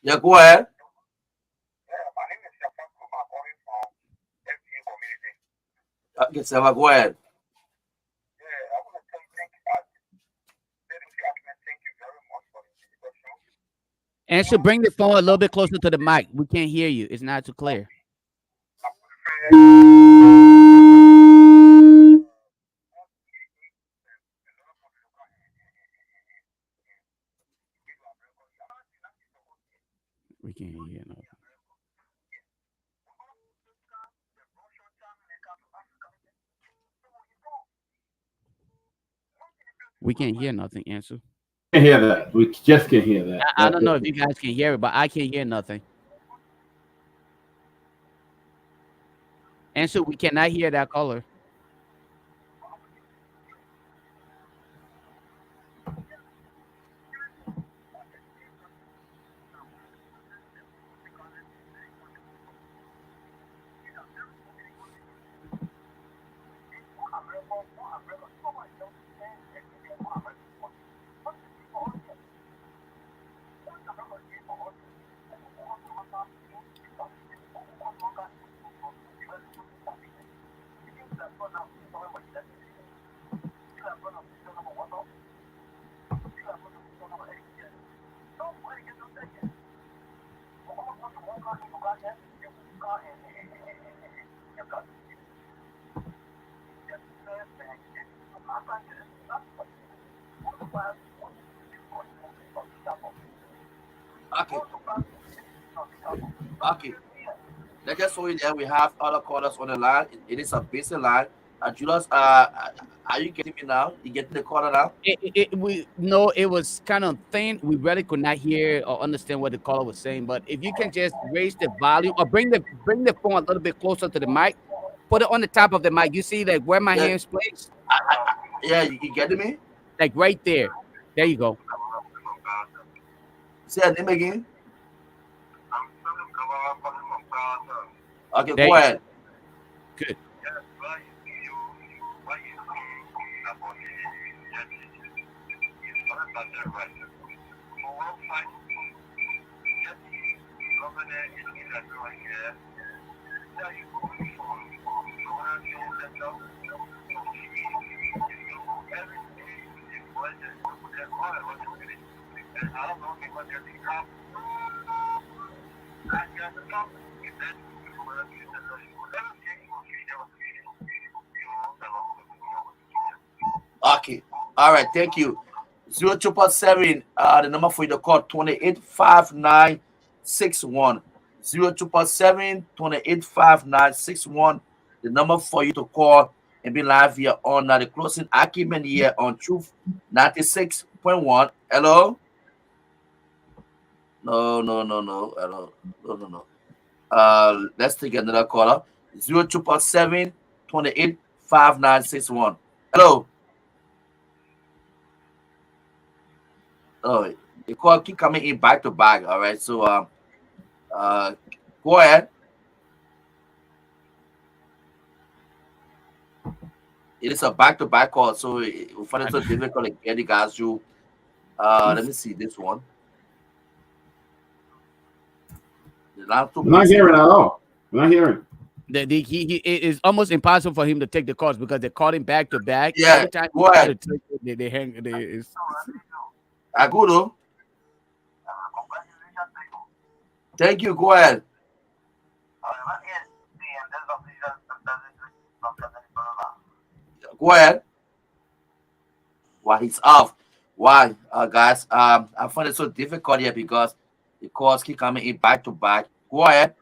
Yeah, go ahead. Okay, Sarah, go ahead. And so bring the phone a little bit closer to the mic. We can't hear you. It's not too clear. We can't hear nothing. We can't hear nothing. Answer. Can't hear that. We just can't hear that. I don't know if you guys can hear it, but I can't hear nothing. Answer. We cannot hear that caller. Okay. Okay. Let's just show you that we have other callers on the line. It is a busy line. Julius, are you getting me now? You getting the caller now? It was kind of thin. We really could not hear or understand what the caller was saying. But if you can just raise the volume or bring the phone a little bit closer to the mic, put it on the top of the mic. You see like where my hands placed? Yeah, you getting me? Like right there. There you go. Say your name again. Okay, There go you ahead. Good. Okay. All right. Thank you. 0777. The number for you to call 285961. 0777 285961. The number for you to call and be live here on the closing argument here on Truth 96.1. Hello? No. Hello. No. Let's take another caller. 0777 285961. Hello. Oh, the call keep coming in back to back. All right, so go ahead. It is a back to back call, so we find it so difficult to get the guys to. Let me see this one. Not too I'm not busy. hearing at all. I'm not hearing. It is almost impossible for him to take the calls because they call him back to back. Yeah, Every time he go try to ahead. take it, they hang. Agudo. Thank you. Go ahead. Go ahead. Why he's off? Why, guys? I find it so difficult here because the calls keep coming in back to back. Go ahead.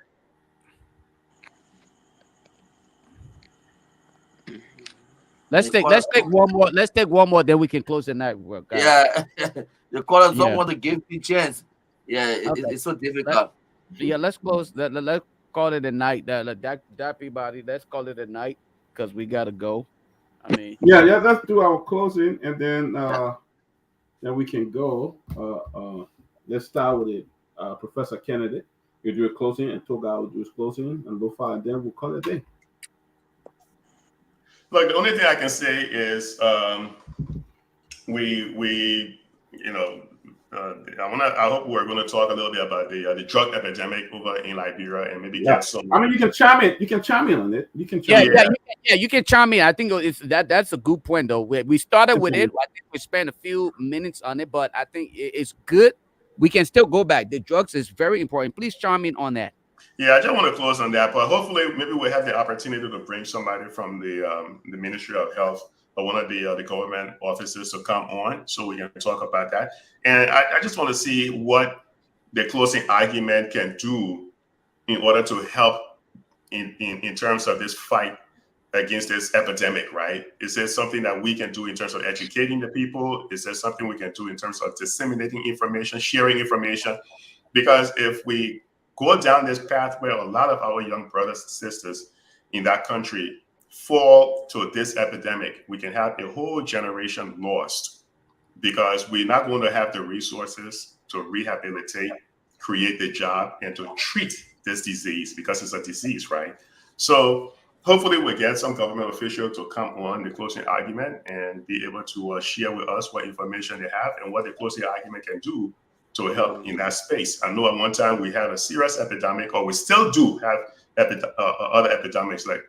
Let's take one more. Let's take one more, then we can close the night. Well, guys. Yeah, the callers don't Yeah. want to give me chance. Yeah, Okay. it's so difficult. Yeah, let's close. Let's call it a night. That Peabody. Let's call it a night because we gotta go. I mean, Yeah, let's do our closing and then we can go. Let's start with it. Professor Kennedy, you do a closing, and Toga will do his closing, and Lofa, and then we'll call it a day. Look, the only thing I can say is we I hope we're going to talk a little bit about the drug epidemic over in Liberia and maybe get some. I mean, you can chime in. You can chime in on it. You can chime in. you can chime in. I think that's a good point though. We started with it. I think we spent a few minutes on it, but I think it's good. We can still go back. The drugs is very important. Please chime in on that. Yeah, I just want to close on that, but hopefully maybe we'll have the opportunity to bring somebody from the Ministry of Health or one of the government offices to come on so we can talk about that. And I just want to see what the closing argument can do in order to help in terms of this fight against this epidemic, right? Is there something that we can do in terms of educating the people? Is there something we can do in terms of disseminating information, sharing information? Because if we go down this path where a lot of our young brothers and sisters in that country fall to this epidemic, we can have a whole generation lost because we're not going to have the resources to rehabilitate, create the job, and to treat this disease because it's a disease, right? So hopefully we'll get some government official to come on the closing argument and be able to share with us what information they have and what the closing argument can do to help in that space. I know at one time we had a serious epidemic, or we still do have other epidemics like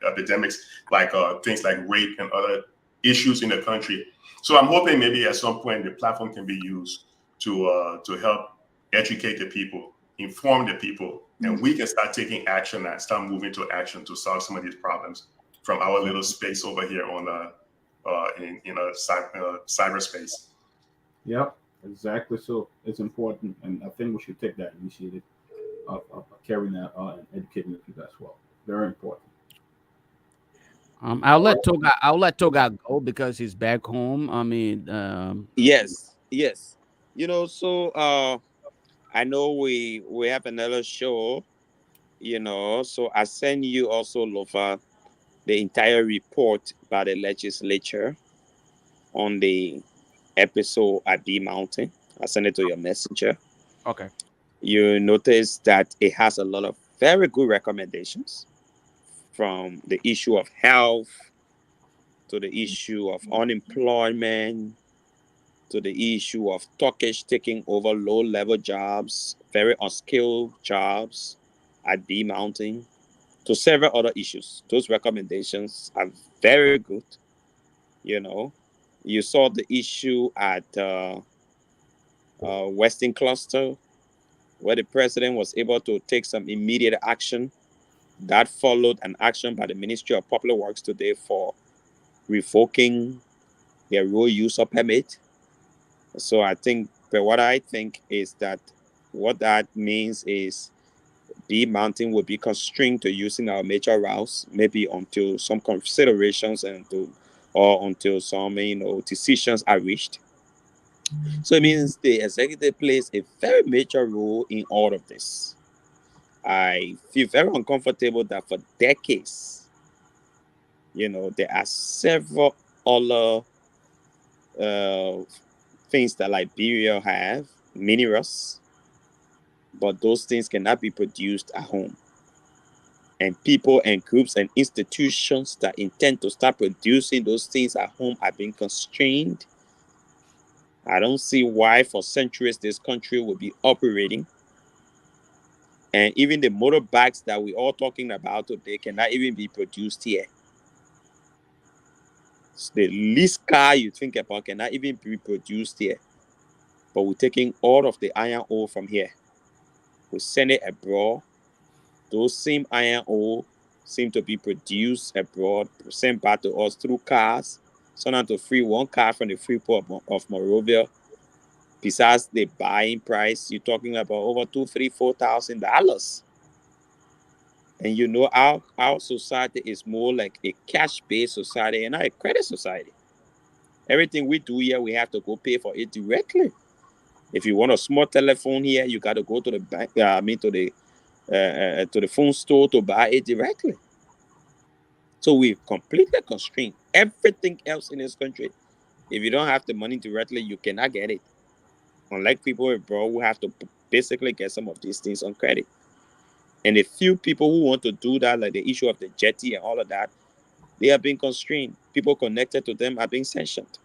things like rape and other issues in the country. So I'm hoping maybe at some point the platform can be used to help educate the people, inform the people, and we can start taking action and start moving to action to solve some of these problems from our little space over here on cyberspace. Yep. Exactly. So it's important, and I think we should take that initiative of carrying that out and educating the people as well. Very important. I'll let Toga go because he's back home. I mean, Yes. So I know we have another show. So I send you also, Lofa, the entire report by the legislature on the episode at B Mountain. I send it to your messenger. Okay. You notice that it has a lot of very good recommendations, from the issue of health to the issue of unemployment to the issue of Turkish taking over low-level jobs, very unskilled jobs at B Mountain, to several other issues. Those recommendations are very good. You saw the issue at Western Cluster, where the president was able to take some immediate action. That followed an action by the Ministry of Public Works today for revoking their road user permit. So what I think is that what that means is B Mountain will be constrained to using our major routes, maybe until some considerations or until some decisions are reached. So it means the executive plays a very major role in all of this. I feel very uncomfortable that for decades, there are several other things that Liberia have, minerals, but those things cannot be produced at home. And people and groups and institutions that intend to start producing those things at home are being constrained. I don't see why for centuries this country will be operating And even the motorbikes that we're all talking about today cannot even be produced here. The least car you think about cannot even be produced here. But we're taking all of the iron ore from here. We send it abroad. Those same iron ore seem to be produced abroad, sent back to us through cars. Sometimes to free one car from the free port of Monrovia. Besides the buying price, you're talking about over $2,000, $3,000, $4,000. And you know, our society is more like a cash-based society and not a credit society. Everything we do here, we have to go pay for it directly. If you want a small telephone here, you got to go to the bank. To the phone store to buy it directly. So we completely constrained everything else in this country. If you don't have the money directly, you cannot get it. Unlike people abroad who have to basically get some of these things on credit. And the few people who want to do that, like the issue of the jetty and all of that, they are being constrained. People connected to them are being sanctioned.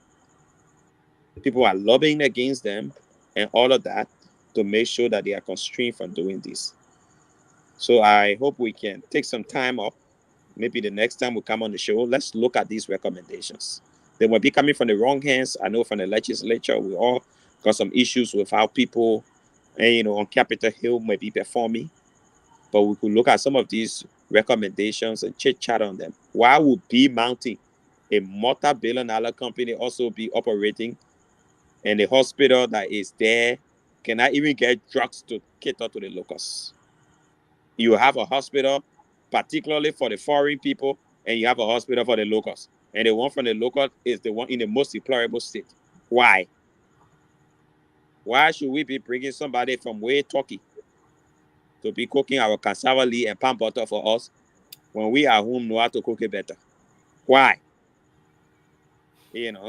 People are lobbying against them and all of that to make sure that they are constrained from doing this. So I hope we can take some time up. Maybe the next time we come on the show, let's look at these recommendations. They might be coming from the wrong hands. I know from the legislature, we all got some issues with how people, on Capitol Hill might be performing. But we could look at some of these recommendations and chit-chat on them. Why would B Mountain, a multi-billion-dollar company, also be operating, and the hospital that is there cannot even get drugs to cater to the locals? You have a hospital, particularly for the foreign people, and you have a hospital for the locals. And the one from the local is the one in the most deplorable state. Why? Why should we be bringing somebody from way Turkey to be cooking our cassava leaf and palm butter for us when we at home know how to cook it better? Why?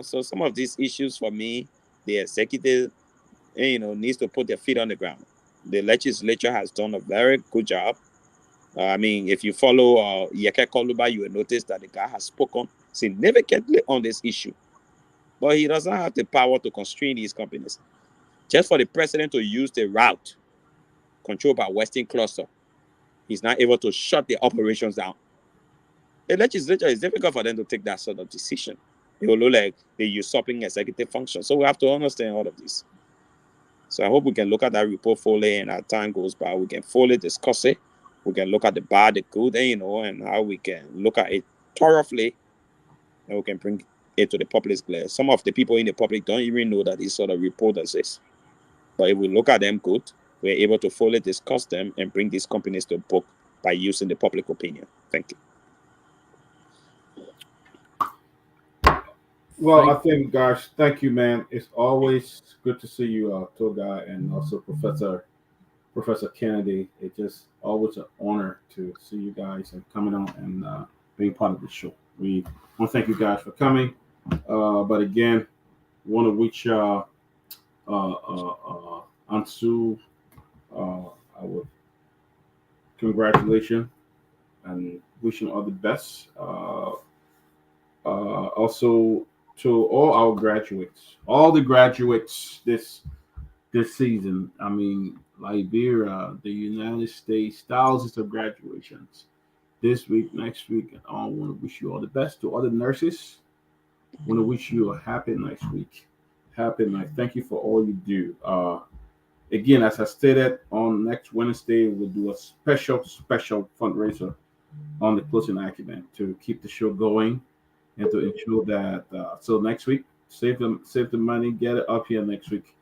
So some of these issues for me, the executive, needs to put their feet on the ground. The legislature has done a very good job. If you follow Yeke Koluba, you will notice that the guy has spoken significantly on this issue. But he doesn't have the power to constrain these companies. Just for the president to use the route controlled by Western Cluster, he's not able to shut the operations down. The legislature is difficult for them to take that sort of decision. It will look like they're usurping executive function. So we have to understand all of this. So I hope we can look at that report fully, and as time goes by, we can fully discuss it. We can look at the bad, the good, and how we can look at it thoroughly, and we can bring it to the public's glare. Some of the people in the public don't even know that this sort of report exists. But if we look at them good, we're able to fully discuss them and bring these companies to book by using the public opinion. Thank you. Well, I think, guys, thank you, man. It's always good to see you, Toga, and also Professor Kennedy. It's just always an honor to see you guys and coming on and being part of the show. We want to thank you guys for coming. But again, want to wish Ansu our congratulations and wish him all the best. Also to all our graduates, all the graduates this season. Liberia, the United States, thousands of graduations this week, next week, and I want to wish you all the best. To other nurses, want to wish you a happy next week, happy night. Thank you for all you do. Again, as I stated, on next Wednesday we'll do a special fundraiser on the closing acumen to keep the show going and to ensure that so next week save the money, get it up here next week.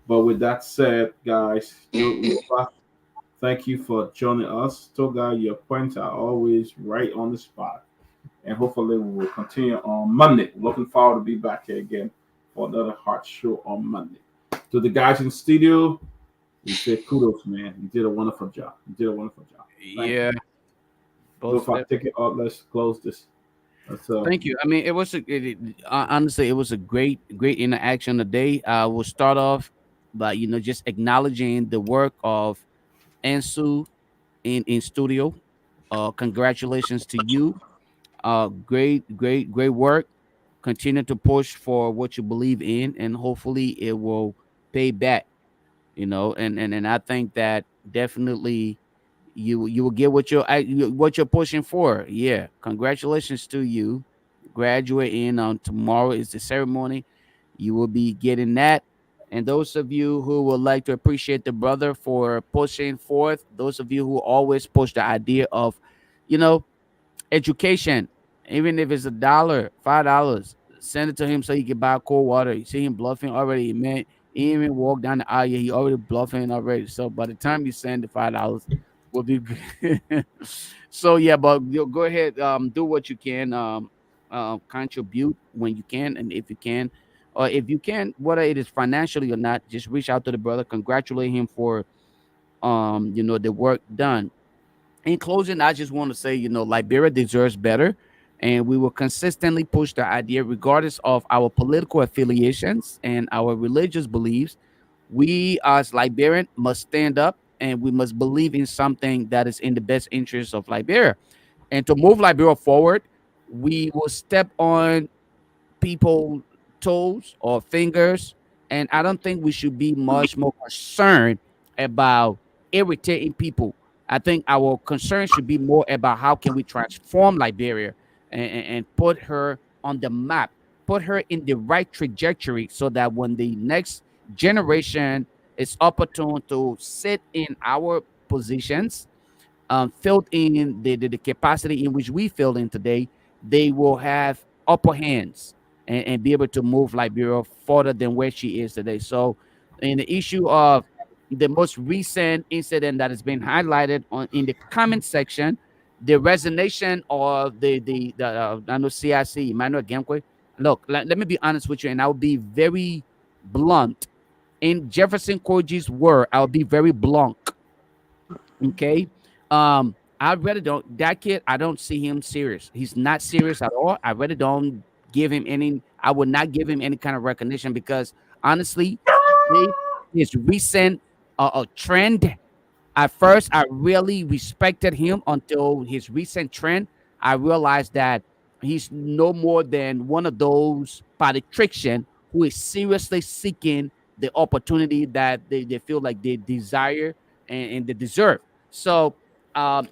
But with that said, guys, thank you for joining us. Toga, your points are always right on the spot. And hopefully we will continue on Monday. Looking forward to be back here again for another Heart Show on Monday. To the guys in the studio, we say kudos, man. You did a wonderful job. Yeah. Take it out. Let's close this. Thank you. It was honestly, it was a great interaction today. We'll start off by just acknowledging the work of Ansu in studio. Congratulations to you. Great work. Continue to push for what you believe in, and hopefully it will pay back. And I think that definitely you will get what you're pushing for. Yeah, congratulations to you. Graduating on tomorrow is the ceremony. You will be getting that. And those of you who would like to appreciate the brother for pushing forth, those of you who always push the idea of, you know, education, even if it's $1, $5, send it to him so he can buy cold water. You see him bluffing already, man. He ain't even walk down the aisle yet. He already bluffing already. So by the time you send the $5, will be good. So yeah, but you go ahead, do what you can, contribute when you can, and if you can, or if you can, whether it is financially or not, just reach out to the brother, congratulate him for the work done. In closing, I just want to say, Liberia deserves better, and we will consistently push the idea, regardless of our political affiliations and our religious beliefs. We, as Liberian, must stand up and we must believe in something that is in the best interest of Liberia. And to move Liberia forward, we will step on people toes or fingers, and I don't think we should be much more concerned about irritating people. I think our concern should be more about how can we transform Liberia, and put her on the map, put her in the right trajectory, so that when the next generation is opportune to sit in our positions, filled in the capacity in which we filled in today, they will have upper hands, and be able to move Liberia further than where she is today. So, in the issue of the most recent incident that has been highlighted in the comment section, the resignation of the I know CIC Emmanuel Gemkwe. Look, let me be honest with you, and I'll be very blunt. In Jefferson Koji's word, I'll be very blunt. Okay. I really don't, that kid, I don't see him serious. He's not serious at all. I really don't give him any, I would not give him any kind of recognition, because honestly, his recent trend, at first, I really respected him until his recent trend. I realized that he's no more than one of those politicians who is seriously seeking the opportunity that they feel like they desire, and they deserve. So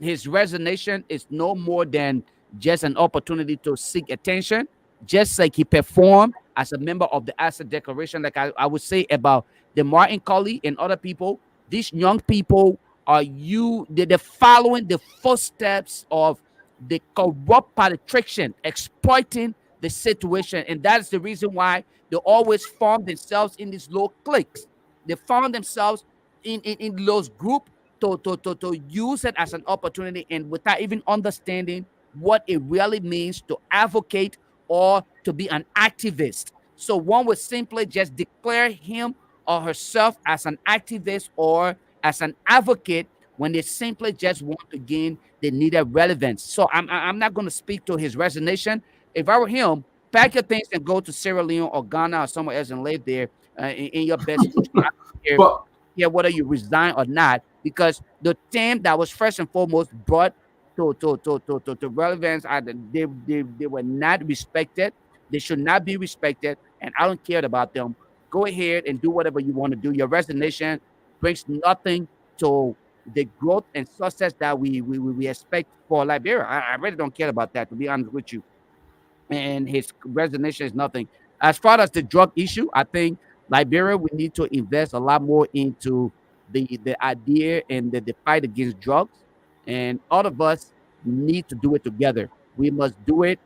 his resignation is no more than just an opportunity to seek attention, just like he performed as a member of the Asset Declaration, like I would say about the Martin Colley and other people. These young people are they're following the footsteps of the corrupt politician exploiting the situation, and that is the reason why they always form themselves in these low cliques. They found themselves in those group to use it as an opportunity, and without even understanding what it really means to advocate or to be an activist. So one would simply just declare him or herself as an activist or as an advocate when they simply just want to gain the needed relevance. So I'm not going to speak to his resignation. If I were him, pack your things and go to Sierra Leone or Ghana or somewhere else and live there in your best interest. I don't care, But whether you resign or not, because the team that was first and foremost brought to relevance, they were not respected. They should not be respected, and I don't care about them. Go ahead and do whatever you want to do. Your resignation brings nothing to the growth and success that we expect for Liberia. I really don't care about that, to be honest with you. And his resignation is nothing. As far as the drug issue, I think Liberia, we need to invest a lot more into the idea and the fight against drugs. And all of us need to do it together. We must do it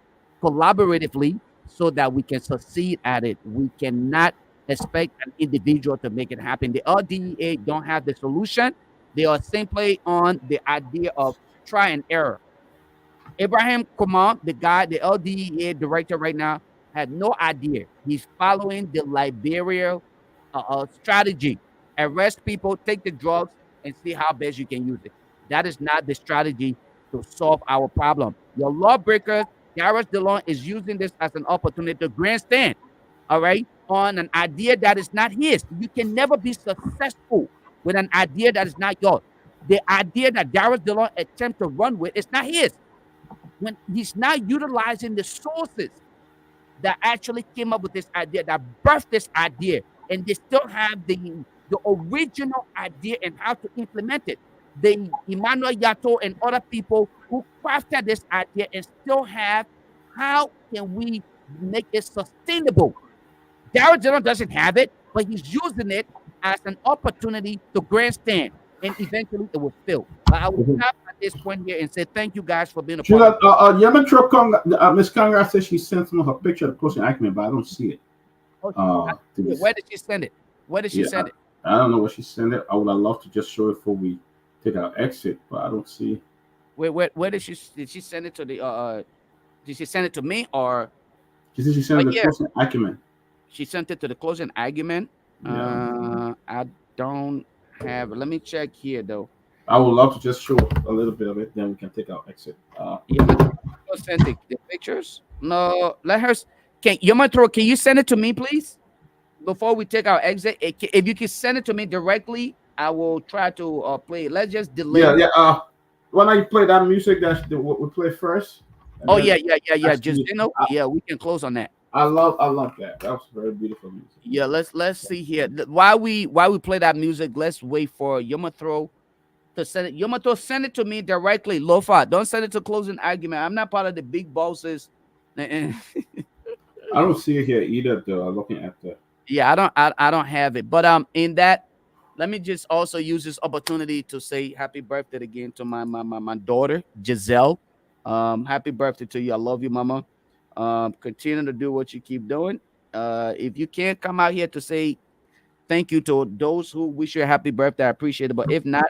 collaboratively so that we can succeed at it. We cannot expect an individual to make it happen. The LDEA don't have the solution. They are simply on the idea of try and error. Abraham Kumar, the guy, the LDEA director right now, had no idea. He's following the Liberia strategy. Arrest people, take the drugs, and see how best you can use it. That is not the strategy to solve our problem. Your lawbreakers, Gareth DeLon, is using this as an opportunity to grandstand, all right, on an idea that is not his. You can never be successful with an idea that is not yours. The idea that Gareth DeLon attempt to run with is not his, when he's not utilizing the sources that actually came up with this idea, that birthed this idea, and they still have the original idea and how to implement it. the Emmanuel Yato and other people who crafted this idea and still have, how can we make it sustainable? Darrell Dillon doesn't have it, but he's using it as an opportunity to grandstand, and eventually it will fill. But I will stop at this point here and say thank you guys for being a part of it. Miss Congress says she sent some of her picture of closing argument, but I don't see it. Where did she send it? Where did she send it? I don't know where she sent it. I would have loved to just show it before we take our exit, but I don't see. Where did she send it to the did she send it to me or she said she sent it to closing argument? She sent it to the closing argument. Yeah. I don't have, let me check here though. I would love to just show a little bit of it, then we can take our exit. Send the pictures. No, let her. Can you send it to me, please? Before we take our exit, if you can send it to me directly, I will try to play it. Let's just delay. Yeah. Why don't you play that music that we play first? Oh yeah. Just we can close on that. I love that. That was very beautiful music. Yeah, let's see here. While we play that music, let's wait for Yomathro to send it. Yomathro, send it to me directly. Lofa, don't send it to closing argument. I'm not part of the big bosses. I don't see it here either, though. I'm looking at the. Yeah, I don't have it. But in that, let me just also use this opportunity to say happy birthday again to my daughter Giselle. Happy birthday to you. I love you, mama. Continue to do what you keep doing. If you can't come out here to say thank you to those who wish you a happy birthday, I appreciate it. But if not,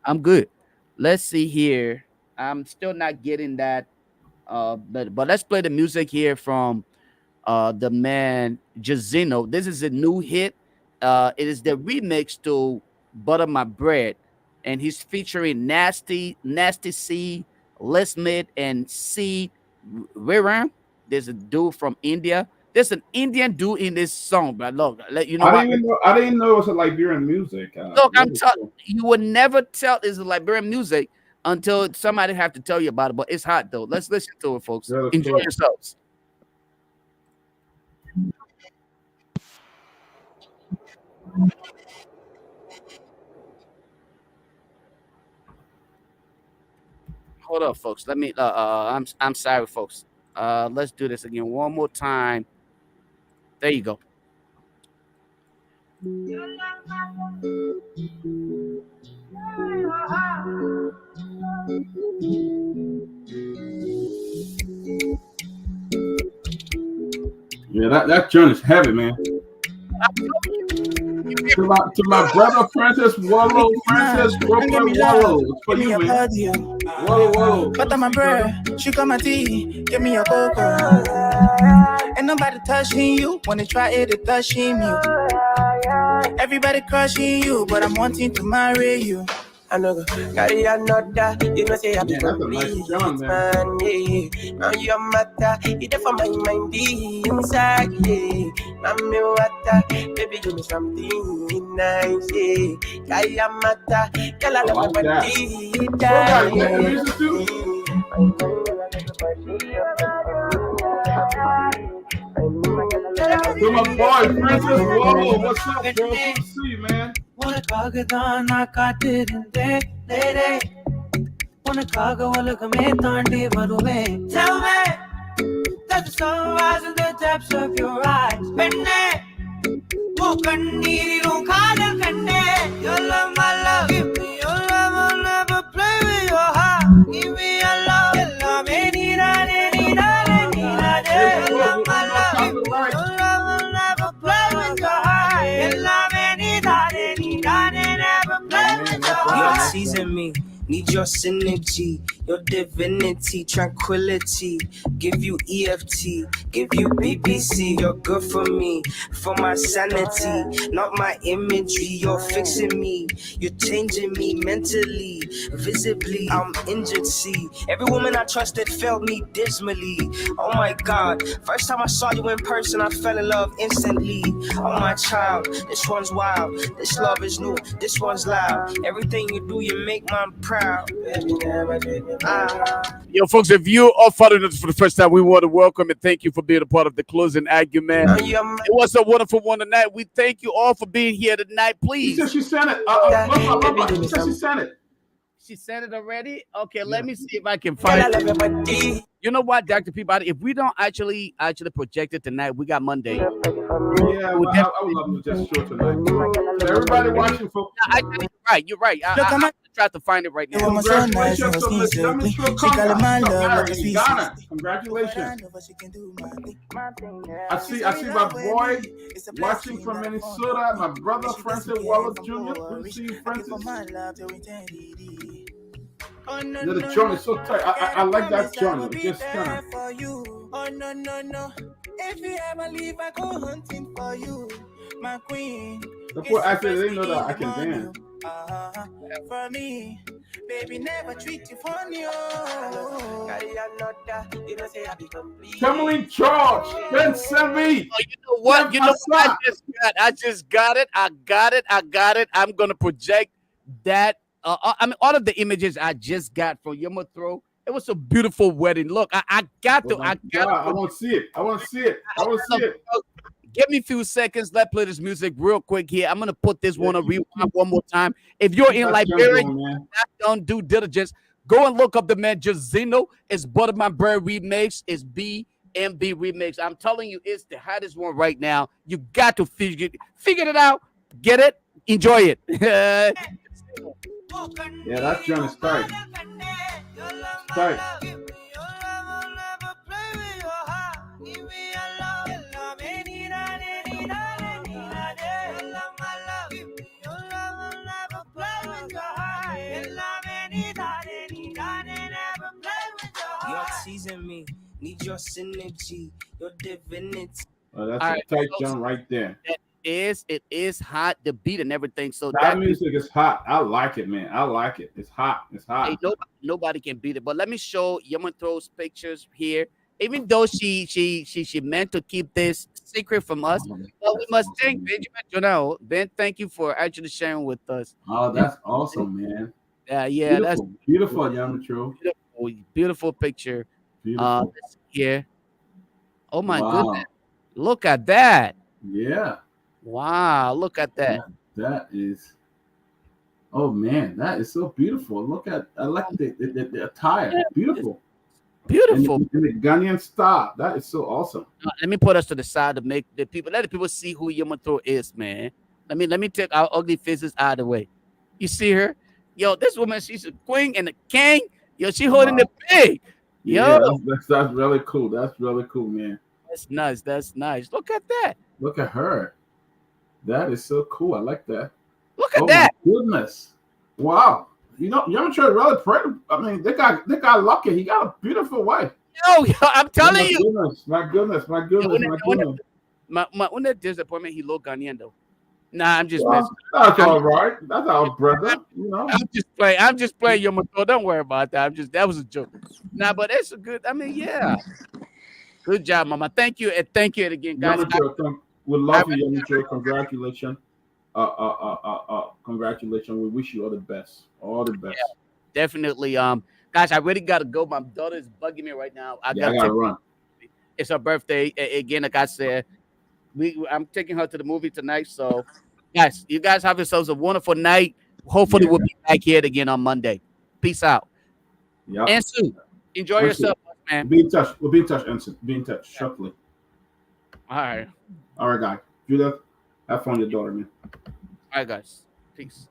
I'm good. Let's see here. I'm still not getting that. But let's play the music here from the man Jazino. This is a new hit. It is the remix to Butter My Bread, and he's featuring Nasty C, Les Mid, and C Riram. There's a dude from India. There's an Indian dude in this song, but look, you know. I didn't know it was a Liberian music. Look, I'm telling you, would never tell it's a Liberian music until somebody have to tell you about it. But it's hot though. Let's listen to it, folks. Enjoy yourselves. Hold up, folks. Let me. I'm sorry, folks. Let's do this again one more time. There you go. Yeah, that joint is heavy, man. To my brother Francis Wallow, it's for you, man. Whoa. Butter my bread, she got my tea, give me a cocoa. Ain't nobody touching you, when they try it, they touching you. Everybody crushing you, but I'm wanting to marry you. I know carry another, you know say I'm complete, man, yeah. Now your matter, it's for my mind inside, yeah. Now me water, baby give me something nice, yeah. Carry a matter, girl I love my body, To my boy Francis Wallow, what's up, bro? Good to see you, man. Wanna kagadana katirinde lady. Wanna kaga walaga me tandi varuve. Tell me that the sunrise in the depths of your eyes. Penne, wo kanniri ro khadal kanne. Your love, my love, give me your love. I'll never play with your heart. Give me your love, your love. Any night, any day. Your love, my love, give me your love. I'll never play with your heart. Your love, any night. You season me, need your synergy, your divinity, tranquility. Give you EFT, give you BBC. You're good for me, for my sanity, not my imagery. You're fixing me, you're changing me mentally, visibly. I'm injured, see. Every woman I trusted failed me dismally. Oh my God, first time I saw you in person, I fell in love instantly. Oh my child, this one's wild, this love is new, this one's loud. Everything you do, you make mine proud. Yo, folks, if you are following us for the first time, we want to welcome and thank you for being a part of the closing argument. It was a wonderful one tonight. We thank you all for being here tonight. Please. She said she sent it. She said she sent it. She sent it already. Okay, let Yeah. me see if I can Girl, I find love your it. body. You know what, Dr. Peabody? If we don't actually project it tonight, we got Monday. Yeah, but I would love to just show tonight. So everybody watching, folks. Actually, you're right. Look, I'm I'm trying to find it right The now. woman so nice and Congratulations her to skin Miss so clean. Yamicho She call it my Conga. love like a Married in sweet Ghana. sister. Congratulations. She can do my thing. I see my boy watching from Minnesota, my brother Francis Wallace Jr. Good to see you, Francis. The joint is so tight. I like that joint. It just kind of. Oh no no no! If you ever leave, I go hunting for you, my queen. The poor actor, they know that I can dance. For me, baby, never treat you funny. Tomalin George, Ben Sanvee. Oh, you know what? Keff You know what Hassan. I just got it. I got it. I'm gonna project that. I mean, all of the images I just got from Yoma Throw. It was a beautiful wedding. Look, I got to. Oh my God, I want to see it. I want to see it. Give me a few seconds. Let's play this music real quick here. I'm gonna put this one on rewind one more time. If you're in Liberia, don't do diligence. Go and look up the man Jazino. It's Butterman Bird remix. It's BMB remix. I'm telling you, it's the hottest one right now. You got to figure it out. Get it. Enjoy it. Yeah, that joint is tight. Tight. You're teasing me, need your synergy, your divinity. Oh, that's a tight joint right there. It is hot, the beat and everything. So that music is hot. I like it, man. I like it. It's hot. It's hot. Hey, nobody can beat it. But let me show Yama Throws pictures here. Even though she meant to keep this secret from us, but we must thank Benjamin Jonel. Ben, thank you for actually sharing with us. Oh, that's awesome, man. Yeah, beautiful, that's beautiful, Yama Throw. Beautiful picture. Beautiful. Here. Oh my goodness. Look at that. Yeah. Wow, look at that. That is, oh man, that is so beautiful. I like the attire. Beautiful. Beautiful. And the Ghanaian style. That is so awesome. Let me put us to the side to make let the people see who Yama Throw is, man. Let me take our ugly faces out of the way. You see her? Yo, this woman, she's a queen and a king. Yo, she holding the big. Yo, yeah, that's really cool. That's really cool, man. That's nice. That's nice. Look at that. Look at her. That is so cool. I like that. Look at that. My goodness. Wow. You know, Young Trey really prayed. I mean, they got lucky. He got a beautiful wife. Yo, I'm telling you. My goodness. My only disappointment, he looked Ghanaian though. Nah, I'm just messing. That's all right. That's our brother. You know. I'm just playing Yoma Throw. Don't worry about that. That was a joke. Nah, but it's a good. I mean, yeah. Good job, Mama. Thank you, and thank you again, guys. We love you, Yamicho. Congratulations. Congratulations. We wish you all the best. All the best. Yeah, definitely. Guys, I really gotta go. My daughter is bugging me right now. I gotta run. It's her birthday. Again, like I said, I'm taking her to the movie tonight. So, guys, you guys have yourselves a wonderful night. Hopefully, we'll be back here again on Monday. Peace out. Yeah. And Sue, enjoy yourself, man. Be in touch. We'll be in touch, Ensign. Be in touch shortly. All right. All right, guys. Judith, have fun with your daughter, man. All right, guys. Peace.